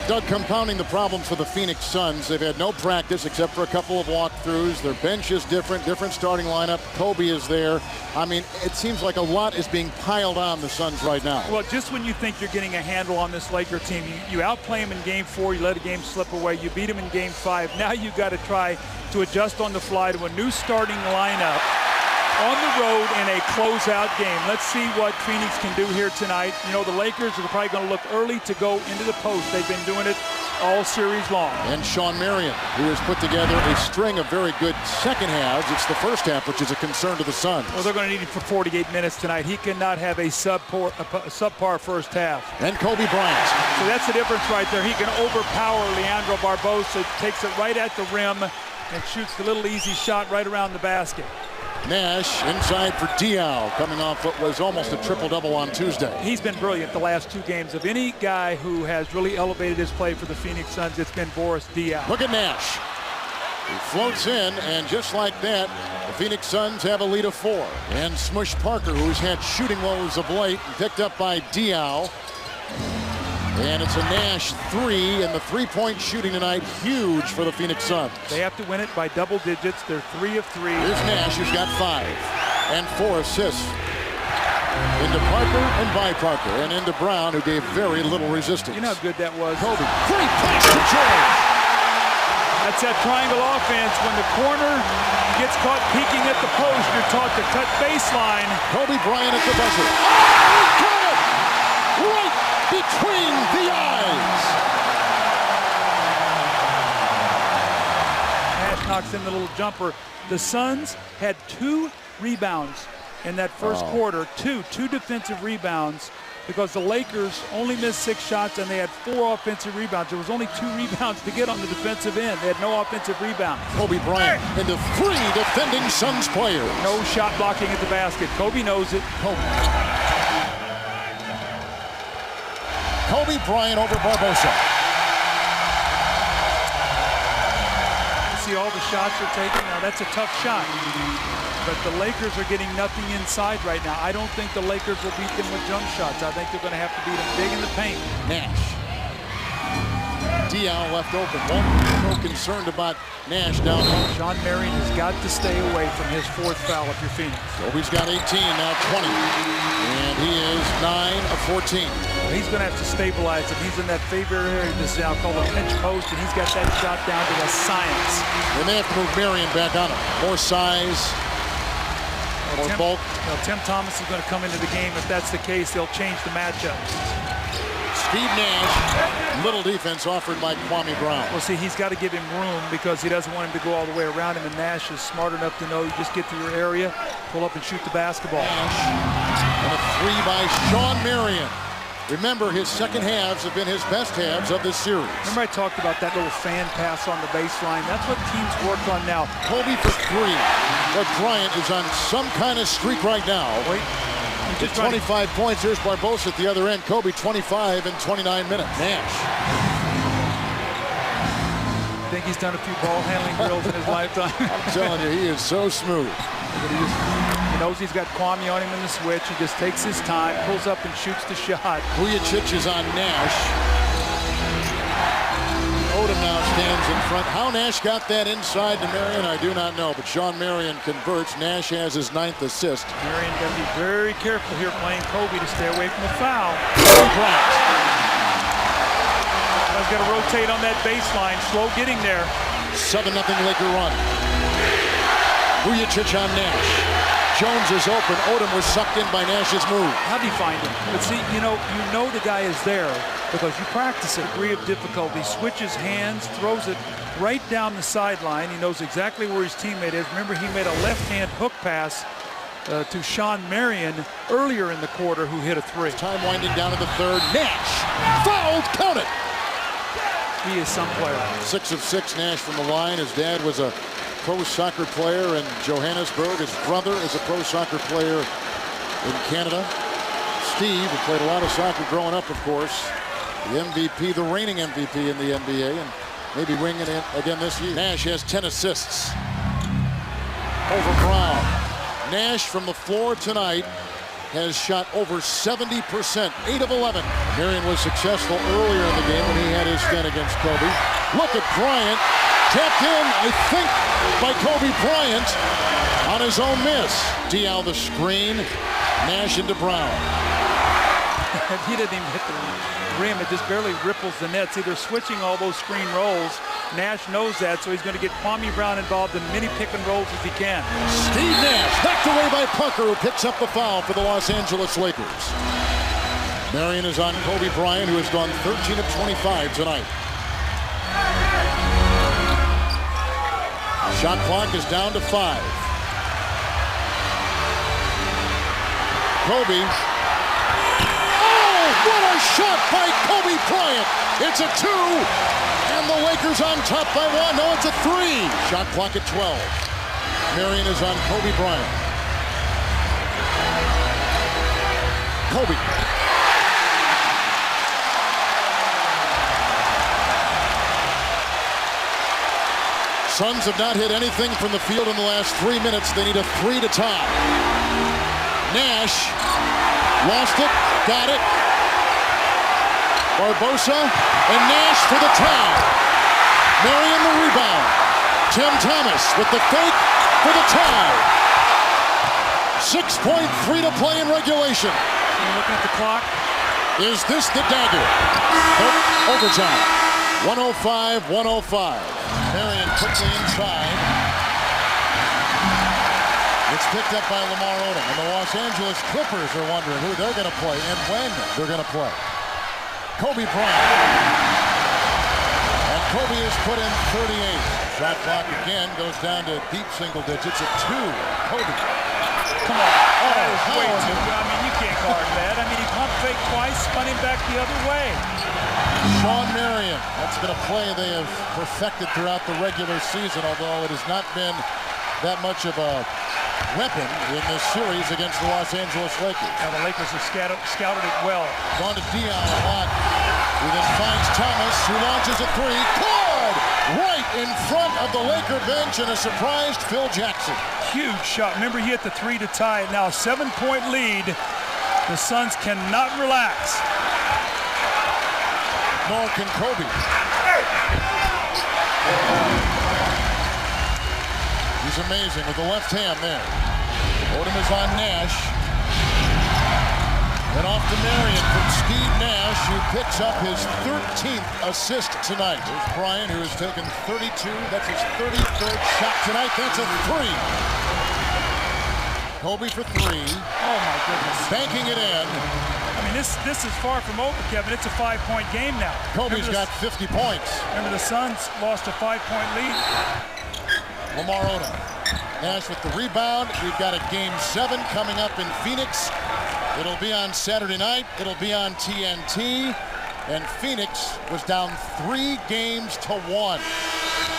Doug, compounding the problems for the Phoenix Suns. They've had no practice except for a couple of walkthroughs. Their bench is different starting lineup. Kobe is there. I mean, it seems like a lot is being piled on the Suns right now. Well, just when you think you're getting a handle on this Laker team, you outplay them in Game 4, you let a game slip away, you beat them in Game 5. Now you got to try to adjust on the fly to a new starting lineup on the road in a closeout game. Let's see what Phoenix can do here tonight. You know, the Lakers are probably going to look early to go into the post. They've been doing it all series long. And Shawn Marion, who has put together a string of very good second halves. It's the first half, which is a concern to the Suns. Well, they're going to need him for 48 minutes tonight. He cannot have a subpar first half. And Kobe Bryant. So that's the difference right there. He can overpower Leandro Barbosa, takes it right at the rim, and shoots the little easy shot right around the basket. Nash inside for Diaw, coming off what was almost a triple-double on Tuesday. He's been brilliant the last 2 games. Of any guy who has really elevated his play for the Phoenix Suns, it's been Boris Diaw. Look at Nash. He floats in, and just like that, the Phoenix Suns have a lead of 4. And Smush Parker, who's had shooting woes of late, picked up by Diaw. And it's a Nash 3, and the three-point shooting tonight, huge for the Phoenix Suns. They have to win it by double digits. They're 3 of 3. Here's Nash, who's got 5 and 4 assists. Into Parker and by Parker, and into Brown, who gave very little resistance. You know how good that was. Kobe, great pass to George. That's that triangle offense. When the corner gets caught peeking at the post, you're taught to cut baseline. Kobe Bryant at the buzzer. Oh, he got it! Right between the eyes. Nash knocks in the little jumper. The Suns had 2 rebounds in that first quarter. Two defensive rebounds, because the Lakers only missed 6 shots and they had 4 offensive rebounds. There was only 2 rebounds to get on the defensive end. They had no offensive rebound. Kobe Bryant into 3 defending Suns players. No shot blocking at the basket. Kobe knows it. Kobe Bryant over Barbosa. You see all the shots they're taking. Now that's a tough shot. But the Lakers are getting nothing inside right now. I don't think the Lakers will beat them with jump shots. I think they're going to have to beat them big in the paint. Nash. Diaw left open. No concerned about Nash down low. Shawn Marion has got to stay away from his 4th foul if you're Phoenix. Kobe's got 18, now 20. And he is 9 of 14. Well, he's going to have to stabilize him. He's in that favorite area, this is now called a pinch post, and he's got that shot down to a science. They may have to move Marion back on him. More size, more bulk. Well, Tim Thomas is going to come into the game. If that's the case, they'll change the matchup. Steve Nash, little defense offered by Kwame Brown. Well, see, he's got to give him room because he doesn't want him to go all the way around him, and Nash is smart enough to know you just get to your area, pull up and shoot the basketball. Nash, and a 3 by Shawn Marion. Remember, his second halves have been his best halves of this series. Remember I talked about that little fan pass on the baseline? That's what teams work on now. Kobe for 3. But Bryant is on some kind of streak right now. Wait. With 25 points, here's Barbosa at the other end. Kobe 25 in 29 minutes. Nash. I think he's done a few ball handling drills in his lifetime. I'm telling you, he is so smooth. He knows he's got Kwame on him in the switch. He just takes his time, pulls up and shoots the shot. Vujacic is on Nash. Odom now stands in front. How Nash got that inside to Marion, I do not know. But Shawn Marion converts. Nash has his 9th assist. Marion got to be very careful here playing Kobe to stay away from the foul. Bryant. He's got to rotate on that baseline. Slow getting there. 7-0 Laker run. Vujacic on Nash. Jones is open. Odom was sucked in by Nash's move. How do you find him? But see, you know the guy is there because you practice a degree of difficulty. Switches hands, throws it right down the sideline. He knows exactly where his teammate is. Remember, he made a left-hand hook pass to Shawn Marion earlier in the quarter, who hit a 3. Time winding down to the 3rd. Nash fouled. Count it. He is some player. 6 of 6 Nash from the line. His dad was a pro soccer player in Johannesburg. His brother is a pro soccer player in Canada. Steve, who played a lot of soccer growing up, of course. The MVP, the reigning MVP in the NBA, and maybe winging it again this year. Nash has 10 assists over Brown. Nash from the floor tonight has shot over 70%, 8 of 11. Marion was successful earlier in the game when he had his stint against Kobe. Look at Bryant, tapped in, I think, by Kobe Bryant on his own miss. Dial the screen, Nash into Brown. He didn't even hit the rim. It just barely ripples the net. See, they're switching all those screen rolls. Nash knows that, so he's going to get Kwame Brown involved in many pick and rolls as he can. Steve Nash knocked away by Pucker, who picks up the foul for the Los Angeles Lakers. Marion is on Kobe Bryant, who has gone 13 of 25 tonight. Shot clock is down to 5. Kobe. What a shot by Kobe Bryant. It's a 2, and the Lakers on top by 1. No, it's a 3. Shot clock at 12. Marion is on Kobe Bryant. Kobe. Suns have not hit anything from the field in the last 3 minutes. They need a 3 to tie. Nash lost it, got it. Barbosa and Nash for the tie. Marion the rebound. Tim Thomas with the fake for the tie. 6.3 to play in regulation. Looking at the clock. Is this the dagger? Oh, overtime. 105-105. Marion quickly inside. It's picked up by Lamar Odom. And the Los Angeles Clippers are wondering who they're going to play and when they're going to play. Kobe Bryant. And Kobe has put in 38. Shot clock again goes down to deep single digits at 2. Kobe. Come on. Oh, way too good. I mean, you can't guard that. I mean, he pump fake twice, spun him back the other way. Shawn Marion. That's been a play they have perfected throughout the regular season, although it has not been that much of a weapon in this series against the Los Angeles Lakers. Now the Lakers have scouted it well. Gone to Dion a lot. He then finds Thomas, who launches a 3. Good! Right in front of the Laker bench, and a surprised Phil Jackson. Huge shot. Remember, he hit the 3 to tie it. Now a 7-point lead. The Suns cannot relax. Nor can Kobe. He's amazing with the left hand there. Odom is on Nash. And off to Marion from Steve Nash, who picks up his 13th assist tonight. There's Bryant, who has taken 32. That's his 33rd shot tonight. That's a 3. Kobe for 3. Oh, my goodness. Banking it in. I mean, this is far from over, Kevin. It's a 5-point game now. Kobe's got 50 points. Remember, the Suns lost a 5-point lead. Lamar Odom. Nash with the rebound. We've got a game 7 coming up in Phoenix. It'll be on Saturday night. It'll be on TNT. And Phoenix was down 3 games to 1.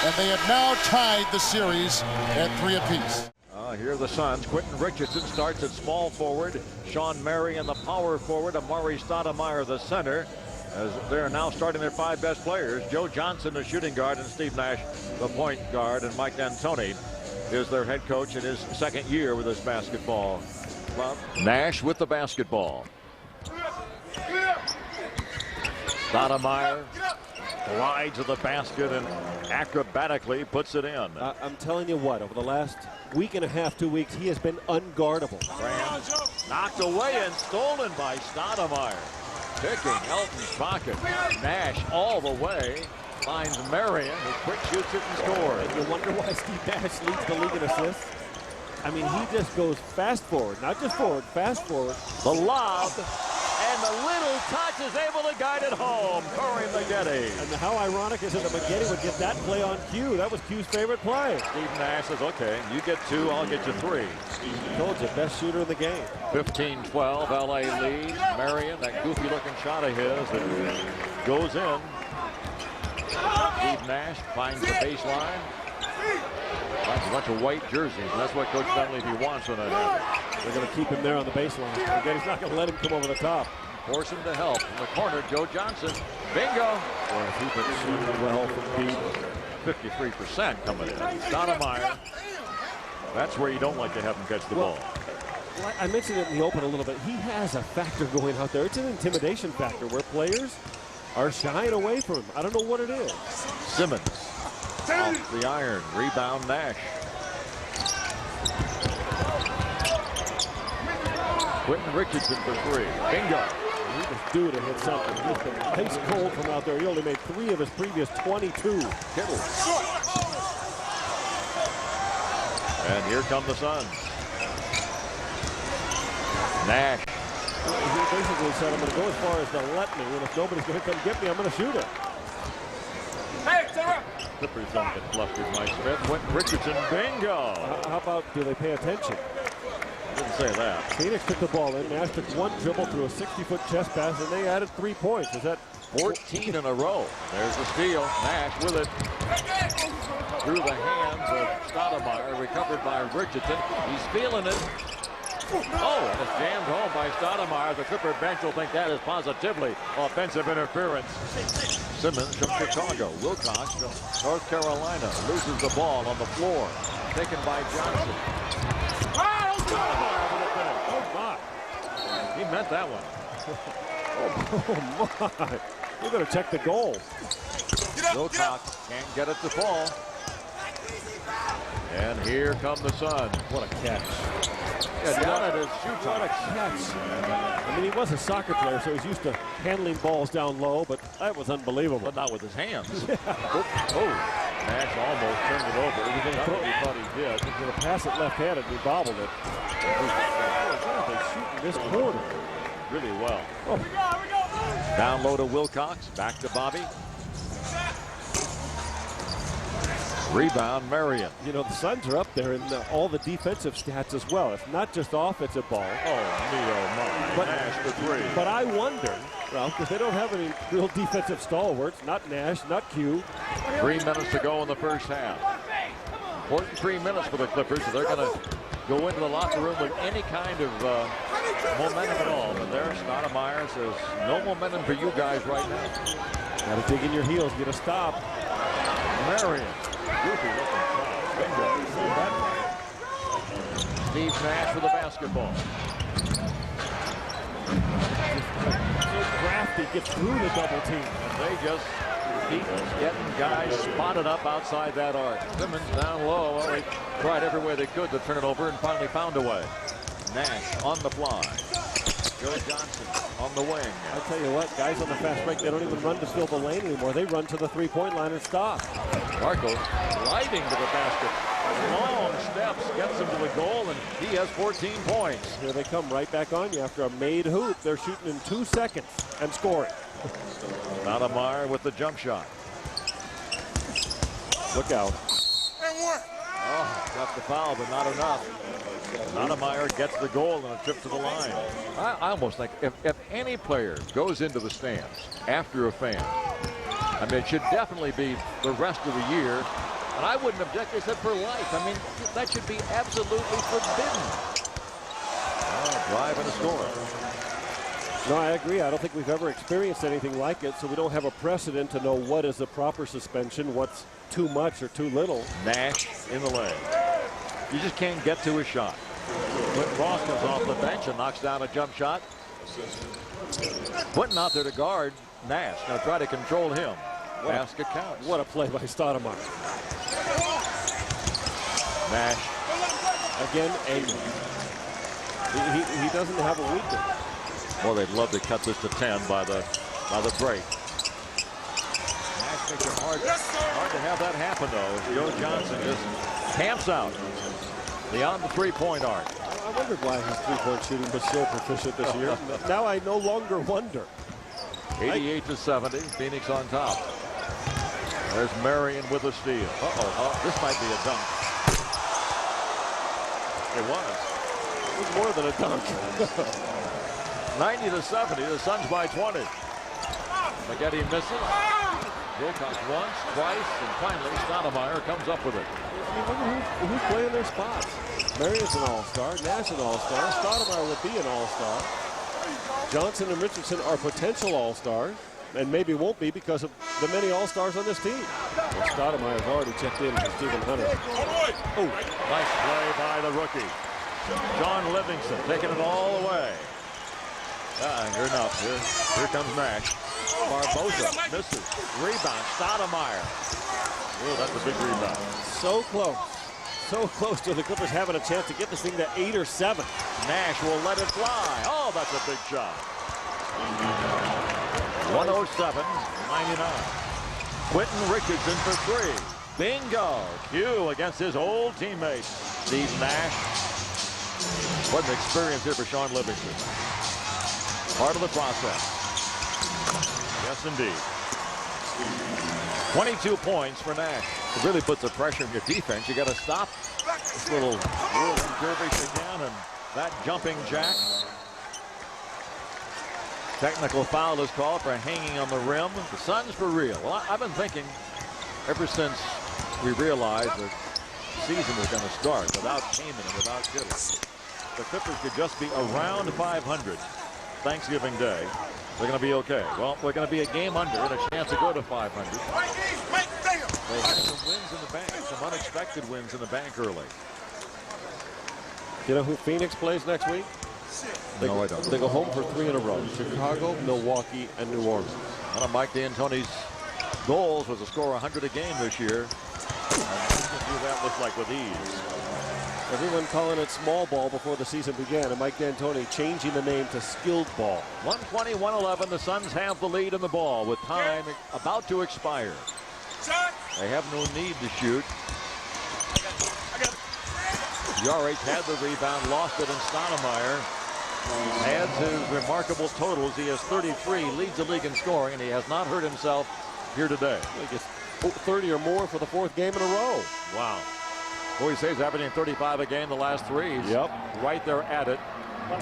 And they have now tied the series at 3 apiece. Here are the Suns. Quentin Richardson starts at small forward. Shawn Marion, the power forward. Amare Stoudemire, the center. As they're now starting their 5 best players. Joe Johnson, the shooting guard, and Steve Nash, the point guard. And Mike D'Antoni is their head coach in his 2nd year with this basketball club. Nash with the basketball. Stoudemire glides to the basket and acrobatically puts it in. I'm telling you what, over the last week and a half, 2 weeks, he has been unguardable. Bryant knocked away and stolen by Stoudemire. Picking Elton's pocket. Nash all the way. Finds Marion, who quick shoots it and scores. And you wonder why Steve Nash leads the league in assists. I mean, he just goes fast forward, not just forward, fast forward. The lob, and the little touch is able to guide it home. Corey Maggette. And how ironic is it that Maggette would get that play on Q? That was Q's favorite play. Steve Nash says, okay, you get 2, I'll get you 3. I told you, best shooter in the game. 15-12, LA lead. Marion, that goofy looking shot of his that goes in. Steve Nash finds the baseline. Finds a bunch of white jerseys, and that's what Coach Dunleavy wants on that. They're going to keep him there on the baseline. Again, he's not going to let him come over the top. Force him to help. In the corner, Joe Johnson. Bingo! Well, if he could shoot well from deep, 53% coming in. Stoudemire. That's where you don't like to have him catch the ball. I mentioned it in the open a little bit. He has a factor going out there. It's an intimidation factor where players are shying away from him. I don't know what it is. Simmons off the iron. Rebound Nash. Quentin Richardson for 3. Bingo. He was due to hit something. He's been ice cold from out there. He only made 3 of his previous 22. Kittle. And here come the Suns. Nash. He basically said, I'm going to go as far as to let me, and if nobody's going to come get me, I'm going to shoot it. Clippers don't get flustered, Mike Smith. Quentin Richardson, bingo. How about, do they pay attention? Didn't say that. Phoenix took the ball in. Nash took 1 dribble through a 60-foot chest pass, and they added 3 points. Is that 14 in a row? There's the steal. Nash with it. Through the hands of Stoudemire, recovered by Richardson. He's feeling it. Oh, and it's jammed home by Stoudemire. The Clipper bench will think that is positively offensive interference. Simmons from Chicago. Wilcox from North Carolina loses the ball on the floor. Taken by Johnson. Stoudemire with a finish. Oh, my. He meant that one. Oh, my. We're going to check the goal. Wilcox can't get it to fall. And here come the Suns. What a catch. Yeah, down at his shoe What a catch. I mean, he was a soccer player, so he's used to handling balls down low, but that was unbelievable. But not with his hands. Oh, Nash almost turned it over. He thought he did. He was going to pass it left-handed, and he bobbled it. What are they shooting this quarter? Really well. Oh. Down low to Wilcox. Back to Bobby. Rebound, Marion. You know, the Suns are up there in all the defensive stats as well. It's not just offensive ball. Oh, me, oh, my. Nash for 3. But I wonder, Ralph, because they don't have any real defensive stalwarts. Not Nash, not Q. 3 minutes to go in the first half. Important 3 minutes for the Clippers. So they're going to go into the locker room with any kind of momentum at all. But there, Stoudemire says, no momentum for you guys right now. Got to dig in your heels, get a stop. Marion. Goofy looking shot. Bingo. Steve Nash for the basketball. So crafty, gets through the double team. And they just keep getting guys spotted up outside that arc. Simmons down low. Well, they tried every way they could to turn it over and finally found a way. Nash on the fly. Joe Johnson on the wing. I'll tell you what, guys on the fast break, they don't even run to fill the lane anymore. They run to the three-point line and stop. Marco sliding to the basket. Long steps, gets him to the goal, and he has 14 points. Here they come right back on you after a made hoop. They're shooting in 2 seconds and scoring. Stoudemire with the jump shot. Look out. Oh, got the foul, but not enough. Stoudemire gets the goal and a trip to the line. I almost think if any player goes into the stands after a fan, I mean, it should definitely be the rest of the year. And I wouldn't object, they said for life. I mean, that should be absolutely forbidden. Drive and a score. No, I agree. I don't think we've ever experienced anything like it, so we don't have a precedent to know what is the proper suspension, what's too much or too little. Nash in the leg. You just can't get to a shot. Quentin Ross comes off the bench and knocks down a jump shot. Quentin out there to guard Nash. Now try to control him. Basket counts. What a play by Stoudemire. Nash. Again, angry. He doesn't have a weakness. Well, they'd love to cut this to 10 by the break. Nash makes it hard to have that happen, though. Joe Johnson just camps out beyond the three-point arc. I wondered why his three-point shooting was so proficient this year. Now I no longer wonder. 88-70, Phoenix on top. There's Marion with a steal. This might be a dunk. It was more than a dunk. 90-70, the Suns by 20. McGetty misses. Wilcox once, twice, and finally Stoudemire comes up with it. I mean, look at who's playing their spots. Marion's an all-star, Nash an all-star, Stoudemire would be an all-star. Johnson and Richardson are potential all-stars, and maybe won't be because of the many all-stars on this team. Well, Stoudemire's already checked in for Stephen Hunter. Oh, nice play by the rookie. Sean Livingston taking it all away. Here enough. Here comes Nash. Barbosa misses. Rebound. Stoudemire. Oh, that's a big rebound. So close. So close to the Clippers having a chance to get this thing to 8 or 7. Nash will let it fly. Oh, that's a big shot. 107-99. Quentin Richardson for 3. Bingo. Q against his old teammate, Steve Nash. What an experience here for Sean Livingston. Part of the process. Yes, indeed. 22 points for Nash. It really puts the pressure on your defense. You got to stop this little whirling dervish again and that jumping jack. Technical foul is called for hanging on the rim. The Suns for real. Well, I've been thinking ever since we realized the season was going to start without Kaman and without Kittle, the Clippers could just be around 500 Thanksgiving Day. They're going to be okay. Well, they're going to be a game under and a chance to go to 500. They had some wins in the bank, some unexpected wins in the bank early. You know who Phoenix plays next week? No, I don't. They go home for 3 in a row. Chicago, Milwaukee, and New Orleans. One of Mike D'Antoni's goals was to score 100 a game this year. And he can do that, looks like, with ease. Everyone calling it small ball before the season began, and Mike D'Antoni changing the name to skilled ball. 120-111. The Suns have the lead in the ball with time about to expire. They have no need to shoot. Yarich had the rebound, lost it, and Stoudemire adds his remarkable totals. He has 33, leads the league in scoring, and he has not hurt himself here today. He gets 30 or more for the 4th game in a row. Wow. Boy, he says averaging 35 a game the last 3. Yep. Right there at it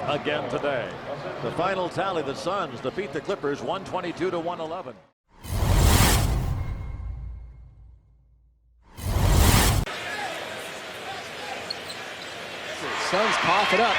again today. The final tally, the Suns defeat the Clippers 122-111. Suns cough it up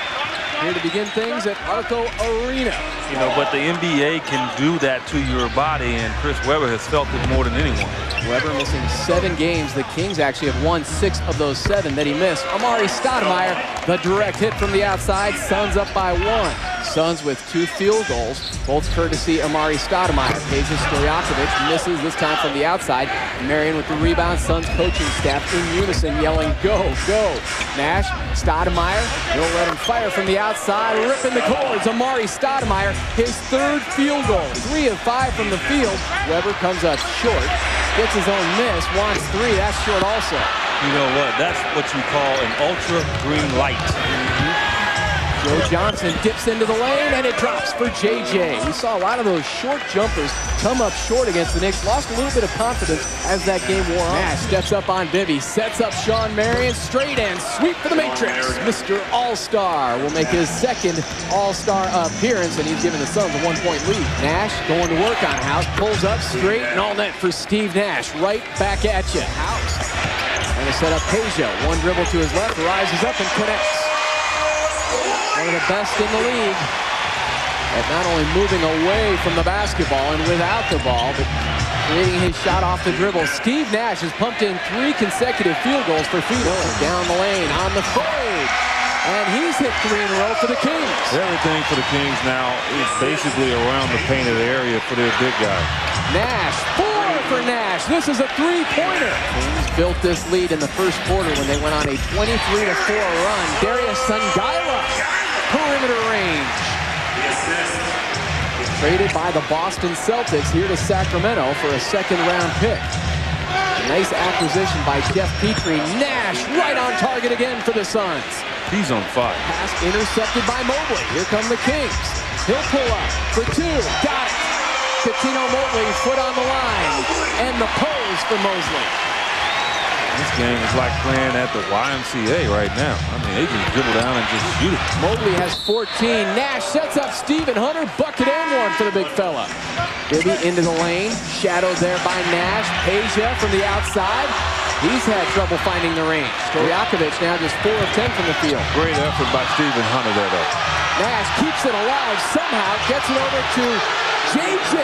here to begin things at Arco Arena. You know, but the NBA can do that to your body, and Chris Webber has felt it more than anyone. Webber missing 7 games. The Kings actually have won 6 of those 7 that he missed. Amare Stoudemire, the direct hit from the outside. Suns up by 1. Suns with 2 field goals, both courtesy Amare Stoudemire. Peja Stojakovic misses this time from the outside. Marion with the rebound. Suns coaching staff in unison yelling, go, go. Nash, Stoudemire, he'll let him fire from the outside, ripping the cords. Amare Stoudemire, his 3rd field goal. 3 of 5 from the field. Webber comes up short, gets his own miss, wants 3, that's short also. You know what? That's what you call an ultra green light. Joe Johnson dips into the lane, and it drops for JJ. We saw a lot of those short jumpers come up short against the Knicks. Lost a little bit of confidence as that game wore on. Nash steps up on Bibby, sets up Sean Marion, straight and sweep for the Matrix. Mr. All-Star will make his 2nd All-Star appearance, and he's giving the Suns a 1-point lead. Nash going to work on House, pulls up straight and all net for Steve Nash. Right back at you. House. And to set up Peja. 1 dribble to his left, rises up and connects. One of the best in the league at not only moving away from the basketball and without the ball, but creating his shot off the dribble. Steve Nash has pumped in 3 consecutive field goals for Phoenix. Down the lane on the fade. And he's hit 3 in a row for the Kings. Everything for the Kings now is basically around the painted area for their big guy. Nash, 4 for Nash. This is a 3-pointer. Kings built this lead in the first quarter when they went on a 23-4 run. Darius Sangaila, perimeter range. Traded by the Boston Celtics here to Sacramento for a 2nd-round pick. A nice acquisition by Jeff Petrie. Nash right on target again for the Suns. He's on fire. Pass intercepted by Mobley. Here come the Kings. He'll pull up for 2. Got it. Coutinho Mobley, foot on the line. And the pose for Mosley. This game is like playing at the YMCA right now. I mean, they just dribble down and just shoot it. Mobley has 14. Nash sets up Stephen Hunter. Bucket and 1 for the big fella. Bibby into the lane. Shadowed there by Nash. Peja from the outside. He's had trouble finding the range. Stojakovic now just 4 of 10 from the field. Great effort by Stephen Hunter there, though. Nash keeps it alive somehow. Gets it over to JJ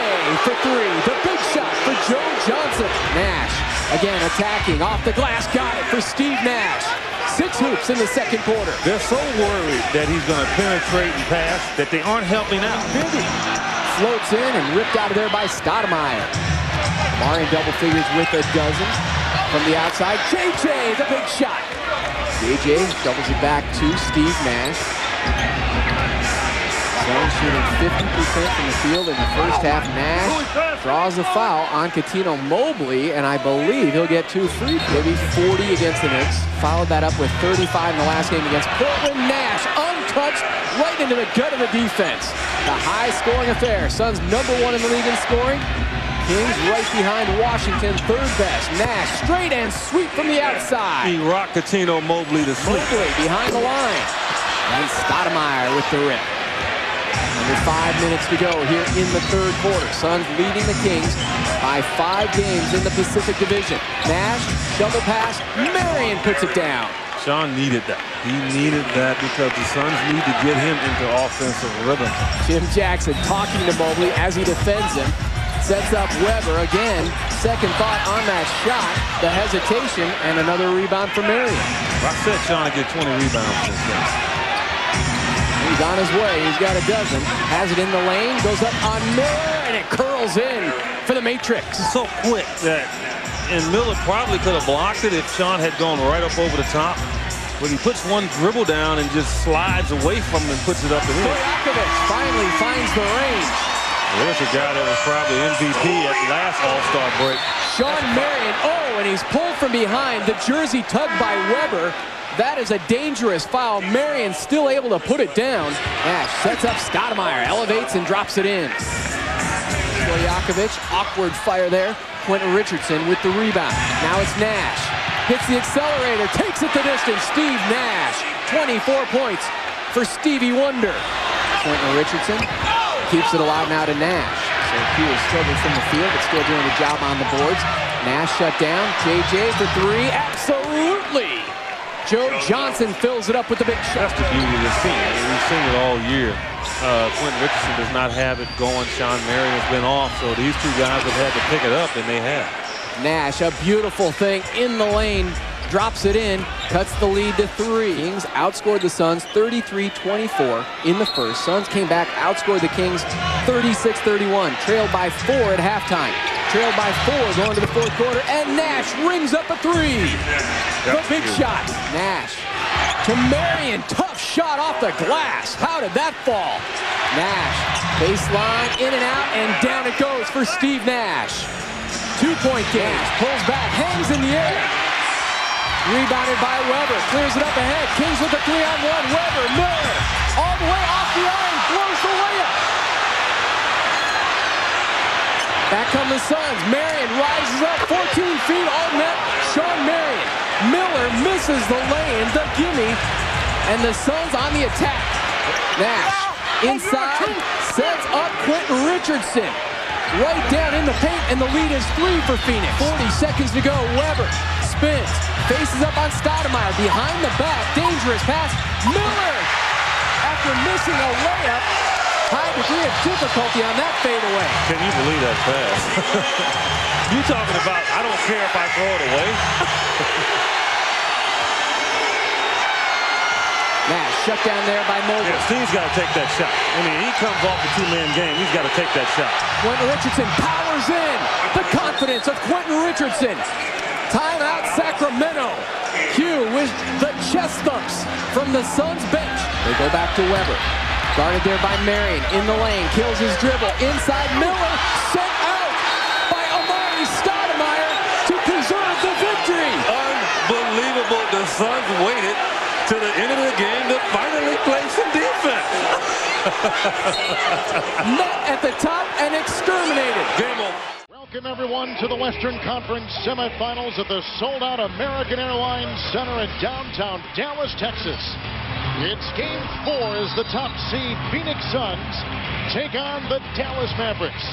for 3. The big shot for Joe Johnson. Nash again attacking off the glass. Got it for Steve Nash. 6 hoops in the second quarter. They're so worried that he's going to penetrate and pass that they aren't helping out. Biggie floats in and ripped out of there by Stoudemire. Amare in double figures with a dozen. From the outside, JJ, the big shot. JJ doubles it back to Steve Nash. Suns shooting 50% from the field in the first half. Nash draws a foul on Cuttino Mobley, and I believe he'll get 2 free. Maybe 40 against the Knicks. Followed that up with 35 in the last game against Portland. Nash, untouched, right into the gut of the defense. The high-scoring affair. Suns #1 in the league in scoring. Kings right behind Washington, 3rd best. Nash straight and sweep from the outside. He rocked Cuttino Mobley to sleep. Mobley behind the line. And Stoudemire with the rip. Under 5 minutes to go here in the third quarter. Suns leading the Kings by 5 games in the Pacific Division. Nash, double pass, Marion puts it down. Sean needed that. He needed that because the Suns need to get him into offensive rhythm. Jim Jackson talking to Mobley as he defends him. Sets up Weber again. Second thought on that shot. The hesitation and another rebound for Marion. I said Sean to get 20 rebounds this game. He's on his way. He's got a dozen. Has it in the lane. Goes up on Miller, and it curls in for the Matrix. It's so quick that, and Miller probably could have blocked it if Sean had gone right up over the top. But he puts one dribble down and just slides away from him and puts it up and in. Stoudemire finally finds the range. There's a guy that was probably MVP at last All-Star break. Sean Marion. Oh, and he's pulled from behind. The jersey tugged by Weber. That is a dangerous foul. Marion still able to put it down. Nash sets up Stoudemire, elevates and drops it in. Stojakovic, awkward fire there. Quentin Richardson with the rebound. Now it's Nash. Hits the accelerator, takes it the distance. Steve Nash, 24 points for Stevie Wonder. Quentin Richardson keeps it alive now to Nash. So he is struggling from the field, but still doing the job on the boards. Nash shut down. JJ for 3. Absolutely. Joe Johnson fills it up with the big shot. That's the beauty of this team. I mean, we've seen it all year. Quentin Richardson does not have it going. Sean Marion has been off, so these two guys have had to pick it up, and they have. Nash, a beautiful thing in the lane, drops it in, cuts the lead to 3. Kings outscored the Suns 33-24 in the first. Suns came back, outscored the Kings 36-31, trailed by 4 at halftime. Trailed by 4 going to the fourth quarter, and Nash rings up a 3. The big shot. Nash to Marion, tough shot off the glass. How did that fall? Nash, baseline, in and out, and down it goes for Steve Nash. 2-point game, pulls back, hangs in the air. Rebounded by Weber, clears it up ahead. Kings with a 3-on-1, Weber, Miller, all the way off the iron, blows the layup. Back come the Suns. Marion rises up 14 feet all net. Sean Marion. Miller misses the lane, the gimme, and the Suns on the attack. Nash inside, sets up Quentin Richardson. Right down in the paint, and the lead is 3 for Phoenix. 40 seconds to go. Weber spins, faces up on Stoudemire. Behind the back, dangerous pass. Miller, after missing a layup, high degree of difficulty on that fadeaway. Can you believe that pass? You talking about, I don't care if I throw it away. Nash shut down there by Mobley. Yeah, Steve's got to take that shot. I mean, he comes off a 2-man game. He's got to take that shot. Quentin Richardson powers in. The confidence of Quentin Richardson. Timeout Sacramento. Hugh with the chest thumps from the Suns bench. They go back to Weber. Guarded there by Marion in the lane. Kills his dribble. Inside Miller. Sent out by Amare Stoudemire to preserve the victory. Unbelievable. The Suns waited to the end of the game to finally play some defense. Met at the top and exterminated. Game over. Welcome everyone to the Western Conference semifinals at the sold-out American Airlines Center in downtown Dallas, Texas. It's Game 4 as the top seed Phoenix Suns take on the Dallas Mavericks.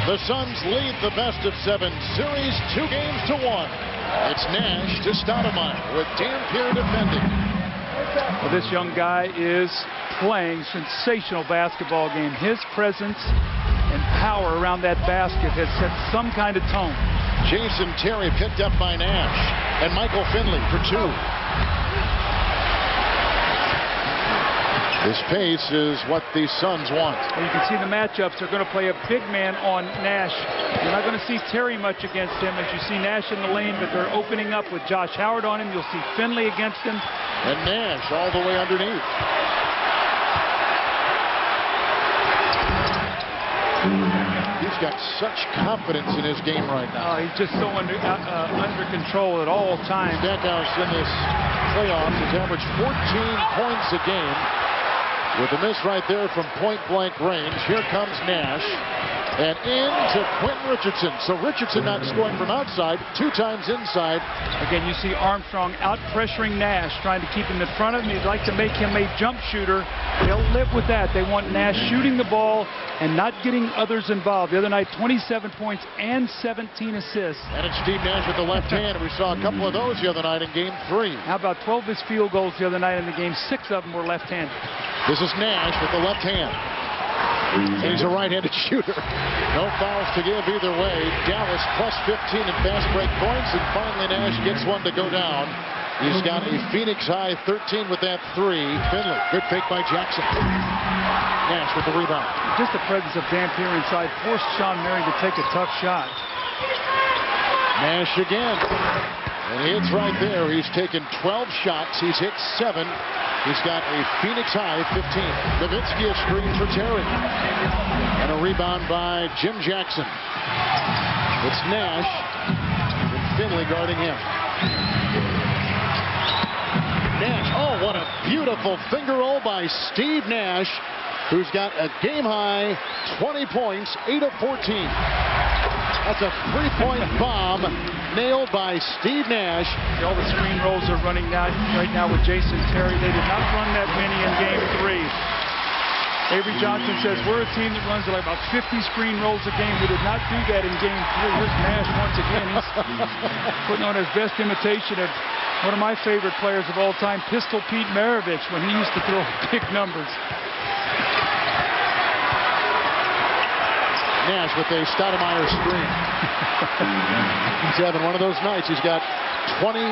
The Suns lead the best-of-7 series 2-1. It's Nash to Stoudemire with Dampier defending. Well, this young guy is playing sensational basketball game. His presence and power around that basket has set some kind of tone. Jason Terry picked up by Nash, and Michael Finley for 2. This pace is what the Suns want. Well, you can see the matchups. They're going to play a big man on Nash. You're not going to see Terry much against him as you see Nash in the lane, but they're opening up with Josh Howard on him. You'll see Finley against him. And Nash all the way underneath. He's got such confidence in his game right now. He's just so under control at all times. Stackhouse in this playoffs has averaged 14 points a game with a miss right there from point-blank range. Here comes Nash. And into Quentin Richardson. So Richardson not scoring from outside, 2 times inside. Again, you see Armstrong out-pressuring Nash, trying to keep him in front of him. He'd like to make him a jump shooter. They'll live with that. They want Nash shooting the ball and not getting others involved. The other night, 27 points and 17 assists. And it's Steve Nash with the left hand. We saw a couple of those the other night in Game 3. How about 12 of his field goals the other night in the game? 6 of them were left-handed. This is Nash with the left hand. He's a right-handed shooter. No fouls to give either way. Dallas plus 15 in fast break points, and finally Nash gets one to go down. He's got a Phoenix high 13 with that 3. Finley, good fake by Jackson. Nash with the rebound. Just the presence of Dampier inside forced Sean Mary to take a tough shot. Nash again. And he hits right there. He's taken 12 shots. He's hit 7. He's got a Phoenix high 15. Nowitzki a screen for Terry. And a rebound by Jim Jackson. It's Nash and Finley guarding him. Nash, oh, what a beautiful finger roll by Steve Nash, who's got a game high 20 points, 8 of 14. That's a 3-point bomb nailed by Steve Nash. All the screen rolls are running down right now with Jason Terry. They did not run that many in Game 3. Avery Johnson says we're a team that runs like about 50 screen rolls a game. We did not do that in Game 3. Here's Nash once again. He's putting on his best imitation of one of my favorite players of all time, Pistol Pete Maravich, when he used to throw big numbers. Nash with a Stoudemire screen. He's having one of those nights. He's got 27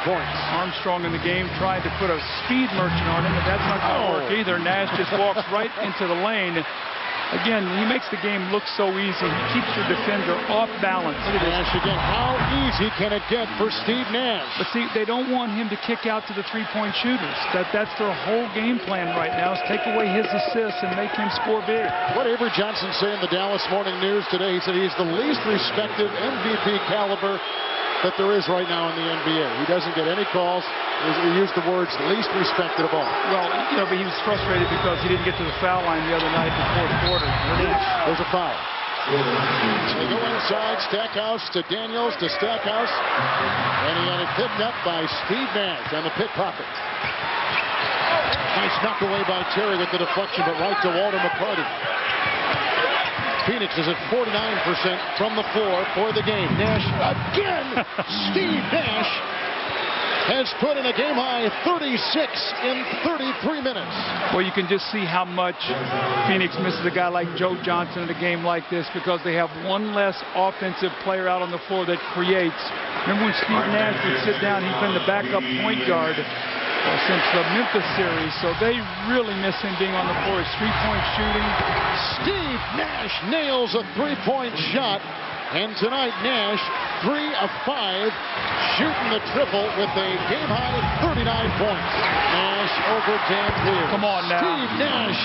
points. Armstrong in the game trying to put a speed merchant on him, but that's not going to work either. Nash just walks right into the lane. Again, he makes the game look so easy. He keeps your defender off balance. Look at Nash again. How easy can it get for Steve Nash? But see, they don't want him to kick out to the three-point shooters. That's their whole game plan right now, is take away his assists and make him score big. What did Avery Johnson say in the Dallas Morning News today? He said he's the least respected MVP caliber that there is right now in the NBA. He doesn't get any calls. He used the words least respected of all. Well, you know, but he was frustrated because he didn't get to the foul line the other night in the fourth quarter. There's a foul. They go inside, Stackhouse to Daniels to Stackhouse, and he had it picked up by Steve Nash on the pickpocket. Nice knock away by Terry with the deflection, but right to Walter McCarty. Phoenix is at 49% from the floor for the game. Nash again. Steve Nash has put in a game-high 36 in 33 minutes. Well, you can just see how much Phoenix misses a guy like Joe Johnson in a game like this because they have one less offensive player out on the floor that creates. Remember when Steve Nash would sit down, he'd been the backup point guard since the Memphis series, so they really miss him being on the floor. His three-point shooting. Steve Nash nails a three-point shot. And tonight, Nash, 3 of 5, shooting the triple with a game-high 39 points. Nash over Dampier. Come on now. Steve Nash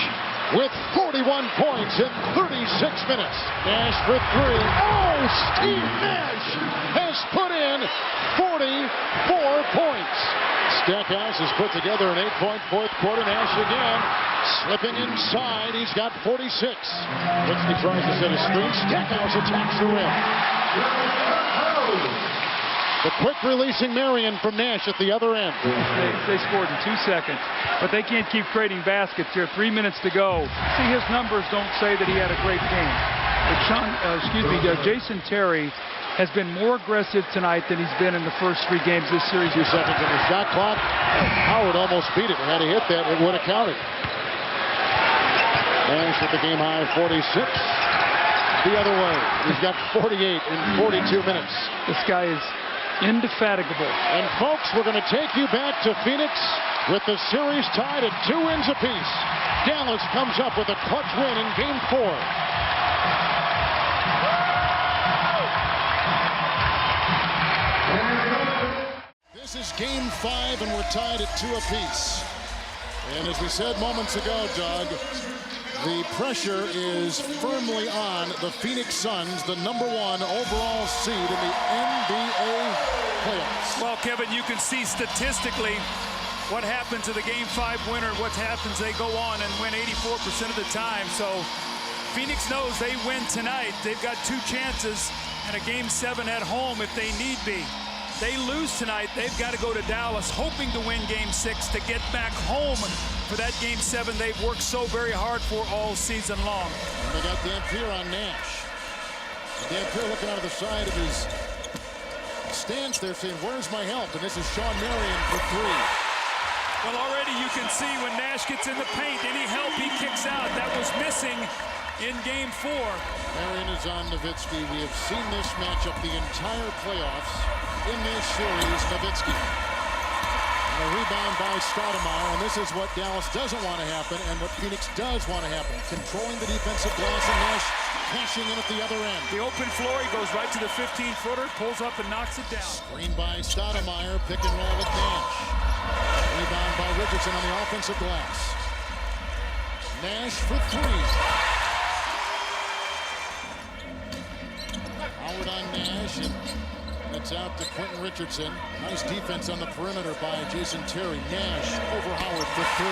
with 41 points in 36 minutes. Nash for 3. Oh, Steve Nash has put in 44 points. Stackhouse has put together an 8-point fourth quarter. Nash again slipping inside. He's got 46. Whitney tries to set a screen. Stackhouse attacks the rim. The quick releasing Marion from Nash at the other end. They scored in 2 seconds, but they can't keep creating baskets here. 3 minutes to go. See, his numbers don't say that he had a great game. But Jason Terry has been more aggressive tonight than he's been in the first 3 games this series. 2 seconds on the shot clock. Howard almost beat it. Had he hit that, it would have counted. Nash with the game high 46. The other way. He's got 48 in 42 minutes. This guy is indefatigable. And folks, we're going to take you back to Phoenix With the series tied at 2 wins apiece, Dallas comes up with a clutch win in Game 4. This is Game 5, and we're tied at 2 apiece. And as we said moments ago, Doug, the pressure is firmly on the Phoenix Suns, the #1 overall seed in the NBA playoffs. Well, Kevin, you can see statistically what happened to the Game 5 winner, what happens, they go on and win 84% of the time. So Phoenix knows they win tonight. They've got 2 chances and a Game 7 at home if they need be. They lose tonight, they've got to go to Dallas hoping to win Game 6 to get back home for that Game 7 they've worked so very hard for all season long. And they got Dampier on Nash. Dampier looking out of the side of his stance there saying, where's my help? And this is Shawn Marion for 3. Well, already you can see when Nash gets in the paint, any help he kicks out, that was missing in Game 4. Marion is on Nowitzki. We have seen this matchup the entire playoffs. In this series, Nowitzki. And a rebound by Stoudemire, and this is what Dallas doesn't want to happen and what Phoenix does want to happen. Controlling the defensive glass and Nash cashing in at the other end. The open floor, he goes right to the 15-footer, pulls up and knocks it down. Screen by Stoudemire, pick and roll with Nash. Rebound by Richardson on the offensive glass. Nash for 3. Howard on Nash, and it's out to Quentin Richardson. Nice defense on the perimeter by Jason Terry. Nash over Howard for 3.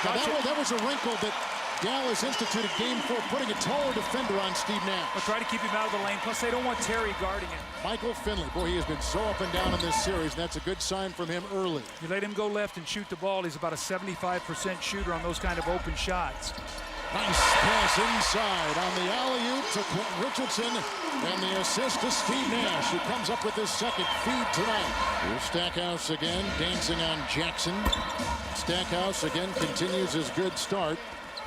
Now that was a wrinkle that Dallas instituted Game 4, putting a taller defender on Steve Nash. Well, try to keep him out of the lane. Plus, they don't want Terry guarding him. Michael Finley, boy, he has been so up and down in this series, and that's a good sign from him early. You let him go left and shoot the ball. He's about a 75% shooter on those kind of open shots. Nice pass inside on the alley-oop to Quentin Richardson, and the assist to Steve Nash, who comes up with his second feed tonight. Here's Stackhouse again, dancing on Jackson. Stackhouse again continues his good start,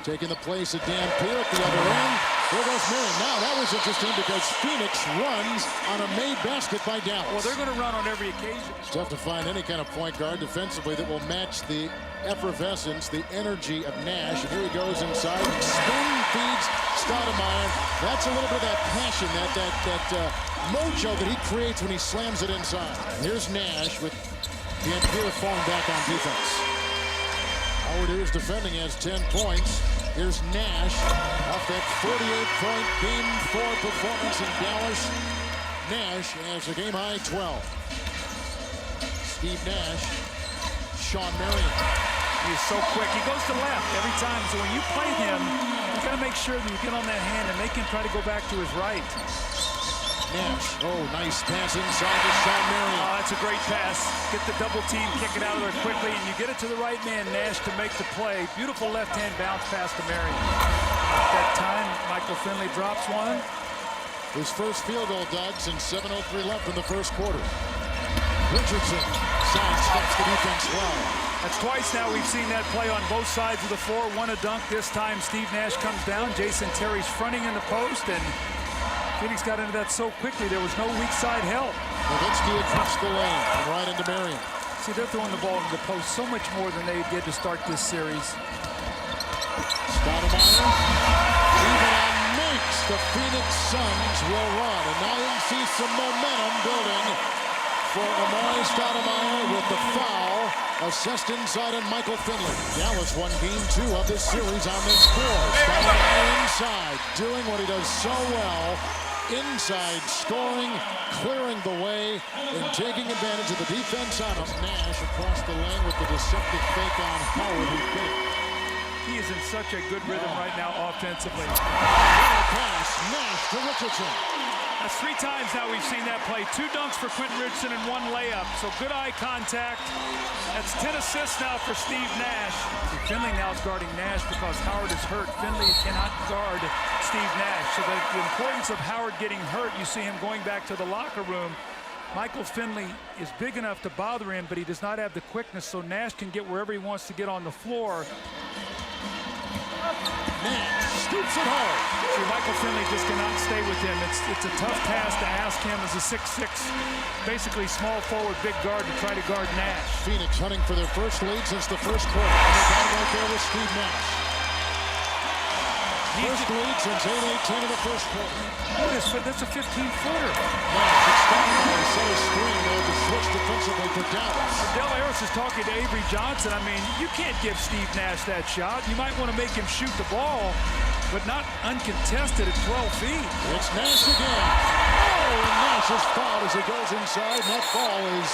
taking the place of Dampier at the other end. There goes Marion. Now that was interesting because Phoenix runs on a made basket by Dallas. Well, they're going to run on every occasion. It's tough to find any kind of point guard defensively that will match the effervescence, the energy of Nash. And here he goes inside. Spin feeds Stoudemire. That's a little bit of that passion, that mojo that he creates when he slams it inside. Here's Nash with Dampier falling back on defense. Howard is defending, has 10 points. Here's Nash off that 48-point Game 4 performance in Dallas. Nash has a game-high 12. Steve Nash, Shawn Marion. He's so quick. He goes to left every time. So when you play him, you got to make sure that you get on that hand and make him try to go back to his right. Nash, oh, nice pass inside to Shawn Marion. Oh, that's a great pass. Get the double team, kick it out of there quickly, and you get it to the right man, Nash, to make the play. Beautiful left-hand bounce pass to Marion. At that time, Michael Finley drops one. His first field goal, Doug, since 7:03 left in the first quarter. Richardson sidesteps the defense well. That's twice now we've seen that play on both sides of the floor. One a dunk. This time Steve Nash comes down. Jason Terry's fronting in the post, and Phoenix got into that so quickly there was no weak side help. Nowitzki across the lane and right into Marion. See, they're throwing the ball into the post so much more than they did to start this series. Stoudemire, even on makes, the Phoenix Suns will run. And now you can see some momentum building for Amare Stoudemire with the foul. Assessed inside on Michael Finley. Dallas won Game 2 of this series on this score. Stoudemire inside, doing what he does so well. Inside, scoring, clearing the way, and taking advantage of the defense on him. Nash across the lane with the deceptive fake on Howard, who hit it. He is in such a good rhythm right now offensively. Pass, Nash to Richardson. That's 3 times now we've seen that play. 2 dunks for Quentin Richardson and 1 layup. So good eye contact. That's 10 assists now for Steve Nash. Finley now is guarding Nash because Howard is hurt. Finley cannot guard Steve Nash. So the importance of Howard getting hurt, you see him going back to the locker room. Michael Finley is big enough to bother him, but he does not have the quickness, so Nash can get wherever he wants to get on the floor. Nash scoops it home. See, Michael Finley just cannot stay with him. It's a tough task to ask him as a 6'6", basically small forward, big guard to try to guard Nash. Phoenix hunting for their first lead since the first quarter. And they got it right there with Steve Nash. First lead since 8:18 of the first quarter. That's a 15-footer. Nash, it's Stoudemire set a screen there to switch defensively for Dallas. Del Harris is talking to Avery Johnson. I mean, you can't give Steve Nash that shot. You might want to make him shoot the ball, but not uncontested at 12 feet. It's Nash again. Oh, and Nash is fouled as he goes inside. And that ball is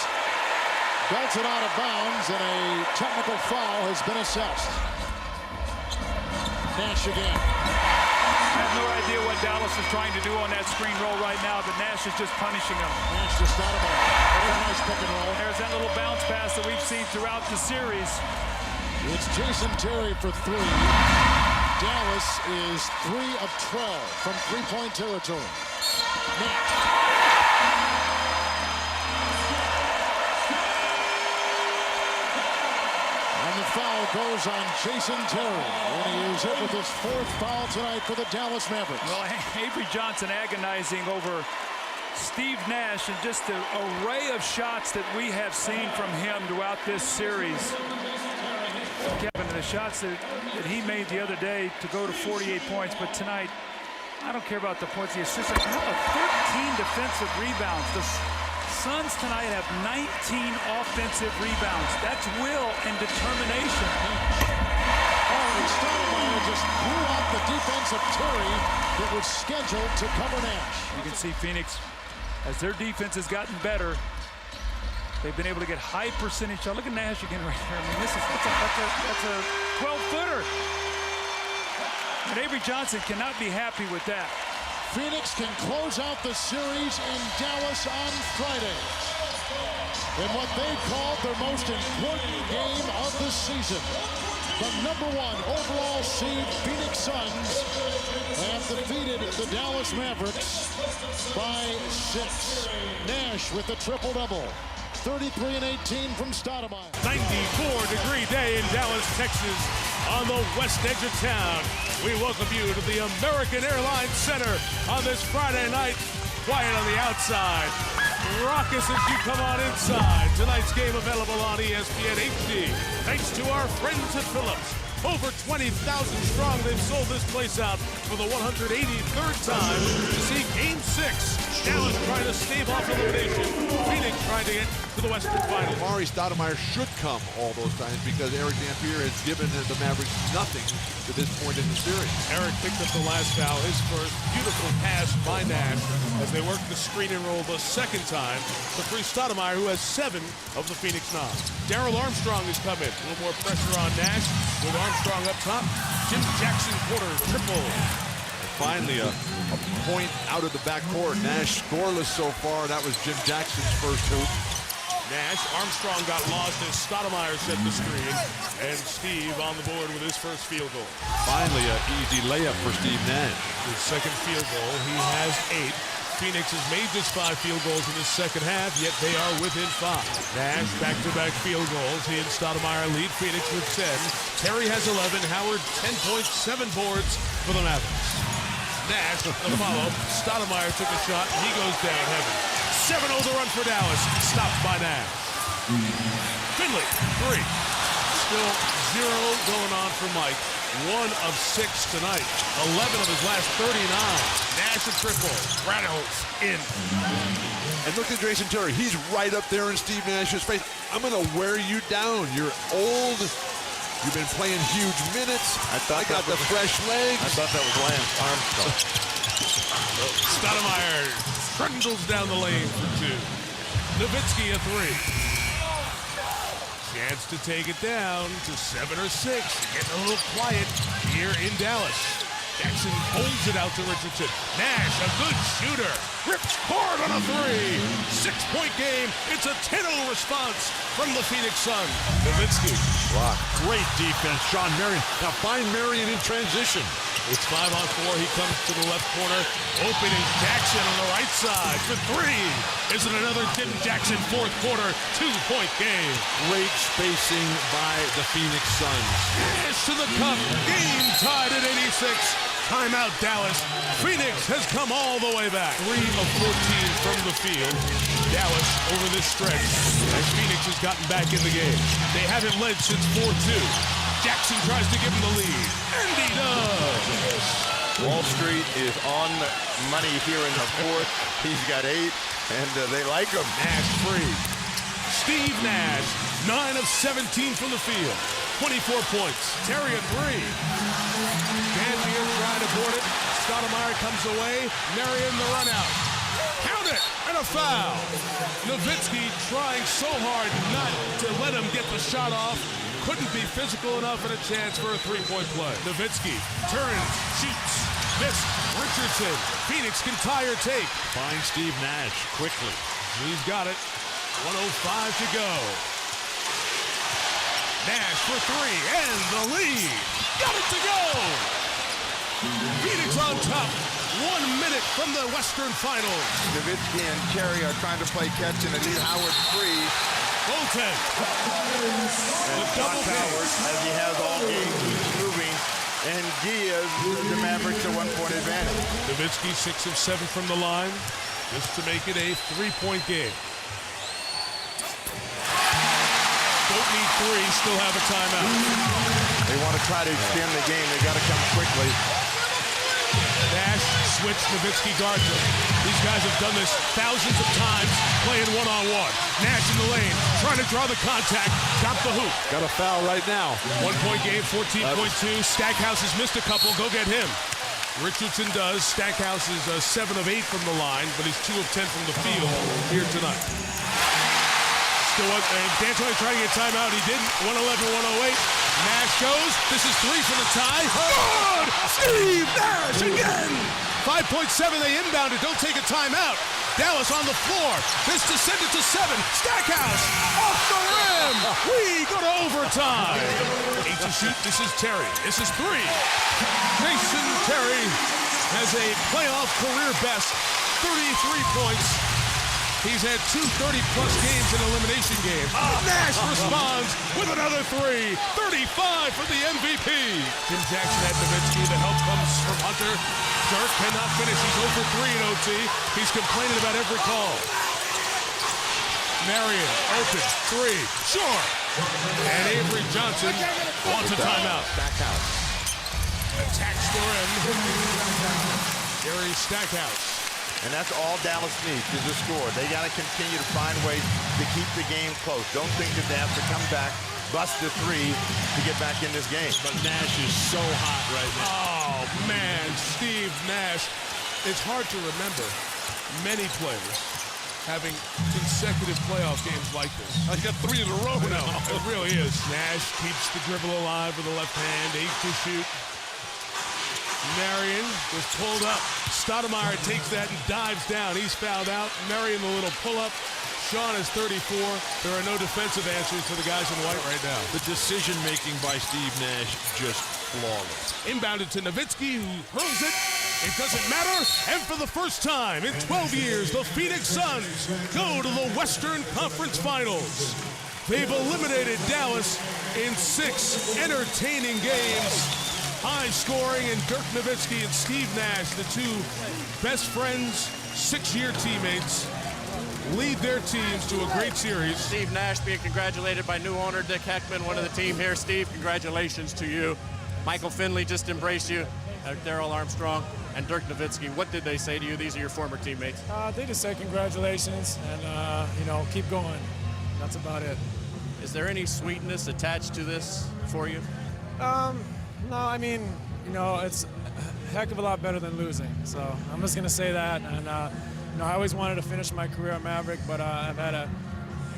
belted out of bounds, and a technical foul has been assessed. Nash again. I have no idea what Dallas is trying to do on that screen roll right now, but Nash is just punishing him. Nash to Stoudemire. Very nice pick and roll. There's that little bounce pass that we've seen throughout the series. It's Jason Terry for three. Dallas is 3 of 12 from three-point territory. Nash. And the foul goes on Jason Terry. And he is hit with his 4th foul tonight for the Dallas Mavericks. Well, Avery Johnson agonizing over Steve Nash and just the array of shots that we have seen from him throughout this series. Kevin, the shots that he made the other day to go to 48 points, but tonight, I don't care about the points. The assists, how about 13 defensive rebounds? The Suns tonight have 19 offensive rebounds. That's will and determination. Oh, and Stoudemire just blew out the defense of Terry that was scheduled to cover Nash. You can see Phoenix, as their defense has gotten better, they've been able to get high percentage shot. Look at Nash again right here. I mean, that's a 12-footer. And Avery Johnson cannot be happy with that. Phoenix can close out the series in Dallas on Friday in what they called their most important game of the season. The #1 overall seed Phoenix Suns have defeated the Dallas Mavericks by 6. Nash with the triple-double. 33 and 18 from Stoudemire. 94-degree day in Dallas, Texas, on the west edge of town. We welcome you to the American Airlines Center on this Friday night. Quiet on the outside, raucous as you come on inside. Tonight's game available on ESPN HD. Thanks to our friends at Phillips. Over 20,000 strong, they've sold this place out for the 183rd time to see Game 6. Dallas trying to stave off elimination. Phoenix trying to get to the Western Final. Amare Stoudemire should come all those times because Eric Dampier has given the Mavericks nothing to this point in the series. Eric picked up the last foul, his first. Beautiful pass by Nash as they work the screen and roll the second time to free Stoudemire, who has 7 of the Phoenix 9. Darrell Armstrong has come in. A little more pressure on Nash with Armstrong up top. Jim Jackson quarter triple. And finally, a point out of the backcourt. Nash scoreless so far. That was Jim Jackson's first hoop. Nash, Armstrong got lost as Stoudemire set the screen. And Steve on the board with his first field goal. Finally, an easy layup for Steve Nash. His second field goal, he has 8. Phoenix has made just 5 field goals in the second half, yet they are within 5. Nash, back-to-back field goals. He and Stoudemire lead Phoenix with 10. Terry has 11. Howard, 10 points, 7 boards for the Mavericks. Nash, the follow. Stoudemire took a shot, and he goes down heavy. 7-0 the run for Dallas, stopped by Nash. Finley, 3. Still 0 going on for Mike. 1 of 6 tonight. 11 of his last 39. Nash a triple. Rattles in. And look at Jason Terry. He's right up there in Steve Nash's face. I'm going to wear you down. You're old. You've been playing huge minutes. I got the fresh legs. I thought that was Lance Armstrong. Stoudemire trundles down the lane for 2. Nowitzki a 3. Chance to take it down to 7 or 6. Getting a little quiet here in Dallas. Jackson holds it out to Richardson. Nash, a good shooter. Rips hard on a 3. 6-point game. It's a 10-0 response from the Phoenix Suns. Nowitzki. Wow, great defense, Sean Marion. Now find Marion in transition. It's 5-on-4. He comes to the left corner. Open is Jackson on the right side for three. Is it another Tim Jackson fourth quarter 2-point game? Great spacing by the Phoenix Suns. Nash to the cup. Game tied at 86. Timeout, Dallas. Phoenix has come all the way back. 3 of 14 from the field. Dallas over this stretch as Phoenix has gotten back in the game. They haven't led since 4-2. Jackson tries to give him the lead, and he does. Wall Street is on money here in the fourth. He's got 8, and they like him. Nash free. Steve Nash, 9 of 17 from the field. 24 points. Terry a 3. Gantier trying to board it. Stoudemire comes away. Marion the run out. Count it, and a foul. Nowitzki trying so hard not to let him get the shot off. Couldn't be physical enough and a chance for a 3-point play. Nowitzki turns, shoots, missed. Richardson. Phoenix can tie or take. Find Steve Nash quickly. He's got it. 1:05 to go. Nash for 3 and the lead. Got it to go. Phoenix on top. 1 minute from the Western Finals. Nowitzki and Terry are trying to play catch, and they leave Howard free. Bolton. And double Howard, as he has all game, keeps moving and gives the Mavericks a 1-point advantage. Nowitzki 6 of 7 from the line, just to make it a 3-point game. Don't need 3, still have a timeout. They want to try to extend the game. They got to come quickly. Nash switch, Nowitzki guards him. These guys have done this thousands of times, playing one-on-one. Nash in the lane, trying to draw the contact, got the hoop. Got a foul right now. 1-point game, 14.2. Stackhouse has missed a couple, go get him. Richardson does. Stackhouse is 7 of 8 from the line, but he's 2 of 10 from the field here tonight. Still, D'Antoni trying to get timeout, he didn't. 111-108. Nash goes. This is 3 for the tie. Good! Steve Nash again! 5.7, they inbounded. Don't take a timeout. Dallas on the floor. This to send it to 7. Stackhouse off the rim. We go to overtime. 8 to shoot. This is Terry. This is 3. Jason Terry has a playoff career best. 33 points. He's had 2 30-plus games in elimination games. Nash responds with another 3. 35 for the MVP. Tim Jackson at Nowitzki. The help comes from Hunter. Dirk cannot finish. He's over 3 in OT. He's complaining about every call. Marion, open, 3, short. And Avery Johnson wants a timeout. Stackhouse. Attacks the rim. Gary Stackhouse. And that's all Dallas needs is a score. They got to continue to find ways to keep the game close. Don't think that they have to come back, bust the 3 to get back in this game. But Nash is so hot right now. Oh, man, Steve Nash. It's hard to remember many players having consecutive playoff games like this. I got 3 in a row now. It really is. Nash keeps the dribble alive with the left hand, 8 to shoot. Marion was pulled up. Stoudemire takes that and dives down. He's fouled out. Marion the little pull-up. Sean is 34. There are no defensive answers to the guys in white right now. The decision-making by Steve Nash just flawless. Inbounded to Nowitzki, who hurls it. It doesn't matter. And for the first time in 12 years, the Phoenix Suns go to the Western Conference Finals. They've eliminated Dallas in 6 entertaining games. High scoring, and Dirk Nowitzki and Steve Nash, the 2 best friends, 6-year teammates, lead their teams to a great series. Steve Nash being congratulated by new owner Dick Heckman, one of the team here. Steve, congratulations to you. Michael Finley just embraced you. Darryl Armstrong and Dirk Nowitzki. What did they say to you? These are your former teammates. They just said congratulations and, keep going. That's about it. Is there any sweetness attached to this for you? No, I mean, it's a heck of a lot better than losing. So I'm just going to say that. And, I always wanted to finish my career at Maverick, but I've had an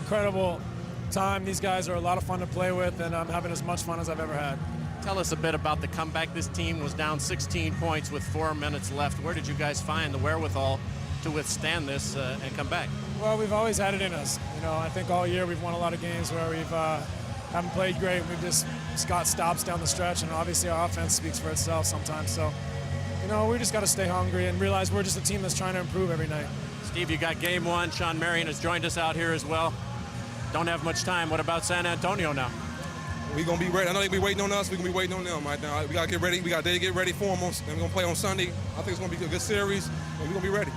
incredible time. These guys are a lot of fun to play with, and I'm having as much fun as I've ever had. Tell us a bit about the comeback. This team was down 16 points with 4 minutes left. Where did you guys find the wherewithal to withstand this and come back? Well, we've always had it in us. I think all year we've won a lot of games where we've haven't played great. We've just got stops down the stretch, and obviously our offense speaks for itself sometimes. So, you know, we just got to stay hungry and realize we're just a team that's trying to improve every night. Steve, you got game one. Sean Marion has joined us out here as well. Don't have much time. What about San Antonio now? We're going to be ready. I know they'll be waiting on us. We're going to be waiting on them right now. We got to get ready. We got to get ready for them. And we're going to play on Sunday. I think it's going to be a good series, and we're going to be ready.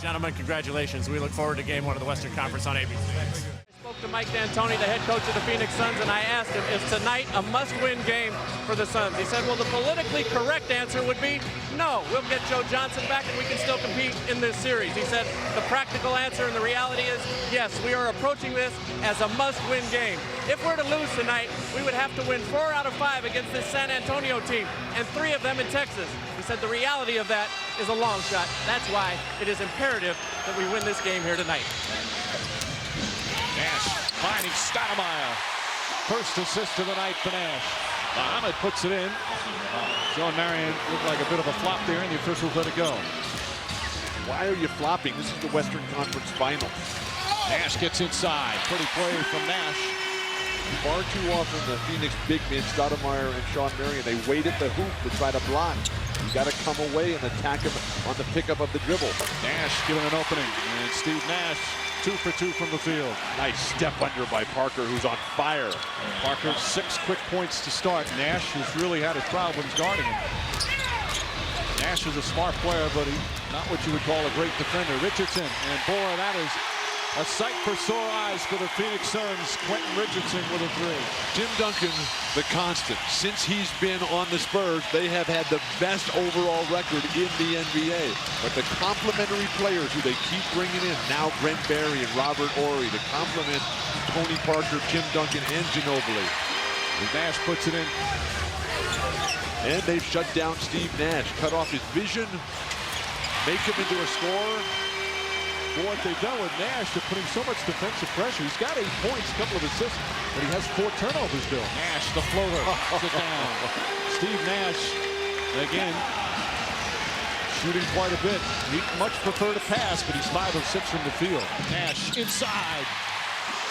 Gentlemen, congratulations. We look forward to game one of the Western Conference on ABC. I spoke to Mike D'Antoni, the head coach of the Phoenix Suns, and I asked him, is tonight a must-win game for the Suns? He said, well, the politically correct answer would be no. We'll get Joe Johnson back and we can still compete in this series. He said the practical answer and the reality is, yes, we are approaching this as a must-win game. If we're to lose tonight, we would have to win 4 out of 5 against this San Antonio team, and 3 of them in Texas. He said the reality of that is a long shot. That's why it is imperative that we win this game here tonight. Nash finding Stoudemire. First assist of the night for Nash. Muhammad puts it in. Sean Marion looked like a bit of a flop there, and the officials let it go. Why are you flopping? This is the Western Conference Finals. Nash gets inside. Pretty play from Nash. Far too often the Phoenix big men, Stoudemire and Sean Marion, they wait at the hoop to try to block. You got to come away and attack him on the pickup of the dribble. Nash given an opening, and Steve Nash 2 for 2 from the field. Nice step under by Parker, who's on fire. Parker 6 quick points to start. Nash has really had his problems guarding him. Nash is a smart player, but he's not what you would call a great defender. Richardson, and boy, that is a sight for sore eyes for the Phoenix Suns. Quentin Richardson with a 3. Tim Duncan, the constant. Since he's been on the Spurs, they have had the best overall record in the NBA. But the complementary players who they keep bringing in, now Brent Barry and Robert Horry, to complement Tony Parker, Tim Duncan, and Ginobili. And Nash puts it in. And they've shut down Steve Nash, cut off his vision, make him into a scorer. What they've done with Nash, they're putting so much defensive pressure. He's got 8 points, a couple of assists, but he has 4 turnovers, Bill. Nash, the floater, sit down. Steve Nash, again, shooting quite a bit. He'd much prefer to pass, but he's 5 of 6 from the field. Nash inside.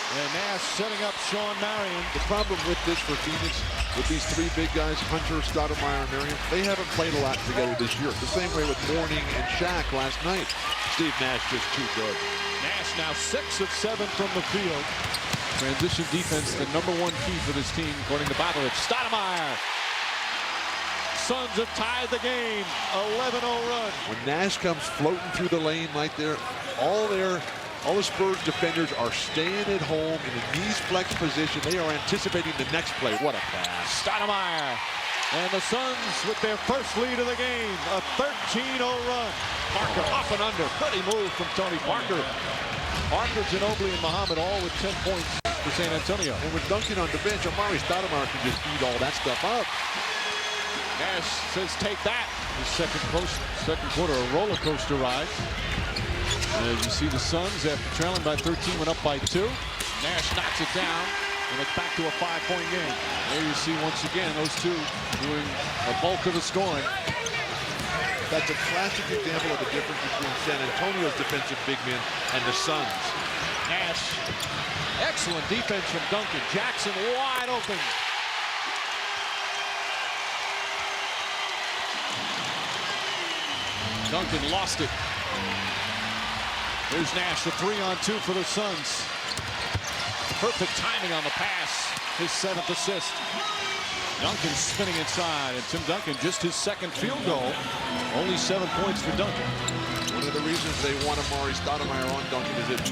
And Nash setting up Sean Marion. The problem with this for Phoenix, with these 3 big guys, Hunter, Stoudemire, and Marion, they haven't played a lot together this year. The same way with Mourning and Shaq last night. Steve Nash just too good. Nash now 6 of 7 from the field. Transition defense, the #1 key for this team, according to Bobovich. Stoudemire. Suns have tied the game. 11-0 run. When Nash comes floating through the lane like there, all the Spurs defenders are staying at home in a knees flex position. They are anticipating the next play. What a pass. Stoudemire. And the Suns with their first lead of the game. A 13-0 run. Parker up and under. Pretty move from Tony Parker. Parker, Ginobili, and Muhammad all with 10 points for San Antonio. And with Duncan on the bench, Amare Stoudemire can just eat all that stuff up. Nash says, take that. His second quarter, a roller coaster ride. As you see the Suns, after trailing by 13, went up by 2. Nash knocks it down, and it's back to a 5-point game. There you see once again those 2 doing a bulk of the scoring. That's a classic example of the difference between San Antonio's defensive big men and the Suns. Nash, excellent defense from Duncan. Jackson wide open. Duncan lost it. There's Nash, the 3-on-2 for the Suns. Perfect timing on the pass. His 7th assist. Duncan spinning inside, and Tim Duncan just his 2nd field goal. Only 7 points for Duncan. One of the reasons they want Amare Stoudemire on Duncan is that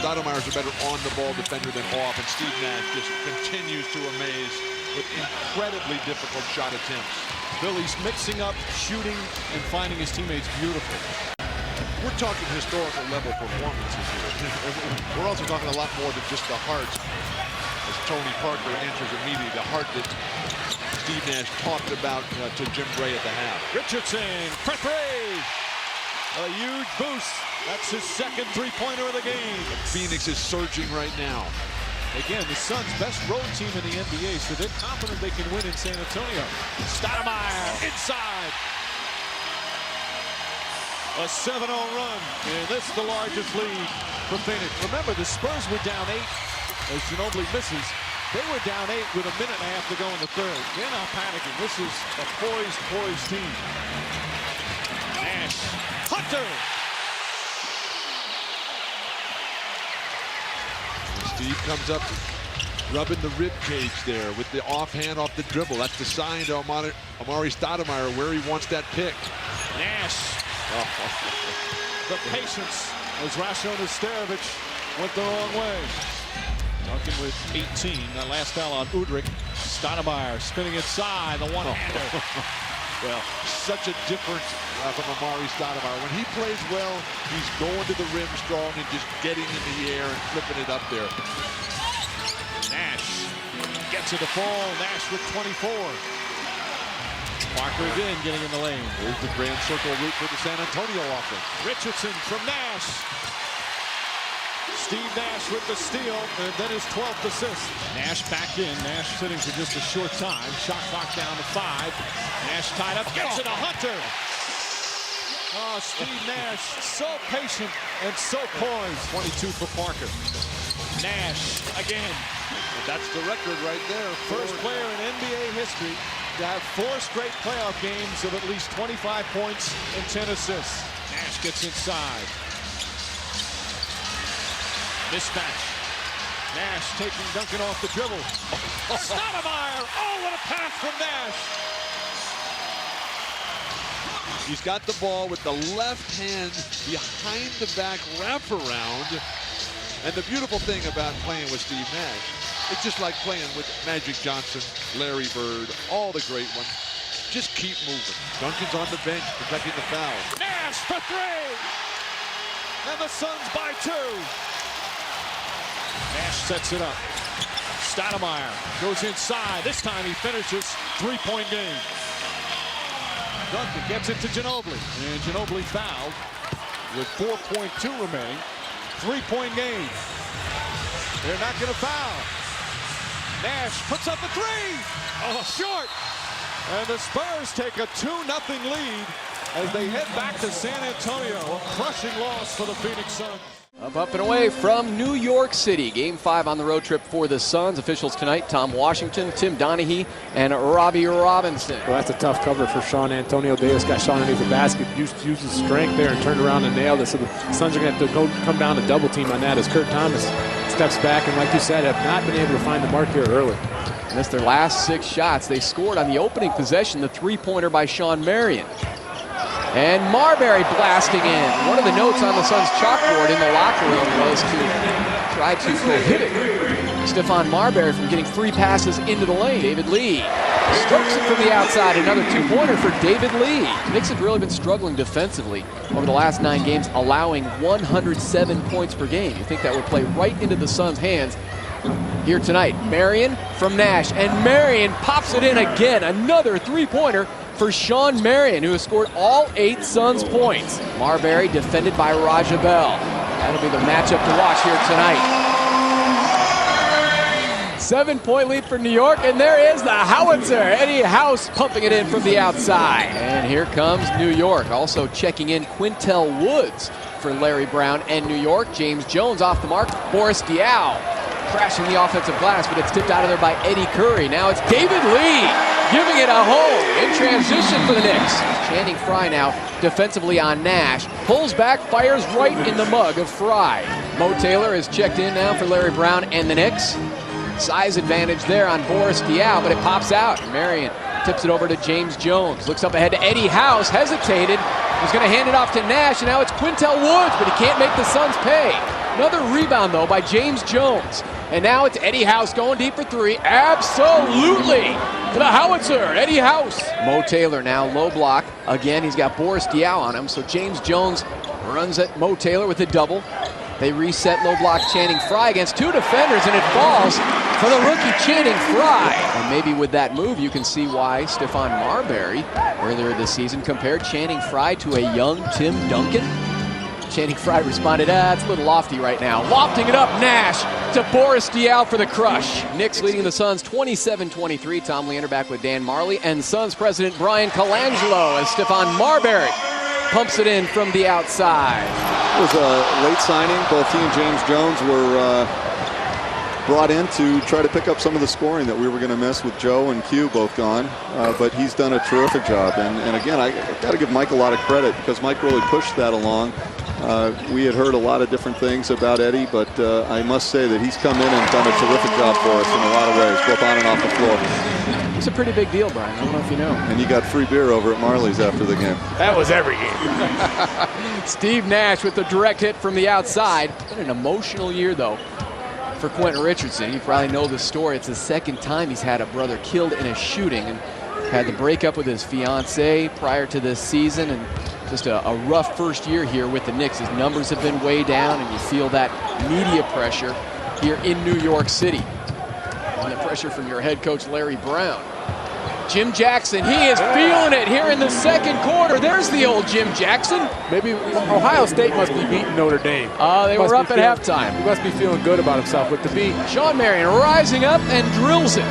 Stoudemire's a better on-the-ball defender than off, and Steve Nash just continues to amaze with incredibly difficult shot attempts. Billy's mixing up shooting and finding his teammates beautiful. We're talking historical level performances here. We're also talking a lot more than just the heart. As Tony Parker enters immediately, the heart that Steve Nash talked about to Jim Bray at the half. Richardson for 3. A huge boost. That's his 2nd 3-pointer of the game. Phoenix is surging right now. Again, the Suns' best road team in the NBA, so they're confident they can win in San Antonio. Stoudemire inside. A 7-0 run, and this is the largest lead for Phoenix. Remember, the Spurs were down 8 as Ginobili misses. They were down 8 with a minute and a half to go in the third. They're not panicking. This is a poised team. Nash. Hunter. Steve comes up, rubbing the rib cage there with the offhand off the dribble. That's the sign to Amare Stoudemire where he wants that pick. Nash. The patience as Rasho Nesterovic went the wrong way. Duncan with 18. That last foul on Udrih. Stoudemire spinning inside. The one-hander. Well, such a difference from Amare Stoudemire. When he plays well, he's going to the rim strong and just getting in the air and flipping it up there. Nash gets it to fall. Nash with 24. Parker again getting in the lane. Here's the grand circle route for the San Antonio offense. Richardson from Nash. Steve Nash with the steal, and then his 12th assist. Nash back in. Nash sitting for just a short time. Shot clock down to 5. Nash tied up, gets it to Hunter. Oh, Steve Nash, so patient and so poised. 22 for Parker. Nash again. And that's the record right there. First player in NBA history to have 4 straight playoff games of at least 25 points and 10 assists. Nash gets inside. Mismatch. Nash taking Duncan off the dribble. Stoudemire! Oh, what a pass from Nash! He's got the ball with the left hand behind the back wraparound. And the beautiful thing about playing with Steve Nash, it's just like playing with Magic Johnson, Larry Bird, all the great ones. Just keep moving. Duncan's on the bench protecting the foul. Nash for 3! And the Suns by 2. Nash sets it up. Stoudemire goes inside. This time he finishes 3-point game. Duncan gets it to Ginobili. And Ginobili fouled with 4.2 remaining. 3-point game. They're not going to foul. Nash puts up a 3. Oh, short. And the Spurs take a 2-0 lead as they head back to San Antonio. A crushing loss for the Phoenix Suns. Up and away from New York City. Game 5 on the road trip for the Suns. Officials tonight, Tom Washington, Tim Donaghy, and Robbie Robinson. Well, that's a tough cover for Sean Antonio Davis. Got Sean underneath the basket. Used his strength there and turned around and nailed it. So the Suns are going to have to come down to double team on that as Kurt Thomas steps back. And like you said, have not been able to find the mark here early. Missed their last 6 shots. They scored on the opening possession, the 3-pointer by Sean Marion. And Marbury blasting in. One of the notes on the Suns chalkboard in the locker room was to try to prohibit Stephon Marbury from getting free passes into the lane. David Lee strokes it from the outside. Another 2-pointer for David Lee. Knicks have really been struggling defensively over the last 9 games, allowing 107 points per game. You think that would play right into the Suns' hands here tonight. Marion from Nash, and Marion pops it in again. Another 3-pointer for Sean Marion, who has scored all 8 Suns points. Marbury defended by Raja Bell. That'll be the matchup to watch here tonight. 7-point lead for New York, and there is the howitzer. Eddie House pumping it in from the outside. And here comes New York. Also checking in Quintel Woods for Larry Brown and New York. James Jones off the mark. Boris Diaw crashing the offensive glass, but it's tipped out of there by Eddie Curry. Now it's David Lee giving it a home in transition for the Knicks. Channing Frye now defensively on Nash. Pulls back, fires right in the mug of Frye. Mo Taylor is checked in now for Larry Brown and the Knicks. Size advantage there on Boris Diaw, but it pops out. Marion tips it over to James Jones. Looks up ahead to Eddie House, hesitated. Was going to hand it off to Nash, and now it's Quintel Woods, but he can't make the Suns pay. Another rebound, though, by James Jones. And now it's Eddie House going deep for 3. Absolutely! To the howitzer, Eddie House. Mo Taylor now low block. Again, he's got Boris Diaw on him, so James Jones runs at Mo Taylor with a double. They reset low block Channing Frye against 2 defenders, and it falls for the rookie Channing Frye. And maybe with that move, you can see why Stephon Marbury earlier this season compared Channing Frye to a young Tim Duncan. Channing Frye responded, it's a little lofty right now. Lofting it up, Nash to Boris Diaw for the crush. Knicks leading the Suns 27-23. Tom Leander back with Dan Marley and Suns president Brian Colangelo as Stephon Marbury pumps it in from the outside. It was a late signing. Both he and James Jones were brought in to try to pick up some of the scoring that we were going to miss with Joe and Q both gone. But he's done a terrific job. And again, I got to give Mike a lot of credit because Mike really pushed that along. We had heard a lot of different things about Eddie, but I must say that he's come in and done a terrific job for us in a lot of ways, both on and off the floor. It's a pretty big deal, Brian. I don't know if you know. And you got free beer over at Marley's after the game. That was every game. Steve Nash with the direct hit from the outside. Been an emotional year, though, for Quentin Richardson. You probably know the story. It's the second time he's had a brother killed in a shooting, and had the breakup with his fiancée prior to this season, and just a rough first year here with the Knicks. His numbers have been way down, and you feel that media pressure here in New York City. And the pressure from your head coach, Larry Brown. Jim Jackson, he is feeling it here in the second quarter. There's the old Jim Jackson. Maybe Ohio State must be beating Notre Dame. They were up at halftime. He must be feeling good about himself with the beat. Sean Marion rising up and drills it.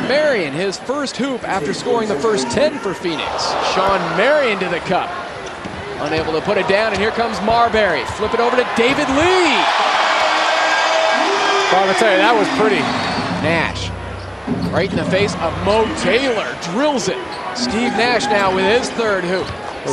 Marion, his first hoop after scoring the first 10 for Phoenix. Sean Marion to the cup. Unable to put it down, and here comes Marbury. Flip it over to David Lee. Well, I tell you, that was pretty. Nash, right in the face of Mo Taylor, drills it. Steve Nash now with his third hoop.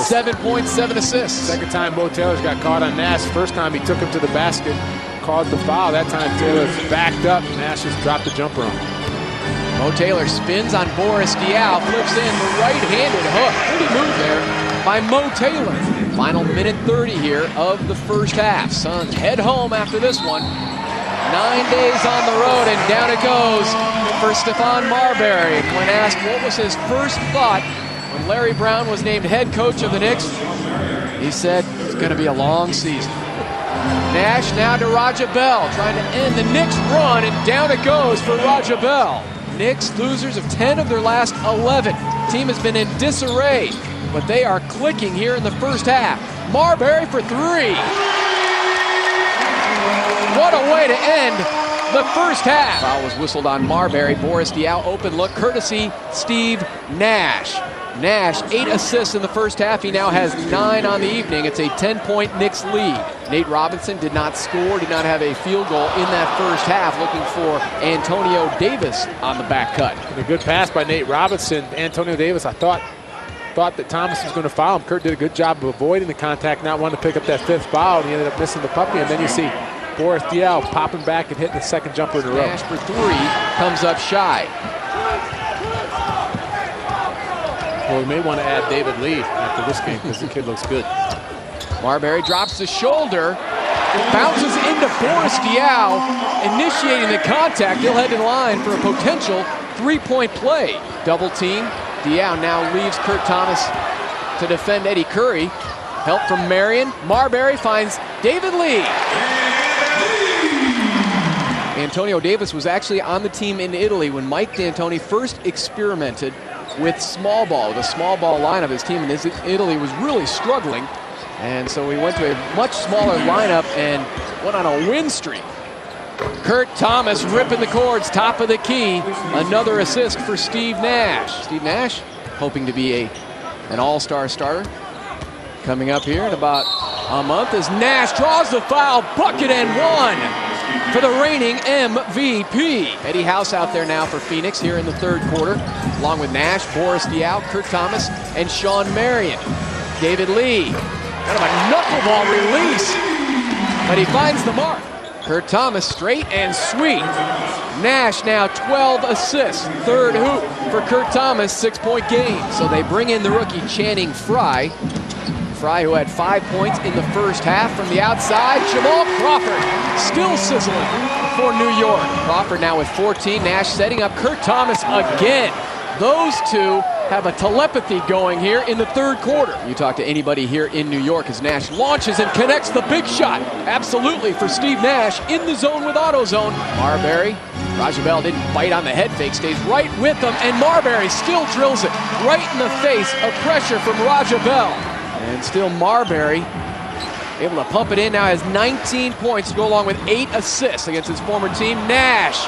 7 points, 7 assists. Second time Mo Taylor's got caught on Nash. First time he took him to the basket, caused the foul. That time Taylor's backed up. Nash just dropped the jumper on him. Mo Taylor spins on Boris Diaw, flips in the right-handed hook. Pretty move there by Mo Taylor. Final minute 30 here of the first half. Suns head home after this one. 9 days on the road, and down it goes for Stephon Marbury. And when asked what was his first thought when Larry Brown was named head coach of the Knicks, he said it's going to be a long season. Nash now to Raja Bell, trying to end the Knicks run, and down it goes for Raja Bell. Knicks losers of 10 of their last 11. Team has been in disarray, but they are clicking here in the first half. Marbury for three. What a way to end the first half. Foul was whistled on Marbury. Boris Diaw open look courtesy Steve Nash. Nash 8 assists in the first half. He now has 9 on the evening. It's a 10-point Knicks lead. Nate Robinson did not score, did not have a field goal in that first half. Looking for Antonio Davis on the back cut. And a good pass by Nate Robinson. Antonio Davis, I thought that Thomas was going to foul him. Kurt did a good job of avoiding the contact, not wanting to pick up that 5th foul, and he ended up missing the puppy. And then you see Boris Diaw popping back and hitting the second jumper in a row. Nash for 3 comes up shy. Well, we may want to add David Lee after this game because the kid looks good. Marbury drops the shoulder, bounces into Boris Diaw, initiating the contact. He'll head to the line for a potential 3-point play. Double team. Diaw now leaves Kurt Thomas to defend Eddie Curry. Help from Marion. Marbury finds David Lee. Antonio Davis was actually on the team in Italy when Mike D'Antoni first experimented with small ball. The small ball lineup, his team in Italy was really struggling. And so we went to a much smaller lineup and went on a win streak. Kurt Thomas ripping the cords, top of the key. Another assist for Steve Nash. Steve Nash hoping to be an all-star starter. Coming up here in about a month as Nash draws the foul, bucket and one for the reigning MVP. Eddie House out there now for Phoenix here in the third quarter, along with Nash, Boris Diaw, Kurt Thomas, and Sean Marion. David Lee, kind of a knuckleball release, but he finds the mark. Kurt Thomas straight and sweet. Nash now 12 assists, third hoop for Kurt Thomas, 6-point game. So they bring in the rookie Channing Frye. Frye, who had 5 points in the first half from the outside. Jamal Crawford still sizzling for New York. Crawford now with 14. Nash setting up Kurt Thomas again. Those two have a telepathy going here in the third quarter. You talk to anybody here in New York as Nash launches and connects the big shot. Absolutely for Steve Nash in the zone with AutoZone. Marbury, Raja Bell didn't bite on the head fake, stays right with them, and Marbury still drills it right in the face of pressure from Raja Bell. And still Marbury able to pump it in, now has 19 points to go along with 8 assists against his former team. Nash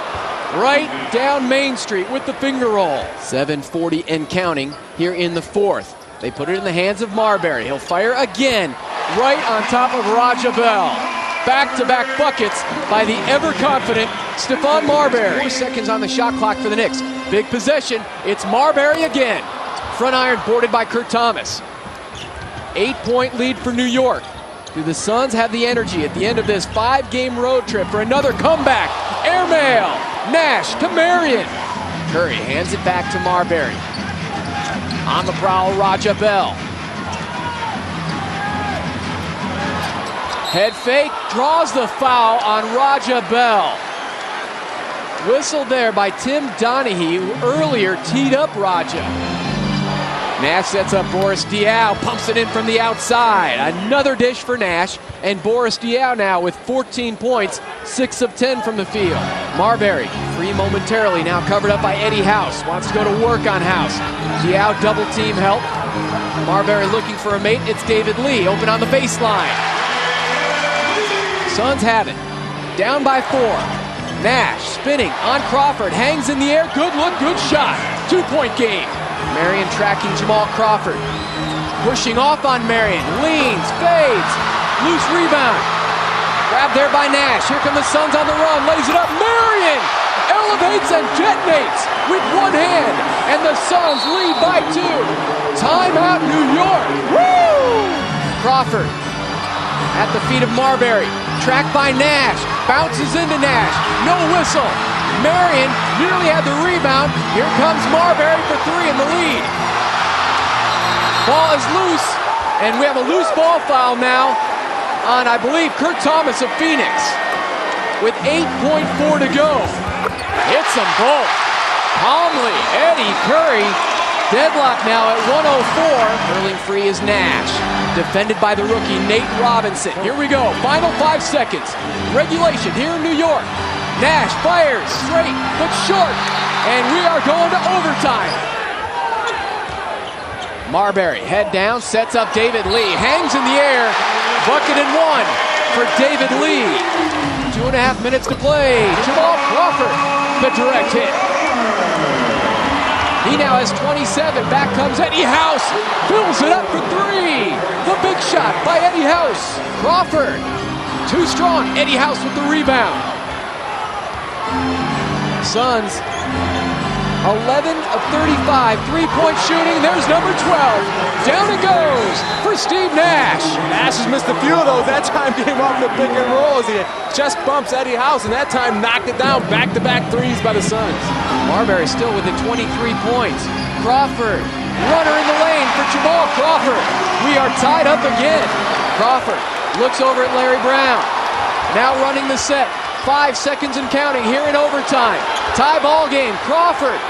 right down Main Street with the finger roll. 7:40 and counting here in the fourth. They put it in the hands of Marbury. He'll fire again right on top of Raja Bell. Back-to-back buckets by the ever-confident Stephon Marbury. 4 seconds on the shot clock for the Knicks. Big possession. It's Marbury again. Front iron boarded by Kurt Thomas. 8-point lead for New York. Do the Suns have the energy at the end of this 5-game road trip for another comeback? Airmail. Nash to Marion. Curry hands it back to Marbury. On the prowl, Raja Bell. Head fake, draws the foul on Raja Bell. Whistled there by Tim Donaghy, who earlier teed up Raja. Nash sets up Boris Diaw, pumps it in from the outside. Another dish for Nash, and Boris Diaw now with 14 points, 6 of 10 from the field. Marbury, free momentarily, now covered up by Eddie House. Wants to go to work on House. Diaw double team help. Marbury looking for a mate, it's David Lee, open on the baseline. Suns have it, down by 4. Nash spinning on Crawford, hangs in the air, good look, good shot. 2-point game. Marion tracking Jamal Crawford. Pushing off on Marion, leans, fades, loose rebound. Grabbed there by Nash, here come the Suns on the run, lays it up, Marion elevates and detonates with one hand, and the Suns lead by 2. Timeout New York, woo! Crawford at the feet of Marbury, tracked by Nash, bounces into Nash, no whistle. Marion nearly had the rebound. Here comes Marbury for 3 in the lead. Ball is loose, and we have a loose ball foul now on, I believe, Kurt Thomas of Phoenix. With 8.4 to go. Hits them both. Calmly, Eddie Curry. Deadlock now at 104. Curling free is Nash. Defended by the rookie, Nate Robinson. Here we go, final 5 seconds. Regulation here in New York. Nash fires straight but short, and we are going to overtime. Marbury, head down, sets up David Lee, hangs in the air, bucket and 1 for David Lee. 2.5 minutes to play. Jamal Crawford, the direct hit. He now has 27. Back comes Eddie House, fills it up for 3. The big shot by Eddie House. Crawford, too strong. Eddie House with the rebound. Suns, 11 of 35, 3-point shooting. There's number 12. Down it goes for Steve Nash. Nash has missed a few of those. That time came off the pick and roll as he just bumps Eddie House, and that time knocked it down. Back-to-back threes by the Suns. Marbury still within 23 points. Crawford, runner in the lane for Jamal Crawford. We are tied up again. Crawford looks over at Larry Brown. Now running the set. 5 seconds and counting here in overtime. Tie ball game. Crawford.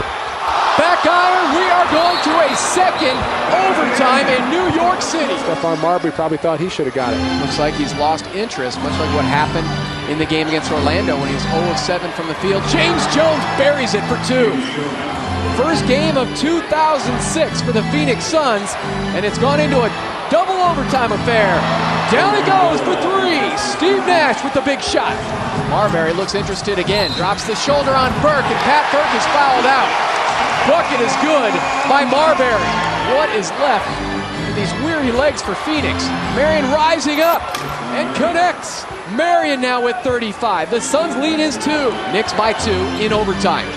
Back iron. We are going to a second overtime in New York City. Stephon Marbury probably thought he should have got it. Looks like he's lost interest, much like what happened in the game against Orlando when he was 0 of 7 from the field. James Jones buries it for 2. First game of 2006 for the Phoenix Suns, and it's gone into a double overtime affair. Down it goes for 3. Steve Nash with the big shot. Marbury looks interested again, drops the shoulder on Burke, and Pat Burke is fouled out. Bucket is good by Marbury. What is left with these weary legs for Phoenix? Marion rising up and connects. Marion now with 35. The Suns lead is 2. Knicks by 2 in overtime.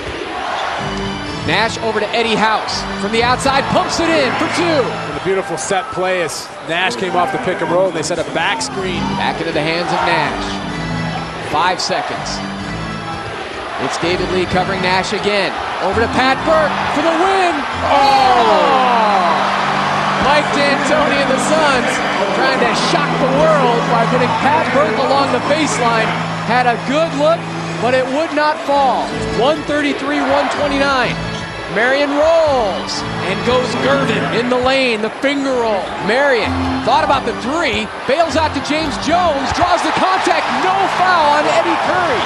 Nash over to Eddie House. From the outside, pumps it in for 2. And a beautiful set play as Nash came off the pick and roll, and they set a back screen. Back into the hands of Nash. 5 seconds. It's David Lee covering Nash again. Over to Pat Burke for the win. Oh! Mike D'Antoni and the Suns trying to shock the world by putting Pat Burke along the baseline. Had a good look, but it would not fall. 133-129. Marion rolls and goes Gervin in the lane, the finger roll. Marion thought about the 3, bails out to James Jones, draws the contact, no foul on Eddie Curry.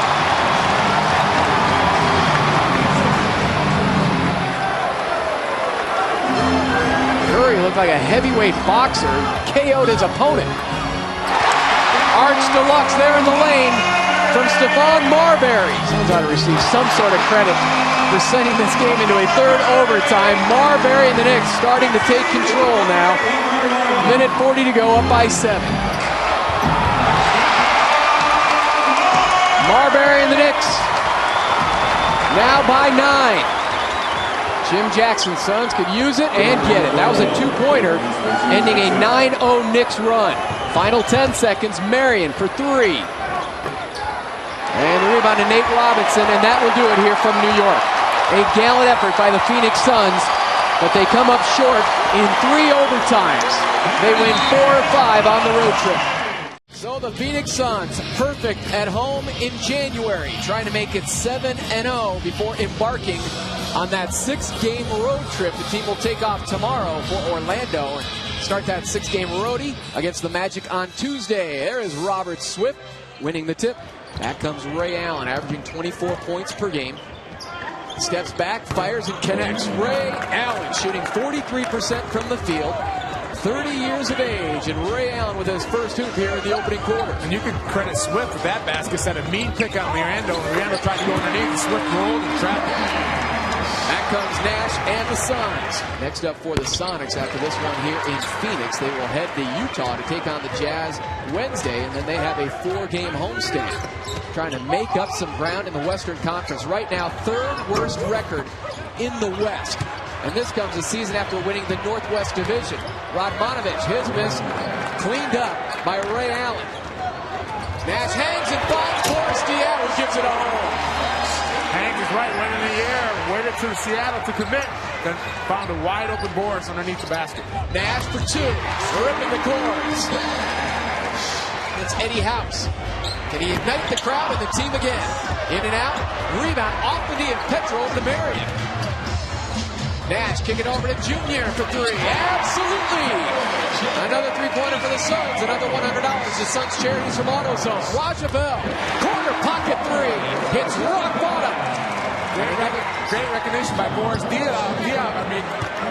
Curry looked like a heavyweight boxer, KO'd his opponent. Arch Deluxe there in the lane from Stephon Marbury. Suns ought to receive some sort of credit for sending this game into a 3rd overtime. Marbury and the Knicks starting to take control now. Minute 40 to go, up by 7. Marbury and the Knicks now by 9. Jim Jackson's Suns could use it and get it. That was a two-pointer, ending a 9-0 Knicks run. Final 10 seconds, Marion for 3. And the rebound to Nate Robinson, and that will do it here from New York. A gallant effort by the Phoenix Suns, but they come up short in 3 overtimes. They win 4 or 5 on the road trip. So the Phoenix Suns, perfect at home in January, trying to make it 7-0 before embarking on that 6-game road trip. The team will take off tomorrow for Orlando and start that 6-game roadie against the Magic on Tuesday. There is Robert Swift winning the tip. Back comes Ray Allen, averaging 24 points per game. Steps back, fires, and connects. Ray Allen shooting 43% from the field. 30 years of age, and Ray Allen with his first hoop here in the opening quarter. And you can credit Swift with that basket. Set a mean pick on Miranda. Miranda tried to go underneath, and Swift rolled and trapped him. Back comes Nash and the Suns. Next up for the Sonics after this one here in Phoenix, they will head to Utah to take on the Jazz Wednesday, and then they have a 4-game homestand. Trying to make up some ground in the Western Conference. Right now, 3rd worst record in the West. And this comes a season after winning the Northwest Division. Radmanovich, his miss, cleaned up by Ray Allen. Nash hangs and finds Boris Diaw, who gives it a home. Hank is right, went in the air, waited to Seattle to commit, then found a wide open Boris underneath the basket. Nash for 2, ripping the cords. It's Eddie House. Can he ignite the crowd and the team again? In and out, rebound off the knee of Petro to Marion. Nash kicking over to Junior for 3. Absolutely! Another 3-pointer for the Suns. Another $100. The Suns charities from AutoZone. Raja Bell, corner pocket 3. Hits rock bottom. Great recognition by Boris Diaw.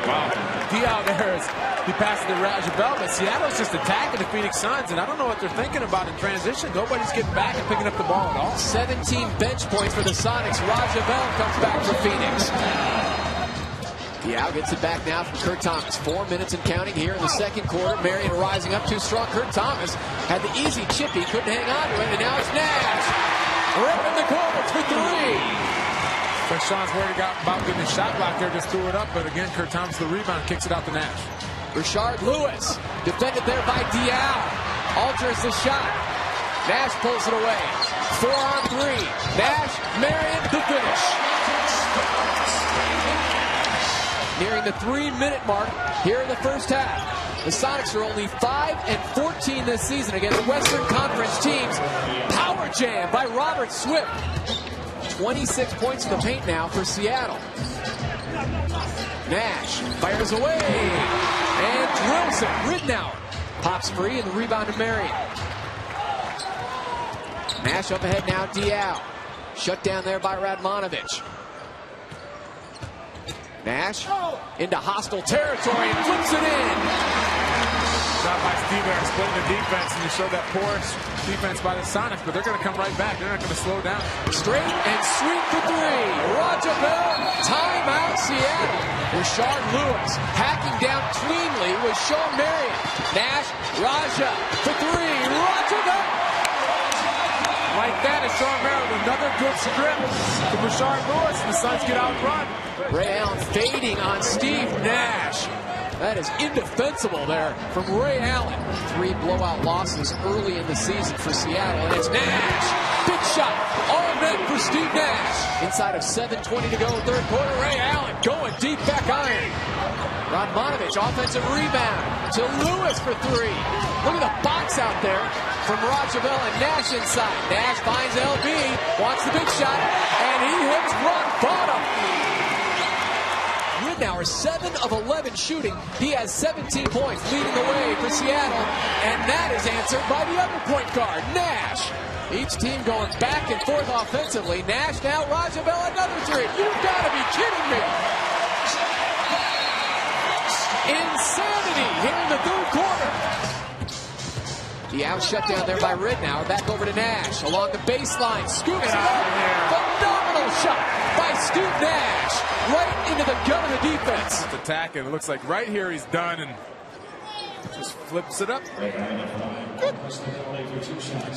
Wow. Diaw there is. He passes to Raja Bell, but Seattle's just attacking the Phoenix Suns, and I don't know what they're thinking about in transition. Nobody's getting back and picking up the ball at all. 17 bench points for the Sonics. Raja Bell comes back for Phoenix. Diaw gets it back now from Kurt Thomas. 4 minutes and counting here in the second quarter. Marion rising up too strong. Kurt Thomas had the easy chip. He couldn't hang on to it, and now it's Nash. Ripping the cords for 3. But Sean's worried about getting the shot block there, just threw it up. But again, Kurt Thomas, the rebound, kicks it out to Nash. Rashard Lewis, defended there by Diaw. Alters the shot. Nash pulls it away. 4-on-3. Nash, Marion, the finish. Nearing the 3-minute mark here in the first half. The Sonics are only 5-14 this season against Western Conference teams. Power jam by Robert Swift. 26 points in the paint now for Seattle. Nash fires away and drills it. Ridnour pops free, and the rebound to Marion. Nash up ahead now, Diaw. Shut down there by Radmanovich. Nash into hostile territory and flips it in. Shot by Stoudemire, splitting the defense, and you show that porous defense by the Sonics, but they're going to come right back. They're not going to slow down. Straight and sweet for 3. Raja Bell, timeout Seattle. Rashard Lewis hacking down cleanly with Sean Marion. Nash, Raja for 3. Raja Bell. Like that is Sean Marion with another good strip to Rashard Lewis, and the Suns get out front. Ray Allen fading on Steve Nash. That is indefensible there from Ray Allen. 3 blowout losses early in the season for Seattle, and it's Nash. Big shot, all net for Steve Nash. Inside of 7:20 to go, third quarter. Ray Allen going deep back iron. Radmanovich, offensive rebound to Lewis for 3. Look at the box out there from Raja Bell and Nash inside. Nash finds LB, wants the big shot, and he hits rock bottom. Ridnour, 7 of 11 shooting. He has 17 points, leading the way for Seattle, and that is answered by the other point guard, Nash. Each team going back and forth offensively. Nash now, Raja Bell, another 3. You've got to be kidding me. Insanity here in the third quarter. Diaw shut down there by Ridnour. Back over to Nash along the baseline. Scoops it up. Phenomenal shot by Steve Nash. Right into the gut of the defense. It's attacking. It looks like right here he's done and just flips it up.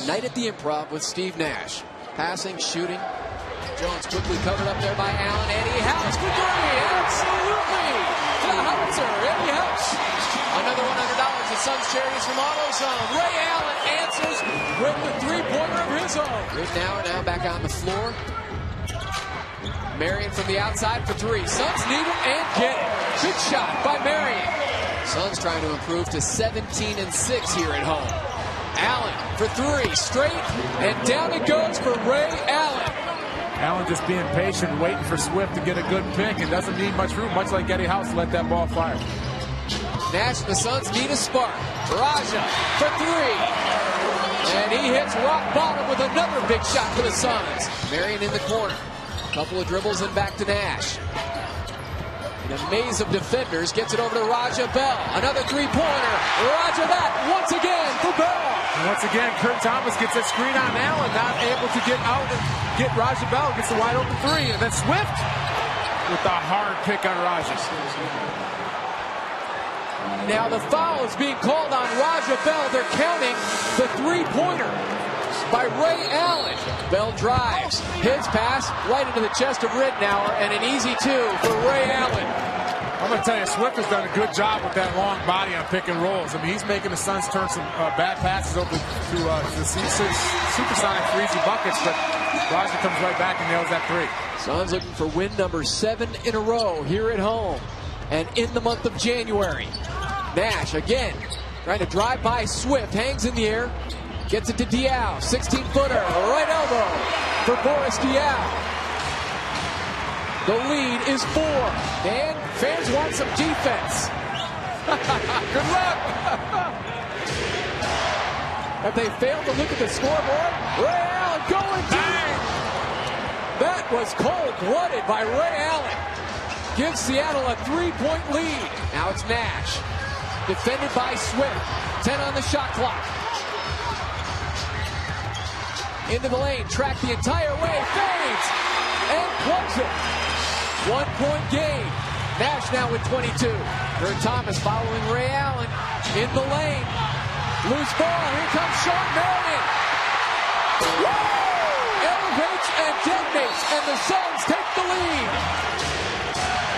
Night at the Improv with Steve Nash. Passing, shooting. Jones quickly covered up there by Allen. Eddie House for three. Absolutely. To the howitzer. Eddie House. Another $100 at Suns Charities from AutoZone. Ray Allen answers with the three-pointer of his own. Ridnour now back on the floor. Marion from the outside for three. Suns need it and get it. Good shot by Marion. Suns trying to improve to 17-6 here at home. Allen for three, straight, and down it goes for Ray Allen. Allen just being patient, waiting for Swift to get a good pick, and doesn't need much room, much like Eddie House, to let that ball fire. Nash, the Suns need a spark. Raja for three. And he hits rock bottom with another big shot for the Suns. Marion in the corner. Couple of dribbles and back to Nash. In a maze of defenders, gets it over to Raja Bell. Another three-pointer. Raja that once again for Bell. And once again, Kurt Thomas gets that screen on Allen, not able to get out and get Raja Bell, gets the wide open three. And then Swift with the hard pick on Raja. Now the foul is being called on Raja Bell. They're counting the three-pointer by Ray Allen. Bell drives. His pass right into the chest of Ridnour, and an easy two for Ray Allen. I'm going to tell you, Swift has done a good job with that long body on pick and rolls. I mean, he's making the Suns turn some bad passes over to the supersonic for easy buckets, but Raja comes right back and nails that three. Suns looking for win number 7 in a row here at home and in the month of January. Nash again trying to drive by Swift, hangs in the air, gets it to Diaw, 16-footer, right elbow for Boris Diaw. The lead is 4. And fans want some defense. Good luck. Have they failed to look at the scoreboard? Ray Allen going deep. That was cold-blooded by Ray Allen. Gives Seattle a 3-point lead. Now it's Nash. Defended by Swift. 10 on the shot clock. Into the lane, track the entire way, fades, and plugs it. 1-point game. Nash now with 22. Kurt Thomas following Ray Allen in the lane. Loose ball, here comes Sean Marion. Elevates and detonates, and the Suns take the lead.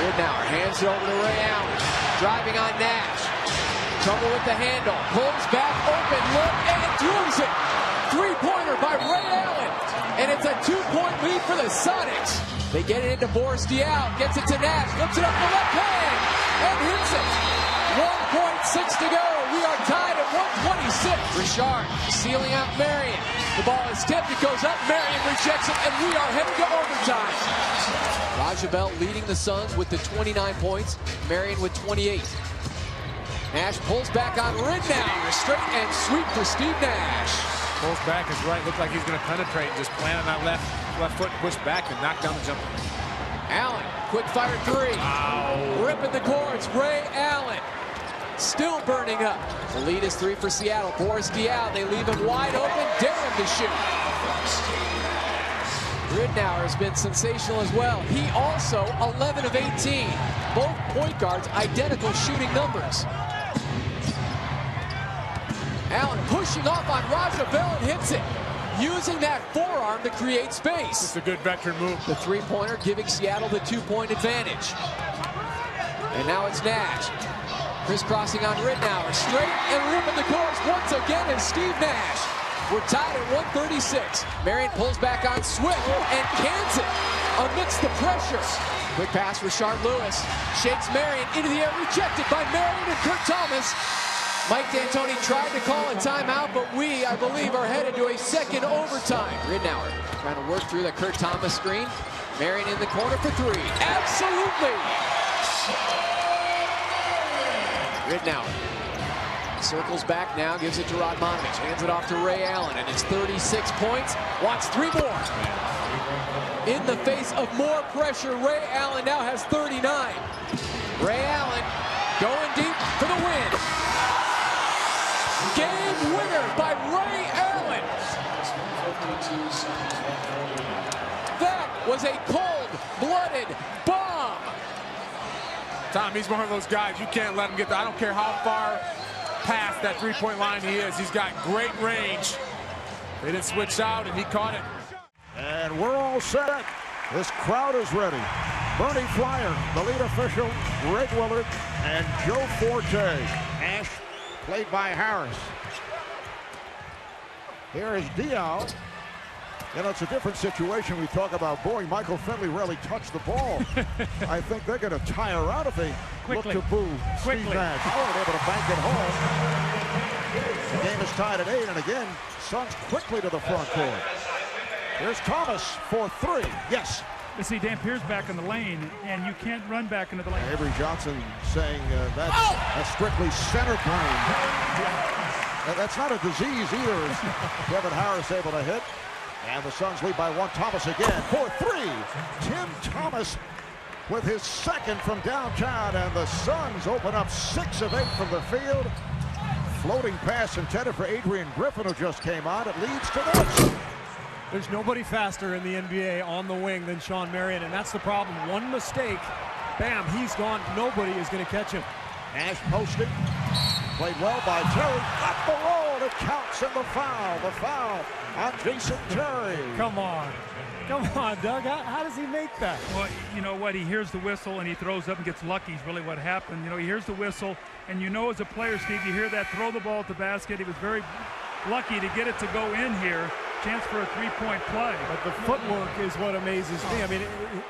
Ridnour hands it over to Ray Allen. Driving on Nash. Trouble with the handle. Pulls back, open look, and throws it. Three-pointer by Ray Allen. And it's a 2-point lead for the Sonics. They get it into Boris Diaw. Gets it to Nash. Lifts it up the left hand. And hits it. 1.6 to go. We are tied at 126. Richard sealing out Marion. The ball is tipped. It goes up. Marion rejects it. And we are heading to overtime. Raja Bell leading the Suns with the 29 points. Marion with 28. Nash pulls back on Ridnour. Straight and sweep for Steve Nash. Pulls back his right. Looked like he's going to penetrate. Just plan on that left foot, push back, and knock down the jumper. Allen, quick fire three. Ow. Ripping the cords. Ray Allen still burning up. The lead is 3 for Seattle. Boris Diaw, they leave him wide open. Dare him to shoot. Ridnour has been sensational as well. He also 11 of 18. Both point guards identical shooting numbers. Allen pushing off on Raja Bell and hits it. Using that forearm to create space. It's a good veteran move. The three-pointer giving Seattle the 2-point advantage. And now it's Nash. Crisscrossing on Ridnour. Straight and ripping the course once again is Steve Nash. We're tied at 136. Marion pulls back on Swift and cans it amidst the pressure. Quick pass for Richard Lewis. Shakes Marion into the air. Rejected by Marion and Kurt Thomas. Mike D'Antoni tried to call a timeout, but we, I believe, are headed to a second overtime. Ridnour trying to work through the Kurt Thomas screen. Marion in the corner for three. Absolutely! Ridnour circles back now, gives it to Radmanovich. Hands it off to Ray Allen, and it's 36 points. Wants 3 more. In the face of more pressure, Ray Allen now has 39. Ray Allen going deep for the win. Game winner by Ray Allen. That was a cold-blooded bomb. Tom, he's one of those guys, you can't let him get there. I don't care how far past that three-point line he is. He's got great range. They didn't switch out, and he caught it. all set. This crowd is ready. Bernie Flyer, the lead official, Greg Willard, and Joe Forte. Nash, played by Harris. Here is Dial. You know, it's a different situation. We talk about, boy, Michael Finley really touched the ball. I think they're going to tire out if they look to boo Steve Nash. Howard able to bank it home. The game is tied at 8, and again, Suns quickly to the front court. Here's Thomas for 3. Yes. You see Dan Pierce back in the lane, and you can't run back into the lane. Avery Johnson saying that's strictly center brain. That's not a disease either. Is Kevin Harris able to hit? And the Suns lead by 1. Thomas again for 3. Tim Thomas with his second from downtown, and the Suns open up 6 of 8 from the field. Floating pass intended for Adrian Griffin, who just came on. It leads to this. There's nobody faster in the NBA on the wing than Shawn Marion, and that's the problem. One mistake, bam, he's gone. Nobody is going to catch him. Nash posted. Played well by Terry. Got the roll. It counts in the foul. The foul on Jason Terry. Come on. Come on, Doug. How does he make that? Well, you know what? He hears the whistle and he throws up and gets lucky is really what happened. You know, he hears the whistle, and you know as a player, Steve, you hear that, throw the ball at the basket. He was very lucky to get it to go in here. Chance for a three-point play. But the footwork is what amazes me. I mean,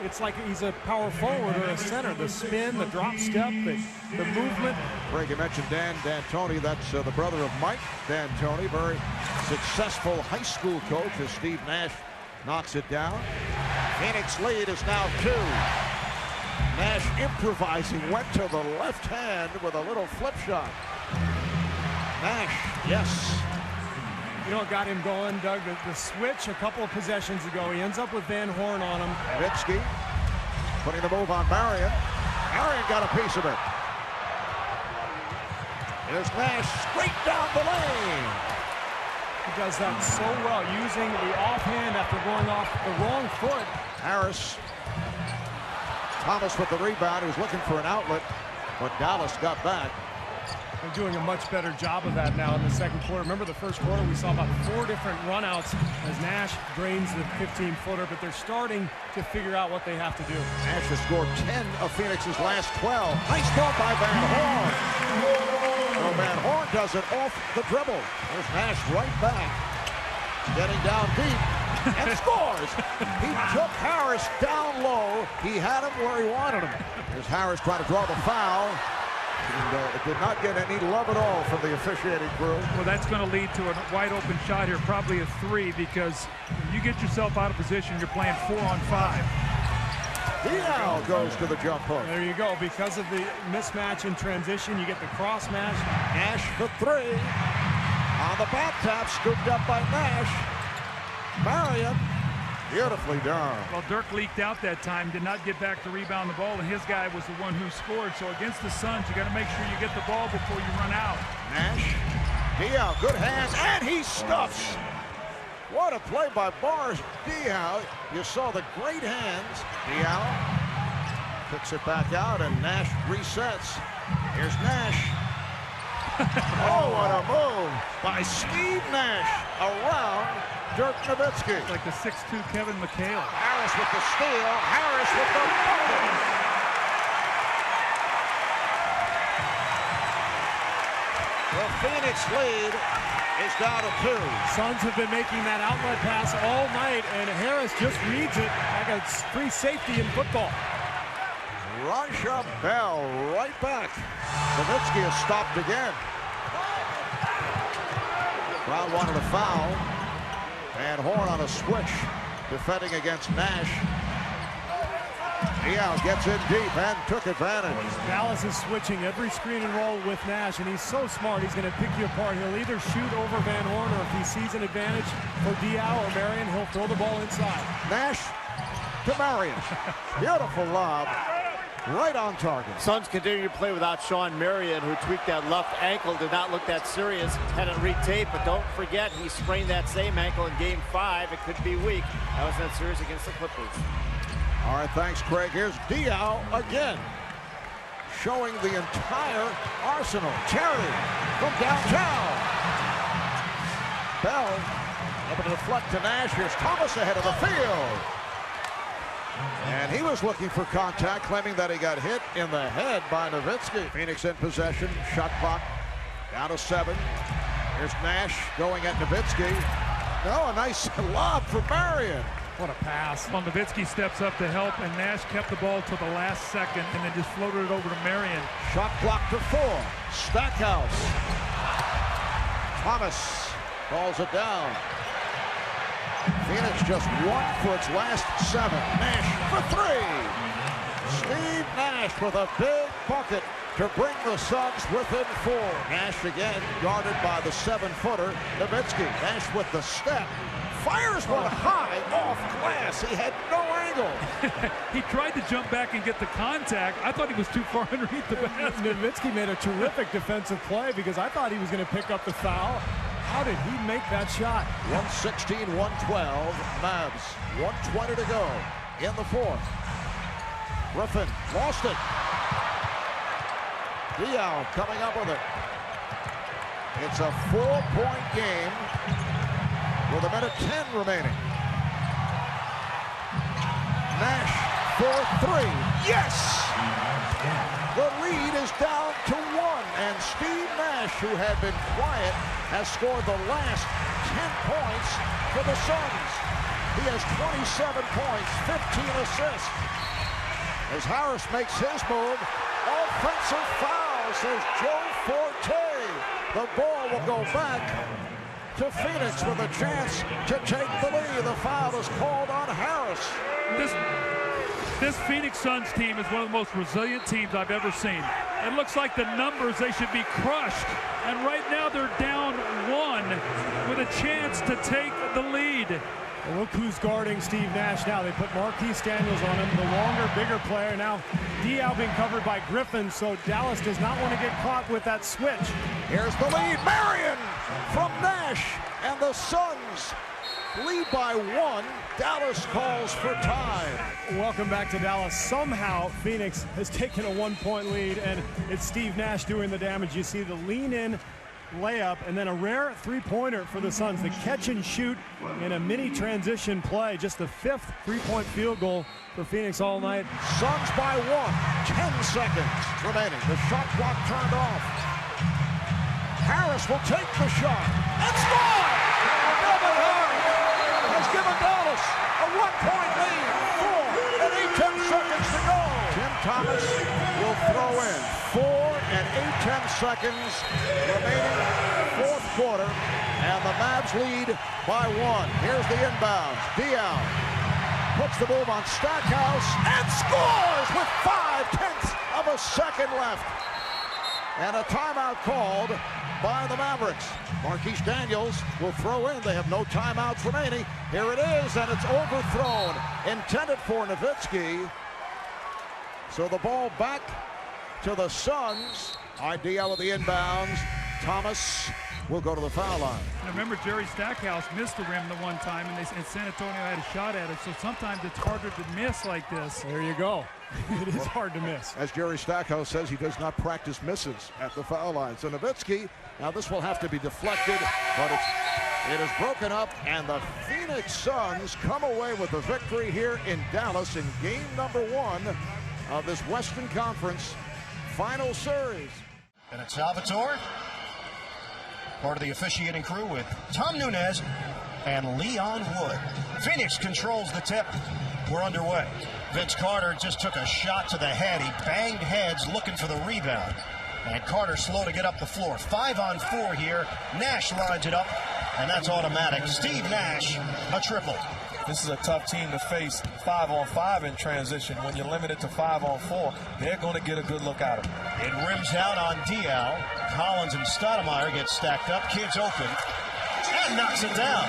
it's like he's a power forward or a center. The spin, the drop step, the movement. Greg, you mentioned Dan D'Antoni. That's the brother of Mike D'Antoni. Very successful high school coach as Steve Nash knocks it down. Phoenix lead is now 2. Nash improvising, went to the left hand with a little flip shot. Nash, yes. You know what got him going, Doug? The switch a couple of possessions ago. He ends up with Van Horn on him. Nowitzki putting the move on Marion. Marion got a piece of it. Here's Nash straight down the lane. He does that so well, using the offhand after going off the wrong foot. Harris. Thomas with the rebound. He was looking for an outlet, but Dallas got back. They're doing a much better job of that now in the second quarter. Remember the first quarter, we saw about 4 different runouts as Nash drains the 15-footer, but they're starting to figure out what they have to do. Nash has scored 10 of Phoenix's last 12. Nice ball by Van Horn. So Van Horn does it off the dribble. There's Nash right back. Getting down deep and scores. He took Harris down low. He had him where he wanted him. Here's Harris trying to draw the foul. And it did not get any love at all from the officiating crew. Well, that's going to lead to a wide open shot here, probably a 3, because you get yourself out of position, you're playing 4-on-5. Dial goes to the jump hook. There you go. Because of the mismatch in transition, you get the cross match. Nash for 3. On the back tap, scooped up by Nash. Marion. Beautifully done. Well, Dirk leaked out that time, did not get back to rebound the ball, and his guy was the one who scored. So against the Suns, you got to make sure you get the ball before you run out. Nash, Dial, good hands, and he stuffs. What a play by Boris Dial. You saw the great hands. Dial kicks it back out, and Nash resets. Here's Nash. Oh, what a move by Steve Nash around Dirk Nowitzki. Like the 6'2" Kevin McHale. Harris with the steal. Harris with the bucket. The Phoenix lead is down to 2. Suns have been making that outlet pass all night, and Harris just reads it like a free safety in football. Raja Bell right back. Nowitzki is stopped again. Brown wanted a foul. Van Horn on a switch, defending against Nash. Dial gets in deep and took advantage. Dallas is switching every screen and roll with Nash, and he's so smart. He's going to pick you apart. He'll either shoot over Van Horn, or if he sees an advantage for Dial or Marion, he'll throw the ball inside. Nash to Marion. Beautiful lob. Right on target. Suns continue to play without Shawn Marion, who tweaked that left ankle. Did not look that serious. Hadn't re-taped, but don't forget he sprained that same ankle in Game 5. It could be weak. That was that series against the Clippers. All right, thanks, Craig. Here's Dial again, showing the entire arsenal. Terry from downtown. Bell able to deflect to Nash. Here's Thomas ahead of the field. Chambers looking for contact, claiming that he got hit in the head by Nowitzki. Phoenix in possession. Shot clock down to 7. Here's Nash going at Nowitzki. Oh, a nice lob for Marion. What a pass. Well, Nowitzki steps up to help, and Nash kept the ball till the last second and then just floated it over to Marion. Shot clock to 4. Stackhouse. Thomas calls it down. Phoenix just 1 for its last 7. Nash for 3. Steve Nash with a big bucket to bring the Suns within 4. Nash again guarded by the 7-footer Nowitzki. Nash with the step. Fires one high off glass. He had no angle. He tried to jump back and get the contact. I thought he was too far underneath the basket. Nowitzki made a terrific defensive play because I thought he was going to pick up the foul. How did he make that shot? 116-112 Mavs. 1:20 to go in the 4th. Griffin lost it. Duel coming up with it. It's a 4-point game with 1:10 remaining. Nash for 3. Yes! The lead is down to 1, and Steve Nash, who had been quiet, has scored the last 10 points for the Suns. He has 27 points, 15 assists. As Harris makes his move, offensive foul, says Joe Forte. The ball will go back to Phoenix with a chance to take the lead. The foul is called on Harris. This Phoenix Suns team is one of the most resilient teams I've ever seen. It looks like the numbers, they should be crushed. And right now they're down 1 with a chance to take the lead. Well, look who's guarding Steve Nash now. They put Marquise Daniels on him, the longer, bigger player. Now Duel being covered by Griffin, so Dallas does not want to get caught with that switch. Here's the lead. Marion from Nash, and the Suns lead by 1. Dallas calls for time. Welcome back to Dallas. Somehow Phoenix has taken a 1-point lead, and it's Steve Nash doing the damage. You see the lean-in layup and then a rare 3-pointer for the Suns. The catch and shoot in a mini transition play. Just the 5th 3-point field goal for Phoenix all night. Suns by 1. 10 seconds remaining. The shot clock turned off. Harris will take the shot and score! Melvin Harris has given Dallas a 1-point lead. 4 and 8 seconds to go. Tim Thomas will throw in. 4 and 8 seconds remaining, 4th quarter, and the Mavs lead by 1. Here's the inbounds. Duel puts the move on Stackhouse and scores with 0.5 of a second left. And a timeout called by the Mavericks. Marquise Daniels will throw in. They have no timeouts remaining. Here it is, and it's overthrown. Intended for Nowitzki. So the ball back to the Suns. Duel with the inbounds. Thomas will go to the foul line. And remember, Jerry Stackhouse missed the rim the one time, and San Antonio had a shot at it. So sometimes it's harder to miss like this. There you go. It is hard to miss. As Jerry Stackhouse says, he does not practice misses at the foul line. So Nowitzki, now this will have to be deflected, but it is broken up, and the Phoenix Suns come away with a victory here in Dallas in game number 1 of this Western Conference final series. And it's Salvatore, part of the officiating crew with Tom Nunez and Leon Wood. Phoenix controls the tip. We're underway. Vince Carter just took a shot to the head. He banged heads looking for the rebound. And Carter slow to get up the floor. 5-on-4 here. Nash lines it up, and that's automatic. Steve Nash, a triple. This is a tough team to face 5-on-5 in transition. When you limit it to 5-on-4, they're going to get a good look at him. It rims out on Duel. Collins and Stoudemire get stacked up. Kid's open and knocks it down.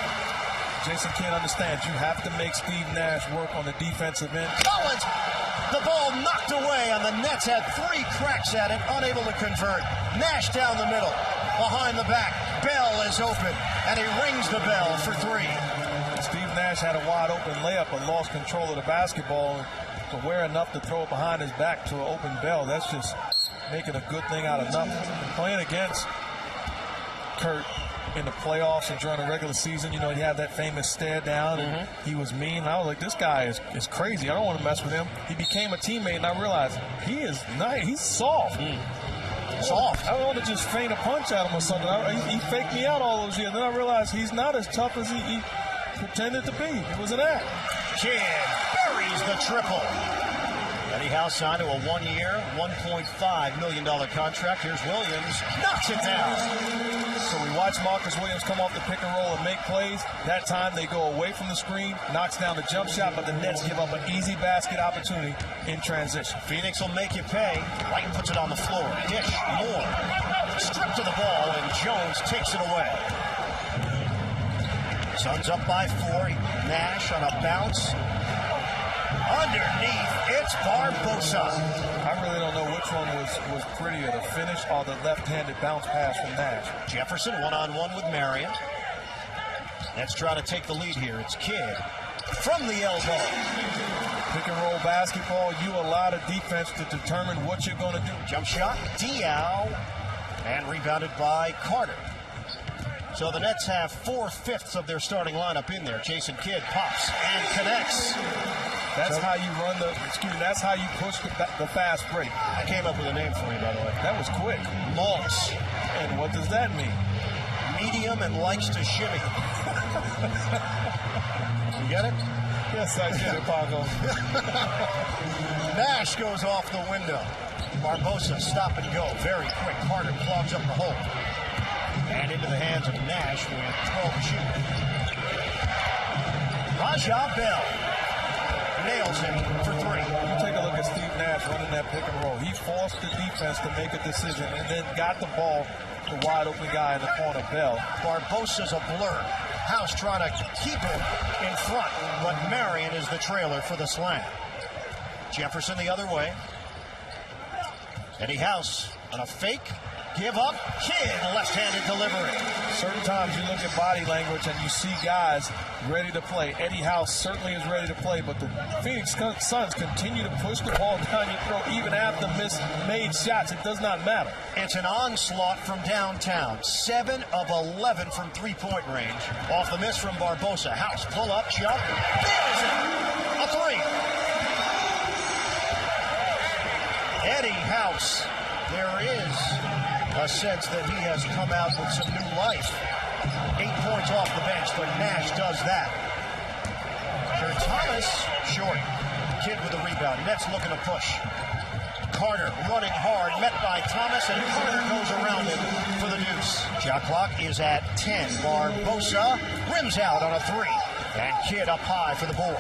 Jason can't understand. You have to make Steve Nash work on the defensive end. Collins, the ball knocked away, and the Nets had 3 cracks at it, unable to convert. Nash down the middle, behind the back. Bell is open, and he rings the bell for 3. Steve Nash had a wide open layup but lost control of the basketball. Aware enough to throw it behind his back to an open Bell. That's just making a good thing out of nothing. And playing against Kurt, in the playoffs and during the regular season. You know, he had that famous stare down, and he was mean. I was like, this guy is crazy. I don't want to mess with him. He became a teammate, and I realized he is nice. He's soft. Soft. I don't want to just feint a punch at him or something. He faked me out all those years. Then I realized he's not as tough as he pretended to be. It was an act. Kidd buries the triple. Eddie House signed to a 1-year, $1.5 million contract. Here's Williams, knocks it down. So we watch Marcus Williams come off the pick and roll and make plays. That time they go away from the screen, knocks down the jump shot, but the Nets give up an easy basket opportunity in transition. Phoenix will make you pay. White puts it on the floor. Dish, Moore, stripped to the ball, and Jones takes it away. Suns up by 4. Nash on a bounce. Underneath, it's Barbosa. I really don't know which one was prettier, the finish or the left-handed bounce pass from Nash. Jefferson one-on-one with Marion. Let's try to take the lead here. It's Kidd from the elbow. Pick and roll basketball, you allow the defense to determine what you're going to do. Jump shot, Duel, and rebounded by Carter. So the Nets have 4/5 of their starting lineup in there. Jason Kidd pops and connects. That's how you run that's how you push the fast break. I came up with a name for you, by the way. That was quick. Maltz. And what does that mean? Medium and likes to shimmy. You get it? Yes, I get it, Paco. Nash goes off the window. Barbosa, stop and go. Very quick. Carter clogs up the hole. And into the hands of Nash with 12 to shoot. Raja Bell nails him for 3. You take a look at Steve Nash running that pick and roll. He forced the defense to make a decision and then got the ball to the wide open guy in the corner, Bell. Barbosa's a blur. House trying to keep him in front, but Marion is the trailer for the slam. Jefferson the other way. Eddie House on a fake. Give up. Kidd, left-handed delivery. Certain times you look at body language and you see guys ready to play. Eddie House certainly is ready to play, but the Phoenix Suns continue to push the ball down your throat even after made shots. It does not matter. It's an onslaught from downtown. 7 of 11 from three-point range. Off the miss from Barbosa. House, pull up, jump. Nails it. A 3. Eddie House. There is a sense that he has come out with some new life. 8 points off the bench, but Nash does that. Kurt Thomas, short. Kidd with a rebound. Nets looking to push. Carter running hard, met by Thomas, and Carter goes around him for the deuce. Shot clock is at 10. Barbosa rims out on a 3. And Kidd up high for the board.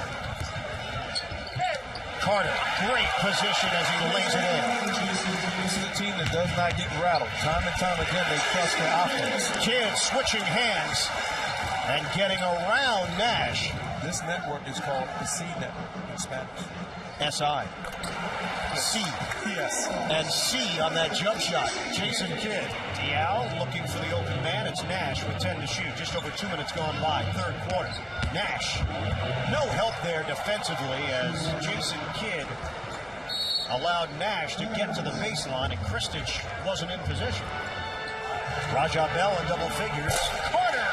Carter, great position as he lays it in. This is a team that does not get rattled. Time and time again, they trust their offense. Kidd switching hands and getting around Nash. This network is called the C network in Spanish. S-I. C. Yes. And C on that jump shot. Jason Kidd. Duel looking for the open man. It's Nash with 10 to shoot. Just over 2 minutes gone by. Third quarter. Nash. No help there defensively as Jason Kidd allowed Nash to get to the baseline and Kristich wasn't in position. Raja Bell in double figures. Carter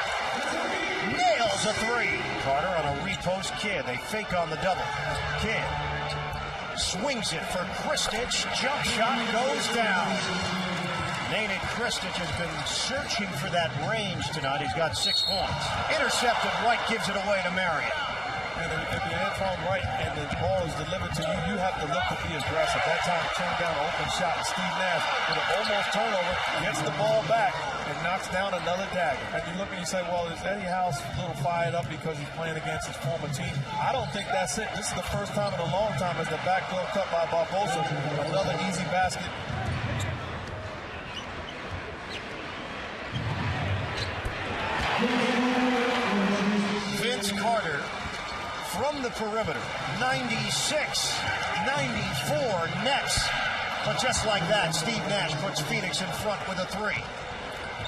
nails a 3. Carter on a repost. Kidd. They fake on the double. Kidd swings it for Kristich. Jump shot goes down. Nate Kristich has been searching for that range tonight. He's got 6 points. Intercepted. White gives it away to Marion. If you're from right and the ball is delivered to you, you have to look to be aggressive. That time turned down an open shot. Steve Nash with an almost turnover gets the ball back and knocks down another dagger. And you look and you say, well, is Eddie House a little fired up because he's playing against his former team? I don't think that's it. This is the first time in a long time as the backdoor cut by Barbosa. Another easy basket. Vince Carter from the perimeter. 96, 94 Nets. But just like that, Steve Nash puts Phoenix in front with a 3.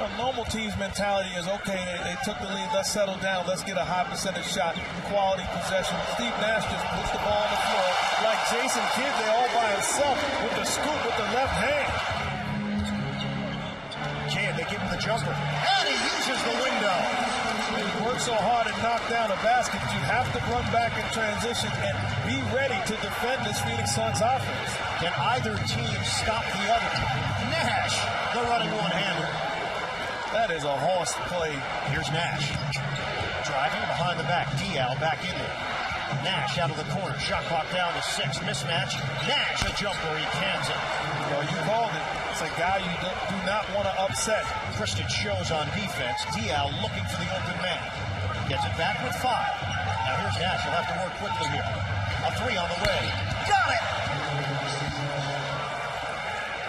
A normal team's mentality is, okay, they took the lead, let's settle down, let's get a high percentage shot, quality possession. Steve Nash just puts the ball on the floor like Jason Kidd there all by himself with the scoop with the left hand. Kidd, they give him the jumper, and he uses the window. When you work so hard and knock down a basket, you have to run back in transition and be ready to defend this Phoenix Suns offense. Can either team stop the other? Nash, the running one-hander. That is a horse play. Here's Nash. Driving behind the back. Dial back in there. Nash out of the corner. Shot clock down to 6. Mismatch. Nash, a jumper. He cans it. Well, you called it. It's a guy you do not want to upset. Christian shows on defense. Dial looking for the open man. Gets it back with 5. Now here's Nash. He'll have to work quickly here. A 3 on the way. Got it!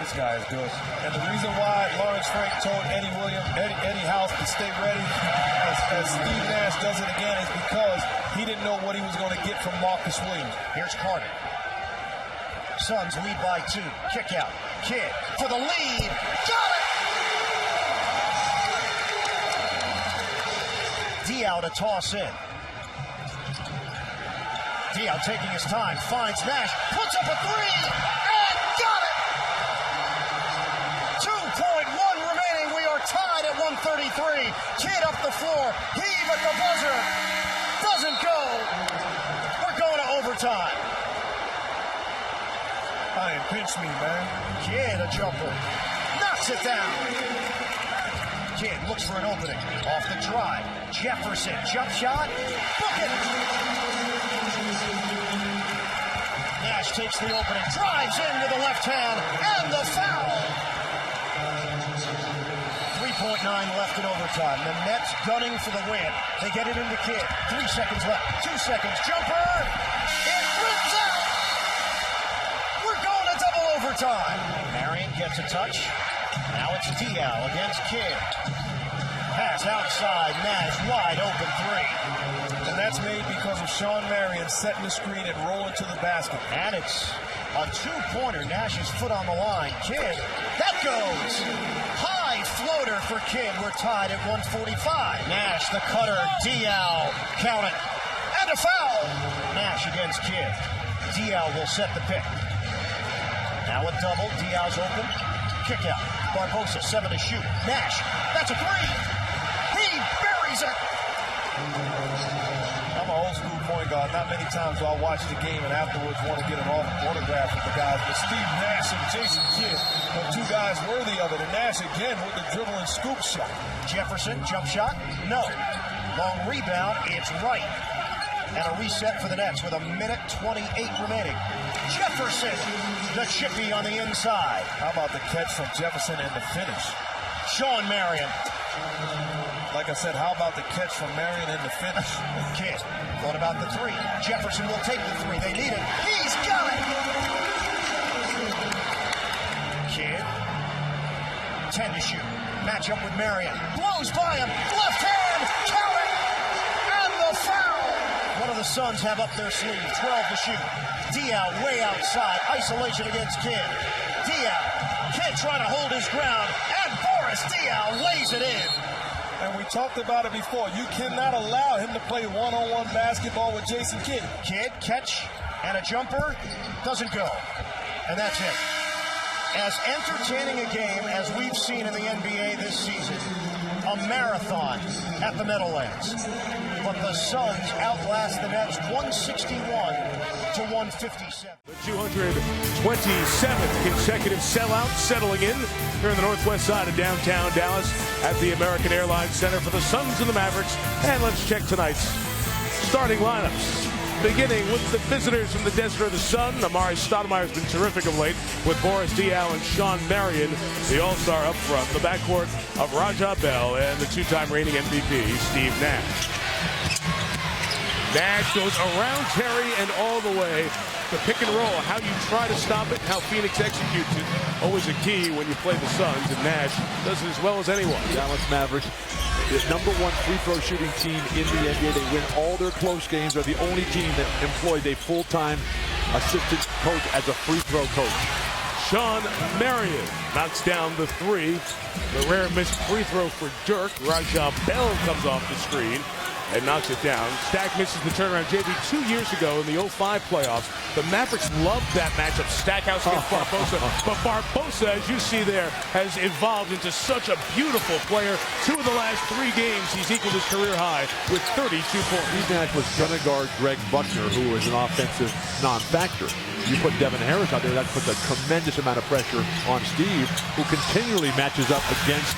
This guy is good. And the reason why Lawrence Frank told Eddie House to stay ready, as Steve Nash does it again, is because he didn't know what he was going to get from Marcus Williams. Here's Carter. Suns lead by 2. Kick out. Kidd for the lead. Got it! Diaw to toss in. Diaw taking his time, finds Nash, puts up a 3, and got it! 2.1 remaining. We are tied at 133. Kidd up the floor. Heave at the buzzer. Doesn't go. We're going to overtime. Pinch me, man. Kidd, a jumper. Knocks it down. Kidd looks for an opening. Off the drive. Jefferson, jump shot. Book it. Nash takes the opening. Drives into the left hand. And the foul. 3.9 left in overtime. The Nets gunning for the win. They get it into Kidd. 3 seconds left. 2 seconds. Jumper. It rips out. Overtime. Marion gets a touch. Now it's Diaw against Kidd. Pass outside. Nash wide open 3. And that's made because of Sean Marion setting the screen and rolling to the basket. And it's a 2-pointer. Nash's foot on the line. Kidd. That goes. High floater for Kidd. We're tied at 145. Nash the cutter. Diaw. Count it. And a foul. Nash against Kidd. Diaw will set the pick. Now a double. Diaw's open. Kick out. Barbosa, 7 to shoot. Nash. That's a 3. He buries it. I'm an old school point guard. Not many times do I watch the game and afterwards want to get an autograph with the guys. But Steve Nash and Jason Kidd are 2 guys worthy of it. And Nash again with the dribble and scoop shot. Jefferson, jump shot. No. Long rebound. It's right. And a reset for the Nets with 1:28 remaining. Jefferson, the chippy on the inside. How about the catch from Jefferson and the finish? Sean Marion. Like I said, how about the catch from Marion and the finish? Kidd thought about the 3. Jefferson will take the 3. They need it. He's got it! Kidd. 10 to shoot. Match up with Marion. Blows by him. Left hand. Count it! And the foul! One of the Suns have up their sleeve. 12 to shoot. Diaw way outside. Isolation against Kidd. Diaw. Kidd trying to hold his ground. And Boris Diaw lays it in. And we talked about it before. You cannot allow him to play one-on-one basketball with Jason Kidd. Kidd, catch, and a jumper. Doesn't go. And that's it. As entertaining a game as we've seen in the NBA this season. A marathon at the Meadowlands. But the Suns outlast the Nets 161 to 157. The 227th consecutive sellout settling in here in the northwest side of downtown Dallas at the American Airlines Center for the Suns and the Mavericks. And let's check tonight's starting lineups. Beginning with the visitors from the Desert of the Sun. Amare Stoudemire has been terrific of late with Boris Diaw and Sean Marion, the all-star up front. The backcourt of Raja Bell and the 2-time reigning MVP, Steve Nash. Nash goes around Terry and all the way. The pick and roll, how you try to stop it, how Phoenix executes it, always a key when you play the Suns, and Nash does it as well as anyone. Dallas Mavericks, the #1 free throw shooting team in the NBA. They win all their close games. They're the only team that employs a full-time assistant coach as a free throw coach. Sean Marion knocks down the 3. The rare missed free throw for Dirk. Raja Bell comes off the screen. and knocks it down. Stack misses the turnaround. JV, 2 years ago in the 05 playoffs, the Mavericks loved that matchup, Stackhouse against Barbosa. But Barbosa, as you see there, has evolved into such a beautiful player. 2 of the last 3 games, he's equaled his career high with 32 points. Steve Nash was going to guard Greg Buckner, who was an offensive non-factor. You put Devin Harris out there, that puts a tremendous amount of pressure on Steve, who continually matches up against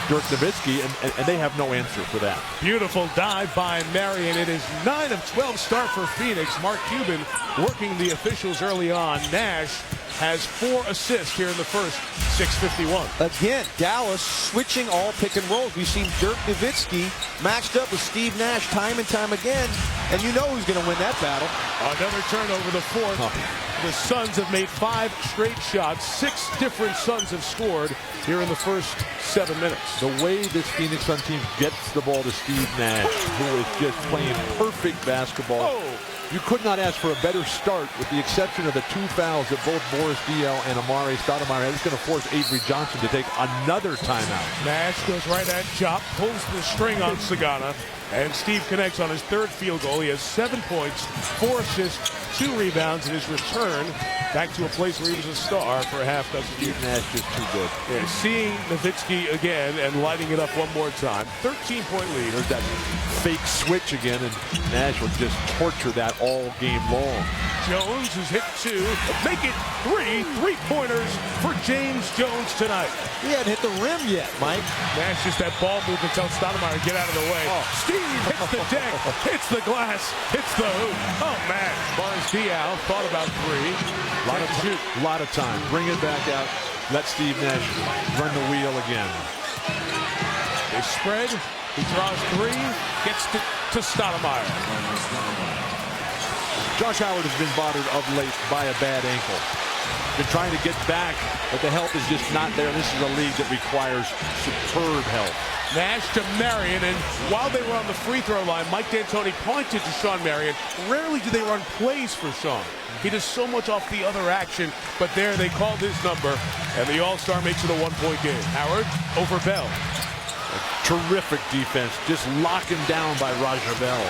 Dirk Nowitzki, and they have no answer for that. Beautiful dive by Amare, and it is 9 of 12 start for Phoenix. Mark Cuban working the officials early on. Nash has 4 assists here in the first. 6:51. Again, Dallas switching all pick and rolls. We've seen Dirk Nowitzki matched up with Steve Nash time and time again, and you know who's going to win that battle. Another turnover, the 4th. The Suns have made 5 straight shots. 6 different Suns have scored here in the first 7 minutes. The way this Phoenix Sun team gets the ball to Steve Nash, who is just playing perfect basketball. You could not ask for a better start, with the exception of the 2 fouls that both Boris Diaw and Amare Stoudemire. It's going to force Avery Johnson to take another timeout. Nash goes right at Chop, pulls the string on Sagana, and Steve connects on his 3rd field goal. He has 7 points, 4 assists, 2 rebounds in his return back to a place where he was a star for a half dozen years. Steve Nash just too good. Yeah, seeing Nowitzki again and lighting it up one more time. 13-point lead. There's that fake switch again, and Nash will just torture that all game long. Jones has hit 2. Make it 3 3-pointers for James Jones tonight. He hadn't hit the rim yet, Mike. Nash just that ball movement tells Stoudemire to get out of the way. Steve hits the deck, hits the glass, hits the hoop. Oh, man. Boris Diaw thought about 3. A lot of time. Bring it back out. Let Steve Nash run the wheel again. They spread. He draws 3. Gets to Stoudemire. Josh Howard has been bothered of late by a bad ankle. Been trying to get back, but the help is just not there. This is a league that requires superb help. Nash to Marion, and while they were on the free throw line, Mike D'Antoni pointed to Sean Marion. Rarely do they run plays for Sean. He does so much off the other action, but there they called his number, and the All-Star makes it a 1-point game. Howard over Bell. Terrific defense, just lock him down by Raja Bell.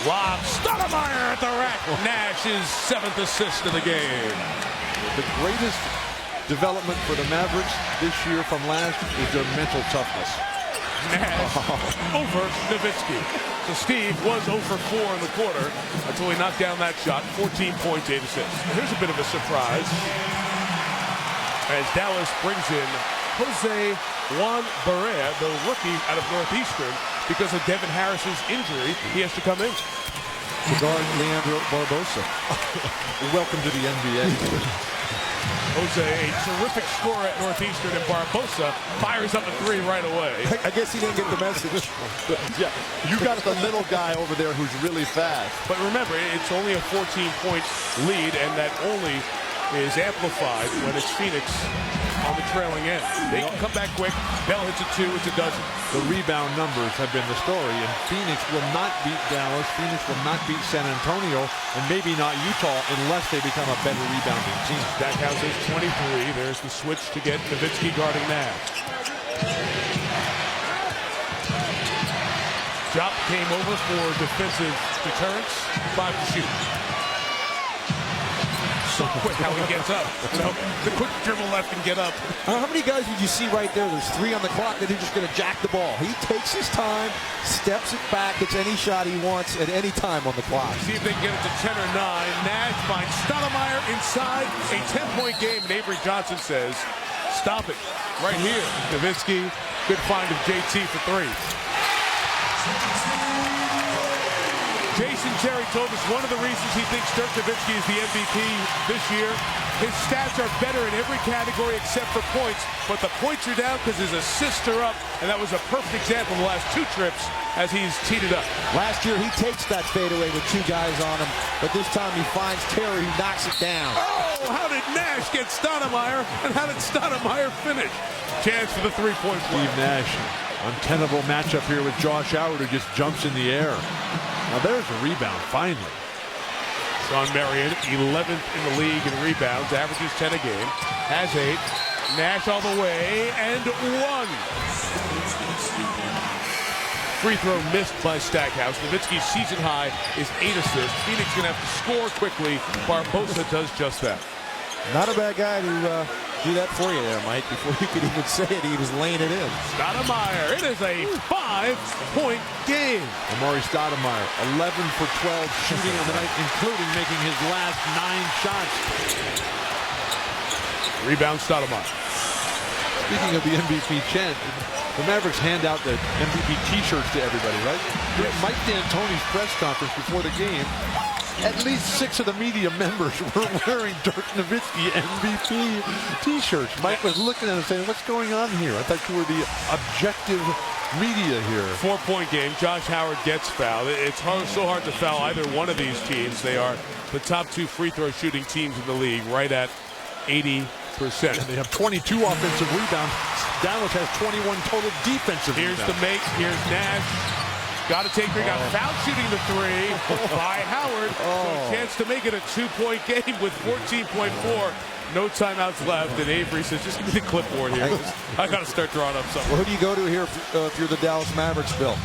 Lob, Stoudemire at the rack. Nash's 7th assist of the game. The greatest development for the Mavericks this year from last is their mental toughness. Nash over Nowitzki. So Steve was 0 for 4 in the quarter until he knocked down that shot. 14 points, 8 assists. Here's a bit of a surprise as Dallas brings in Jose Juan Barea, the rookie out of Northeastern. Because of Devin Harris's injury, he has to come in. To guard Leandro Barbosa. Welcome to the NBA. Jose, a terrific scorer at Northeastern, and Barbosa fires up a 3 right away. I guess he didn't get the message. Yeah, you got the little guy over there who's really fast. But remember, it's only a 14-point lead, and that only is amplified when it's Phoenix on the trailing end. They can come back quick. Bell hits a 2, it's a dozen. The rebound numbers have been the story, and Phoenix will not beat Dallas. Phoenix will not beat San Antonio, and maybe not Utah unless they become a better rebounding team. Stackhouse is 23. There's the switch to get Nowitzki guarding Nash. Jop came over for defensive deterrence. 5 to shoot. So quick how he gets up. You know, the quick dribble left and get up. How many guys did you see right there? There's 3 on the clock that are just going to jack the ball. He takes his time, steps it back, gets any shot he wants at any time on the clock. See if they can get it to 10 or 9. Nash finds Stoudemire inside. A 10-point game. And Avery Johnson says, stop it right here. Nowitzki, good find of JT for 3. Jason Terry told us one of the reasons he thinks Dirk Nowitzki is the MVP this year. His stats are better in every category except for points, but the points are down because his assists are up, and that was a perfect example of the last 2 trips as he's teed it up. Last year, he takes that fadeaway with 2 guys on him, but this time he finds Terry, who knocks it down. Oh, how did Nash get Stoudemire, and how did Stoudemire finish? Chance for the 3-point play. Steve Nash, untenable matchup here with Josh Howard, who just jumps in the air. Now there's a rebound, finally. Sean Marion, 11th in the league in rebounds, averages 10 a game, has 8. Nash all the way, and 1. free throw missed by Stackhouse. Nowitzki's season high is 8 assists. Phoenix going to have to score quickly. Barbosa does just that. Not a bad guy to do that for you there, Mike. Before you could even say it, he was laying it in. Stoudemire, it is a 5-point game. Amare Stoudemire, 11 for 12 shooting on the night, including making his last 9 shots. Rebound Stoudemire. Speaking of the MVP chant, the Mavericks hand out the MVP T-shirts to everybody, right? During Mike D'Antoni's press conference before the game, at least 6 of the media members were wearing Dirk Nowitzki MVP T-shirts. Mike was looking at him saying, what's going on here? I thought you were the objective media here. 4-point game. Josh Howard gets fouled. It's so hard to foul either one of these teams. They are the top 2 free throw shooting teams in the league, right at 80%. And they have 22 offensive rebounds. Dallas has 21 total defensive Here's rebounds. the make. Here's Nash. Got to take her. Got foul shooting the 3 by Howard. So a chance to make it a 2-point game with 14.4. No timeouts left. And Avery says, just give me the clipboard here. I got to start drawing up something. Well, who do you go to here if you're the Dallas Mavericks, Bill?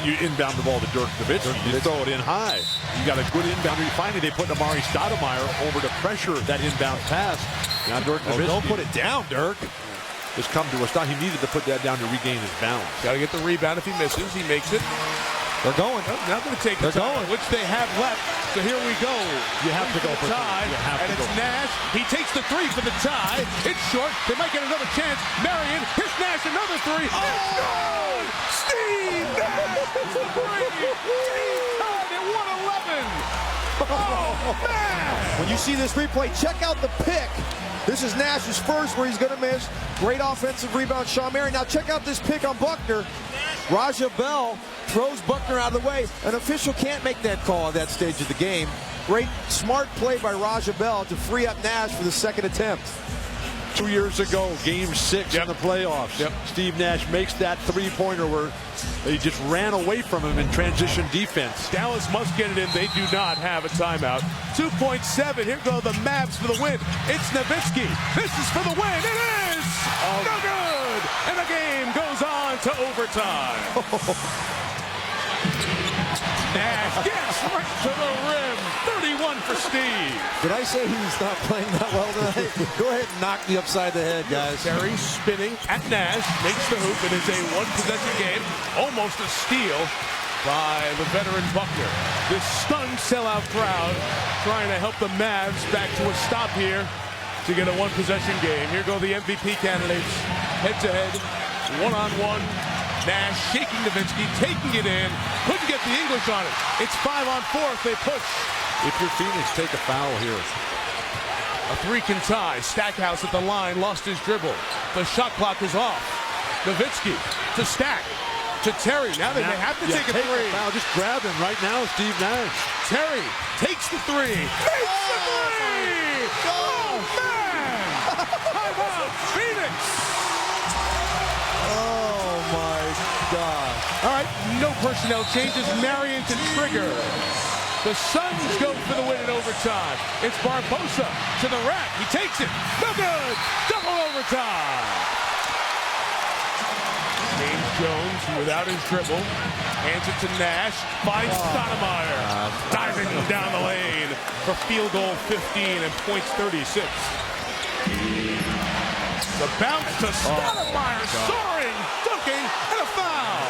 You inbound the ball to Dirk Nowitzki. You throw it in high. You got a good inbounder. Finally, they put Amare Stoudemire over to pressure that inbound pass. Now Dirk Nowitzki. Don't put it down, Dirk. Just come to a stop. He needed to put that down to regain his balance. Got to get the rebound. If he misses, he makes it. They're going. Now going to take the time, which they have left. So here we go. You have to go for tie. And it's Nash. He takes the 3 for the tie. It's short. They might get another chance. Marion. Here's Nash. Another 3. It's good. Steve Nash. It's the 3. Steve tied at 111. Oh, man. When you see this replay, check out the pick. This is Nash's first where he's going to miss. Great offensive rebound, Sean Mary. Now check out this pick on Buckner. Raja Bell throws Buckner out of the way. An official can't make that call at that stage of the game. Great, smart play by Raja Bell to free up Nash for the second attempt. 2 years ago, game 6 in the playoffs. Steve Nash makes that 3-pointer where they just ran away from him in transition defense. Dallas must get it in. They do not have a timeout. 2.7. Here go the Mavs for the win. It's Nowitzki. This is for the win. It is no good. And the game goes on to overtime. Nash gets right to the rim. 31 for Steve. Did I say he's not playing that well tonight? Go ahead and knock me upside the head, guys. Terry spinning at Nash. Makes the hoop. It is a 1-possession game. Almost a steal by the veteran Buckner. This stunned sellout crowd trying to help the Mavs back to a stop here to get a 1-possession game. Here go the MVP candidates. Head-to-head. One-on-one. Nash shaking Nowitzki, taking it in. Couldn't get the English on it. It's 5-on-4 if they push. If you're Phoenix, take a foul here. A 3 can tie. Stackhouse at the line, lost his dribble. The shot clock is off. Nowitzki to Stack, to Terry. Now they may have to take a 3. Foul. Just grab him right now, Steve Nash. Terry takes the 3. Makes the 3! Oh, man! Timeout, Phoenix! Oh, my God. All right, no personnel changes. Marion to trigger. The Suns go for the win in overtime. It's Barbosa to the rack. He takes it. No good. Double overtime. James Jones without his dribble. Hands it to Nash. Finds Stoudemire. Diving down the lane for field goal 15 and points 36. The bounce to Stoudemire. Soaring, dunking, and a foul.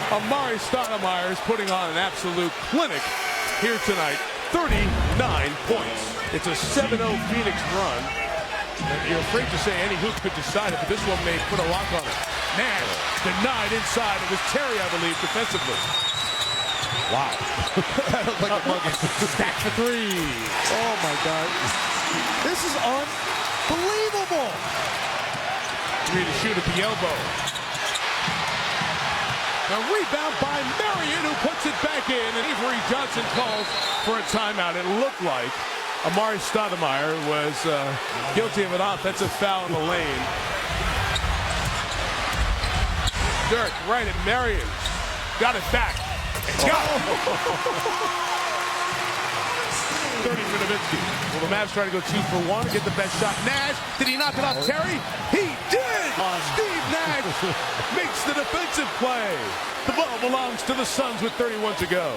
Amare Stoudemire is putting on an absolute clinic here tonight. 39 points. It's a 7-0 Phoenix run. And you're afraid to say any hoop could decide it, but this one may put a lock on it. Nash denied inside. It was Terry, I believe, defensively. Wow. That looked like a bucket. Stack for 3. Oh, my God. This is unbelievable. 3 to shoot at the elbow. A rebound by Marion, who puts it back in, and Avery Johnson calls for a timeout. It looked like Amare Stoudemire was guilty of an offensive foul in the lane. Dirk right at Marion. Got it back. It's got it. 30 for Nowitzki. Well, the Mavs try to go 2 for 1 and get the best shot. Nash, did he knock it off Terry? He did! Steve Nash makes the defensive play. The ball belongs to the Suns with 31 to go.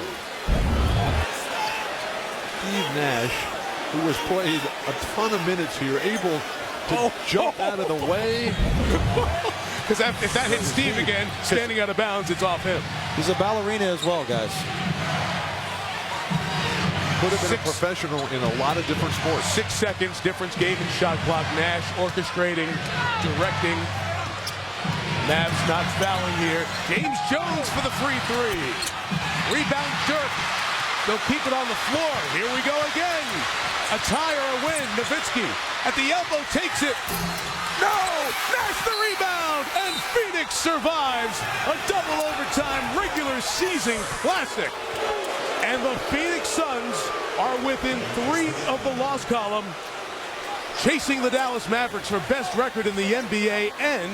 Steve Nash, who has played a ton of minutes here, able to jump out of the way. Because if that hits Steve again, standing out of bounds, it's off him. He's a ballerina as well, guys. Could have been a professional in a lot of different sports. 6 seconds, difference game in shot clock. Nash orchestrating, directing. Mavs not fouling here. James Jones for the free three. Rebound Dirk. They'll keep it on the floor. Here we go again. A tie or a win. Nowitzki at the elbow takes it. No! Nash the rebound! And Phoenix survives a double overtime regular season classic. And the Phoenix Suns are within 3 of the loss column, chasing the Dallas Mavericks for best record in the NBA, and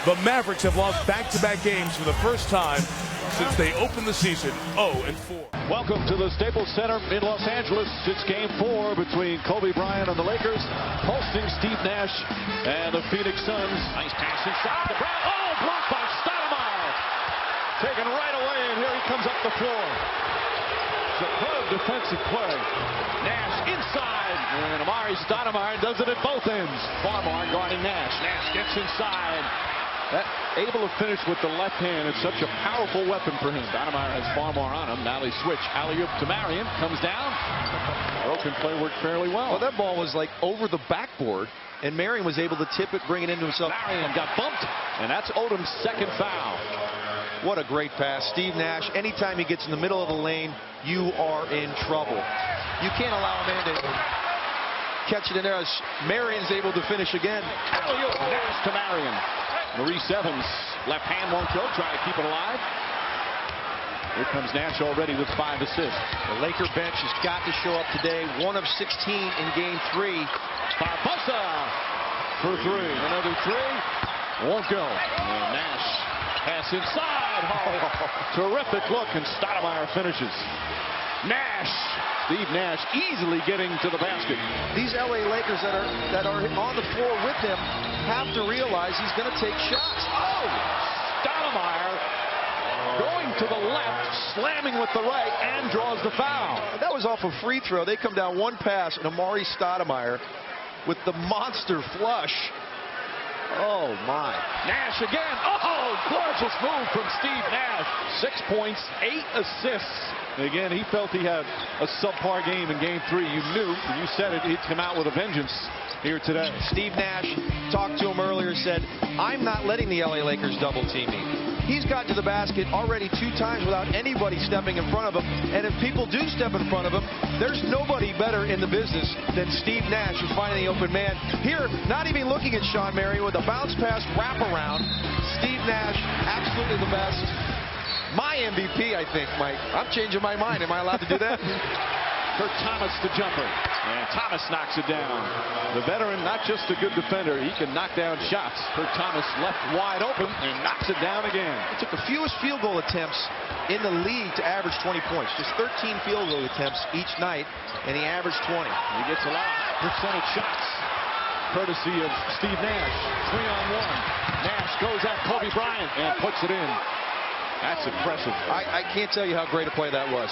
the Mavericks have lost back-to-back games for the first time since they opened the season 0-4. Welcome to the Staples Center in Los Angeles. It's game 4 between Kobe Bryant and the Lakers, hosting Steve Nash and the Phoenix Suns. Nice pass inside the Brown. Oh, blocked by Stoudemire. Taken right away, and here he comes up the floor. Superb defensive play. Nash inside, and Amare Stoudemire does it at both ends. Farmar guarding Nash. Nash gets inside. Able to finish with the left hand. It's such a powerful weapon for him. Stoudemire has Farmar on him. Now they switch. Alley-oop to Marion. Comes down. Broken play worked fairly well. Well, that ball was like over the backboard, and Marion was able to tip it, bring it into himself. Marion got bumped, and that's Odom's second foul. What a great pass. Steve Nash, anytime he gets in the middle of the lane, you are in trouble. You can't allow a man to catch it in there. As Marion's able to finish again. Alley-oop, Nash to Marion. Maurice Evans, left hand won't go, try to keep it alive. Here comes Nash already with 5 assists. The Laker bench has got to show up today. 1 of 16 in game 3. Barbosa for 3. Another 3. Won't go. And Nash pass inside. Oh, terrific look, and Stoudemire finishes. Nash. Steve Nash easily getting to the basket. These LA Lakers that are on the floor with him have to realize he's going to take shots. Oh! Stoudemire going to the left, slamming with the right, and draws the foul. That was off a free throw. They come down 1 pass, and Amare Stoudemire with the monster flush. Oh, my. Nash again. Oh, gorgeous move from Steve Nash. 6 points, 8 assists. Again, he felt he had a subpar game in game 3. You knew, you said it, he'd come out with a vengeance here today. Steve Nash talked to him earlier, said, I'm not letting the LA Lakers double team me. He's gotten to the basket already 2 times without anybody stepping in front of him. And if people do step in front of him, there's nobody better in the business than Steve Nash, who's finding the open man. Here, not even looking at Sean Marion with a bounce pass wraparound. Steve Nash, absolutely the best. My MVP, I think, Mike. I'm changing my mind. Am I allowed to do that? Kurt Thomas the jumper, and Thomas knocks it down. The veteran, not just a good defender, he can knock down shots. Kurt Thomas left wide open and knocks it down again. He took the fewest field goal attempts in the league to average 20 points. Just 13 field goal attempts each night, and he averaged 20. He gets a lot of percentage shots, courtesy of Steve Nash. 3-on-1. Nash goes at Kobe Bryant and puts it in. That's impressive. I can't tell you how great a play that was.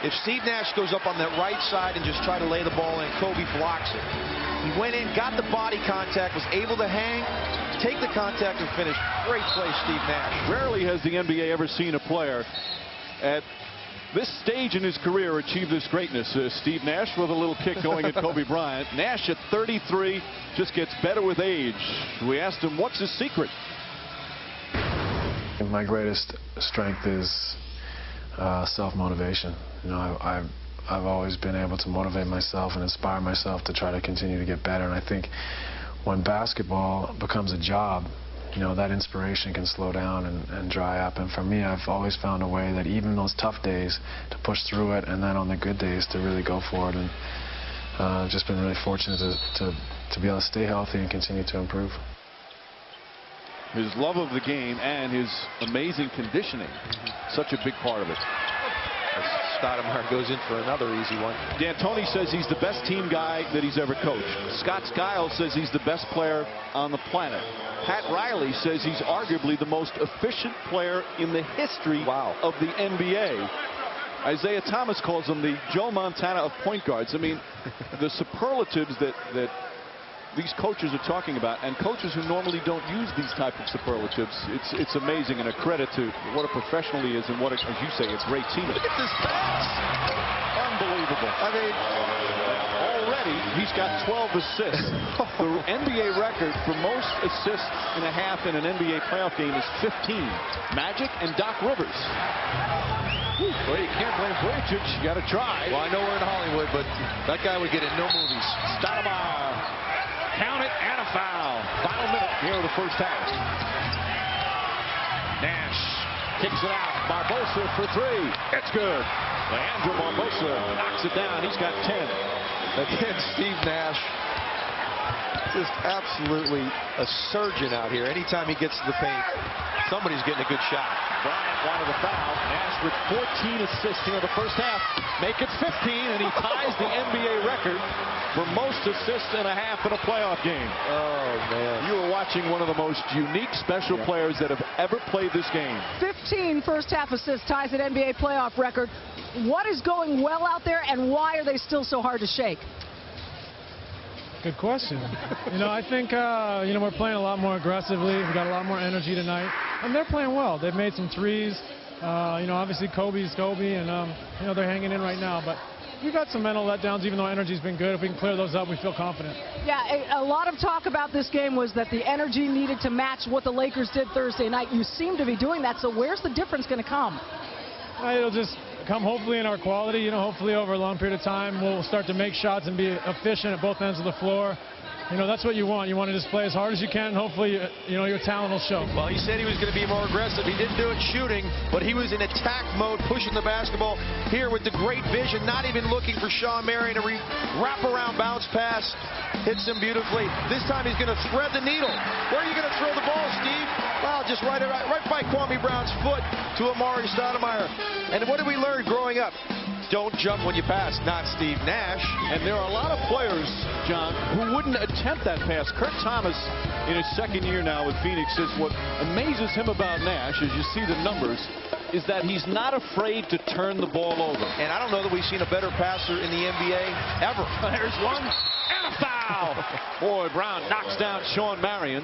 If Steve Nash goes up on that right side and just try to lay the ball in, Kobe blocks it. He went in, got the body contact, was able to hang, take the contact, and finish. Great play, Steve Nash. Rarely has the NBA ever seen a player at this stage in his career achieve this greatness. Steve Nash with a little kick going at Kobe Bryant. Nash at 33 just gets better with age. We asked him, what's his secret? My greatest strength is self-motivation. You know, I've always been able to motivate myself and inspire myself to try to continue to get better. And I think when basketball becomes a job, you know, that inspiration can slow down and dry up. And for me, I've always found a way that even those tough days to push through it, and then on the good days to really go for it. And I've just been really fortunate to be able to stay healthy and continue to improve. His love of the game and his amazing conditioning, such a big part of it. Stoudemire goes in for another easy one. D'Antoni says he's the best team guy that he's ever coached. Scott Skiles says he's the best player on the planet. Pat Riley says he's arguably the most efficient player in the history of the NBA. Isaiah Thomas calls him the Joe Montana of point guards. I mean, the superlatives that these coaches are talking about, and coaches who normally don't use these type of superlatives, it's amazing, and a credit to what a professional he is and what, as you say, a great team. Look at this pass. Unbelievable. I mean, already he's got 12 assists. The NBA record for most assists in a half in an NBA playoff game is 15. Magic and Doc Rivers. Well, you can't blame Bryant. You got to try. Well, I know we're in Hollywood, but that guy would get in no movies. Stoudemire. Count it, and a foul. Final minute here of the first half. Nash kicks it out. Barbosa for three. It's good. Leandro Barbosa knocks it down. He's got 10. Again, Steve Nash, just absolutely a surgeon out here. Anytime he gets to the paint, somebody's getting a good shot. Bryant wanted a foul. Nash with 14 assists here in the first half. Make it 15, and he ties the NBA record for most assists in a half in a playoff game. Oh, man. You are watching one of the most unique special players that have ever played this game. 15 first-half assists ties an NBA playoff record. What is going well out there, and why are they still so hard to shake? Good question. I think, we're playing a lot more aggressively. We've got a lot more energy tonight. And they're playing well. They've made some threes. Obviously Kobe's Kobe, and, they're hanging in right now. But we've got some mental letdowns, even though energy's been good. If we can clear those up, we feel confident. Yeah, a lot of talk about this game was that the energy needed to match what the Lakers did Thursday night. You seem to be doing that, so where's the difference going to come? It'll just come hopefully in our quality. Hopefully over a long period of time we'll start to make shots and be efficient at both ends of the floor. That's what you want. You want to just play as hard as you can. Hopefully, your talent will show. Well, he said he was going to be more aggressive. He didn't do it shooting, but he was in attack mode, pushing the basketball here with the great vision, not even looking for Shawn Marion to wrap around bounce pass. Hits him beautifully. This time he's going to thread the needle. Where are you going to throw the ball, Steve? Well, just right by Kwame Brown's foot to Amare Stoudemire. And what did we learn growing up? Don't jump when you pass, not Steve Nash. And there are a lot of players, John, who wouldn't attempt that pass. Kurt Thomas, in his second year now with Phoenix, says what amazes him about Nash, as you see the numbers, is that he's not afraid to turn the ball over. And I don't know that we've seen a better passer in the NBA ever. There's one, and a foul. Boy, Brown knocks down Shawn Marion.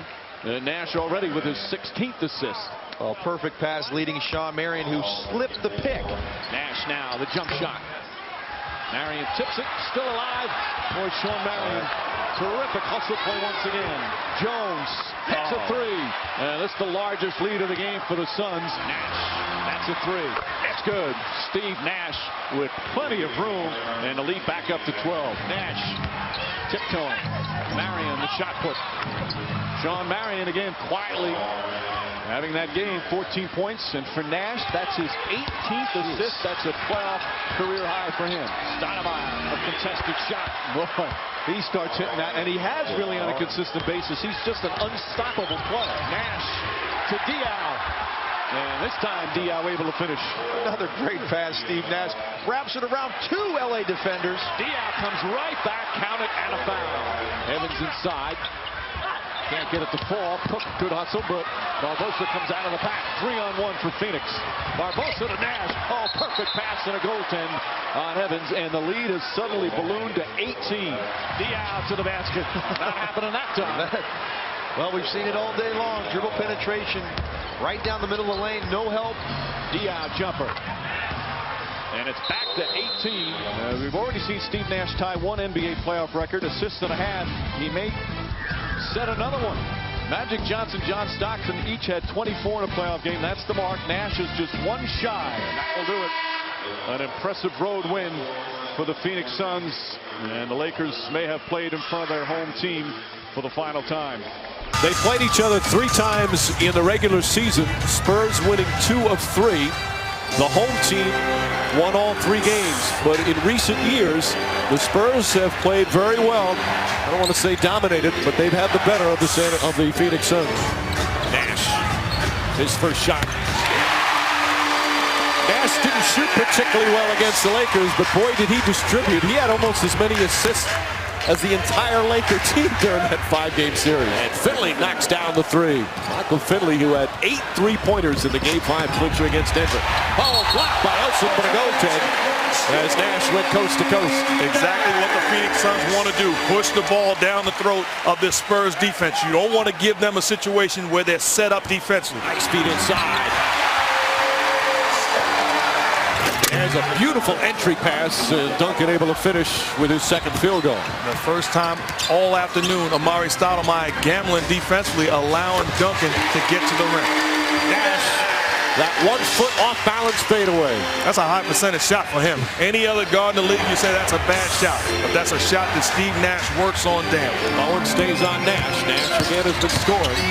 Nash already with his 16th assist. Oh, perfect pass leading Shawn Marion, who slipped the pick. Nash now, the jump shot. Marion tips it, still alive. Boy, Shawn Marion, terrific hustle play once again. Jones hits a three. And this is the largest lead of the game for the Suns. Nash, that's a three. It's good. Steve Nash with plenty of room, and the lead back up to 12. Nash tiptoeing. Marion, the shot put. Shawn Marion again quietly having that game, 14 points. And for Nash, that's his 18th assist. That's a playoff career high for him. Stoudemire, a contested shot. Boy, he starts hitting that, and he has really on a consistent basis. He's just an unstoppable player. Nash to Diaw. And this time, Diaw able to finish. Another great pass, Steve Nash. Wraps it around two LA defenders. Diaw comes right back, count it, and a foul. Evans inside. Can't get it to fall. Cook, good hustle, but Barbosa comes out of the pack. 3-on-1 for Phoenix. Barbosa to Nash. Oh, perfect pass and a goaltend on Evans, and the lead has suddenly ballooned to 18. Diaw to the basket. Not happening that time. Well, we've seen it all day long. Dribble penetration right down the middle of the lane. No help. Diaw jumper. And it's back to 18. We've already seen Steve Nash tie one NBA playoff record, assists and a half. He may set another one. Magic Johnson, John Stockton each had 24 in a playoff game. That's the mark. Nash is just one shy, and that will do it. An impressive road win for the Phoenix Suns, and the Lakers may have played in front of their home team for the final time. They played each other 3 times in the regular season. Spurs winning 2 of 3. The home team won all 3 games, but in recent years, the Spurs have played very well. I don't want to say dominated, but they've had the better of the Phoenix Suns. Nash, his first shot. Nash Nash didn't shoot particularly well against the Lakers, but boy, did he distribute. He had almost as many assists as the entire Laker team during that 5-game series. And Finley knocks down the 3. Michael Finley, who had 8 3-pointers in the Game 5 clincher against Denver. Oh, blocked by Elson, but a goaltend as Nash went coast to coast. Exactly what the Phoenix Suns want to do. Push the ball down the throat of this Spurs defense. You don't want to give them a situation where they're set up defensively. Nice feed inside. There's a beautiful entry pass. Duncan able to finish with his second field goal. The first time all afternoon, Amare Stoudemire gambling defensively, allowing Duncan to get to the rim. Nash, that 1-foot off-balance fadeaway. That's a high percentage shot for him. Any other guard in the league, you say that's a bad shot. But that's a shot that Steve Nash works on down. Bowen stays on Nash. Nash again has been scoring.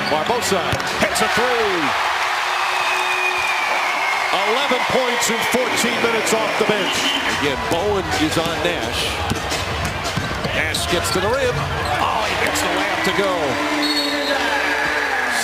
Barbosa hits a 3. 11 points in 14 minutes off the bench. Again, Bowen is on Nash. Nash gets to the rim. Oh, he gets the layup to go.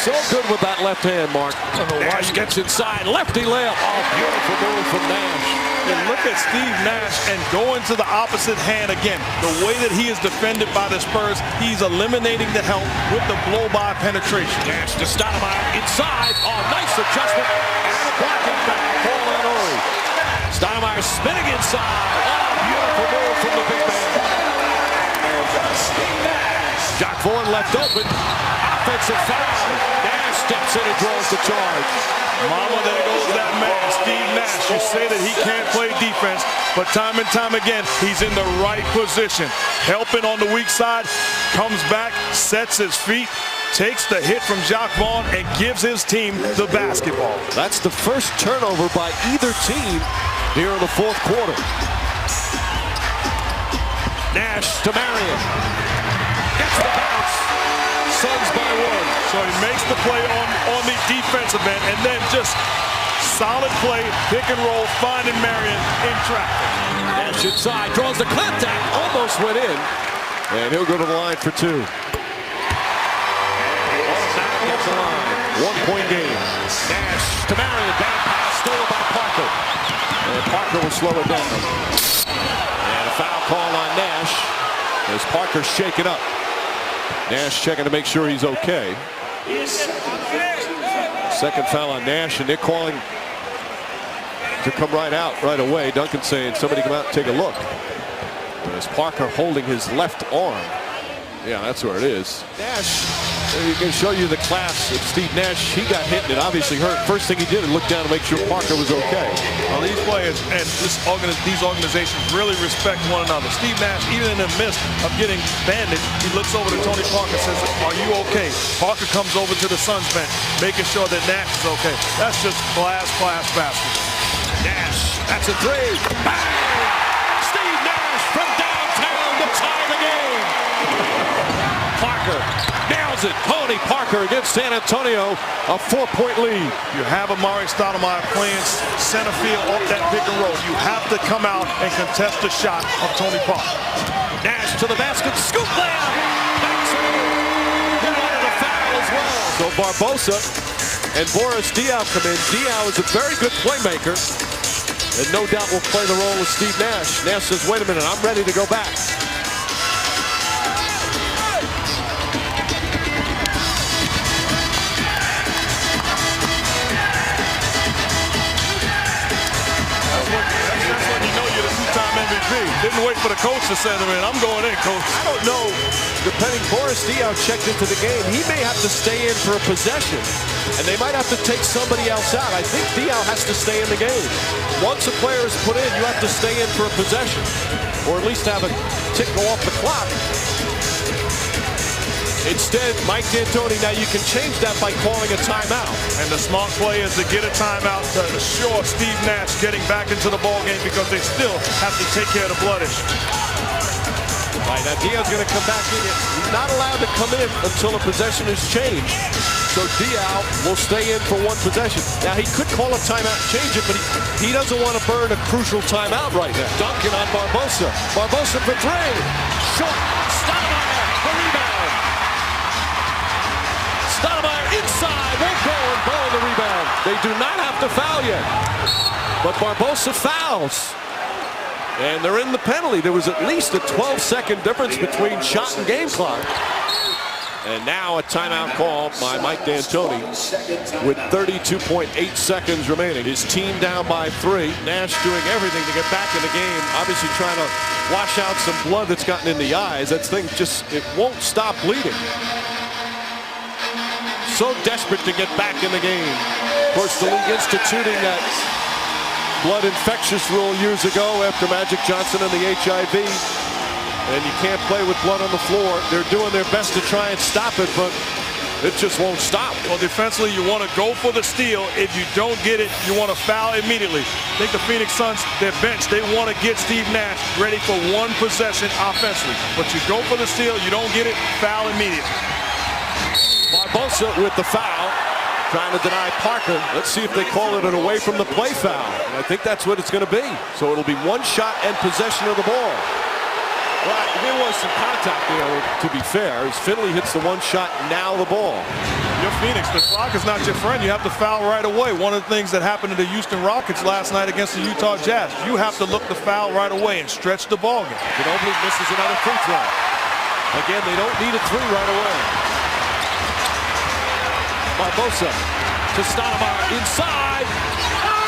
So good with that left hand, Mark. Nash gets inside. Lefty layup. Oh, beautiful move from Nash. And look at Steve Nash and going to the opposite hand again. The way that he is defended by the Spurs, he's eliminating the help with the blow-by penetration. Nash to Stoudemire inside. Oh, nice adjustment. And a blocking foul. Paul Anori. Stoudemire spinning inside. Oh, beautiful move from the big man. Jock Vaughan left open. Offensive foul. Nash steps in and draws the charge. Mama, there goes that man, Steve Nash. You say that he can't play defense, but time and time again, he's in the right position. Helping on the weak side, comes back, sets his feet, takes the hit from Jock Vaughan, and gives his team the basketball. That's the first turnover by either team here in the fourth quarter. Nash to Marion. Gets the bounce. Suns by 1. So he makes the play on the defensive end, and then just solid play, pick and roll, finding Marion in traffic. Nash inside, draws the clip down, almost went in, and he'll go to the line for 2. Gets the line. 1-point game. Nash to Marion, bad pass, stolen by Parker. And Parker will slow it down. And a foul call on Nash as Parker's shaken up. Nash checking to make sure he's okay. Second foul on Nash, and they're calling to come right out right away. Duncan saying somebody come out and take a look. And as Parker holding his left arm. Yeah, that's where it is. Nash, you can show you the class of Steve Nash. He got hit and it obviously hurt. First thing he did was look down to make sure Parker was okay. Well, these players and these organizations really respect one another. Steve Nash, even in the midst of getting bandaged, he looks over to Tony Parker and says, "Are you okay?" Parker comes over to the Suns bench, making sure that Nash is okay. That's just class basketball. Nash, that's a 3. Bang! Steve Nash from downtown to tie the game. Parker nails it. Tony Parker against San Antonio, a 4-point lead. You have Amare Stoudemire playing center field off that pick and roll. You have to come out and contest the shot of Tony Parker. Nash to the basket, scoop layup. He wanted a foul as well. So Barbosa and Boris Diaw come in. Diaw is a very good playmaker, and no doubt will play the role of Steve Nash. Nash says, "Wait a minute, I'm ready to go back." Didn't wait for the coach to send him in. I'm going in, coach. I don't know. Depending, Boris Diaw checked into the game. He may have to stay in for a possession, and they might have to take somebody else out. I think Diaw has to stay in the game. Once a player is put in, you have to stay in for a possession, or at least have a tick go off the clock. Instead, Mike D'Antoni, now you can change that by calling a timeout. And the smart play is to get a timeout to assure Steve Nash getting back into the ball game because they still have to take care of the blood issue. Right, now Diaw's going to come back in. He's not allowed to come in until a possession is changed. So Diaw will stay in for one possession. Now, he could call a timeout and change it, but he doesn't want to burn a crucial timeout right now. Duncan on Barbosa. Barbosa for 3. Short. Stoudemire, the rebound. Stoudemire inside, won't go, and and Bowen the rebound. They do not have to foul yet. But Barbosa fouls. And they're in the penalty. There was at least a 12-second difference between shot and game clock. And now a timeout call by Mike D'Antoni with 32.8 seconds remaining. His team down by 3. Nash doing everything to get back in the game. Obviously trying to wash out some blood that's gotten in the eyes. That thing just, it won't stop bleeding. So desperate to get back in the game. Of course, the league instituting that blood infectious rule years ago after Magic Johnson and the HIV. And you can't play with blood on the floor. They're doing their best to try and stop it, but it just won't stop. Well, defensively, you want to go for the steal. If you don't get it, you want to foul immediately. I think the Phoenix Suns, their bench, they want to get Steve Nash ready for one possession offensively. But you go for the steal, you don't get it, foul immediately. Barbosa with the foul, trying to deny Parker. Let's see if they call it an away from the play foul. And I think that's what it's going to be. So it'll be one shot and possession of the ball. Well, there was some contact there, to be fair, as Finley hits the one shot, now the ball. You're Phoenix. The clock is not your friend. You have to foul right away. One of the things that happened to the Houston Rockets last night against the Utah Jazz, you have to look to foul right away and stretch the ball game. Ginobili misses another free throw. Again, they don't need a 3 right away. Barbosa to Stoudemire inside.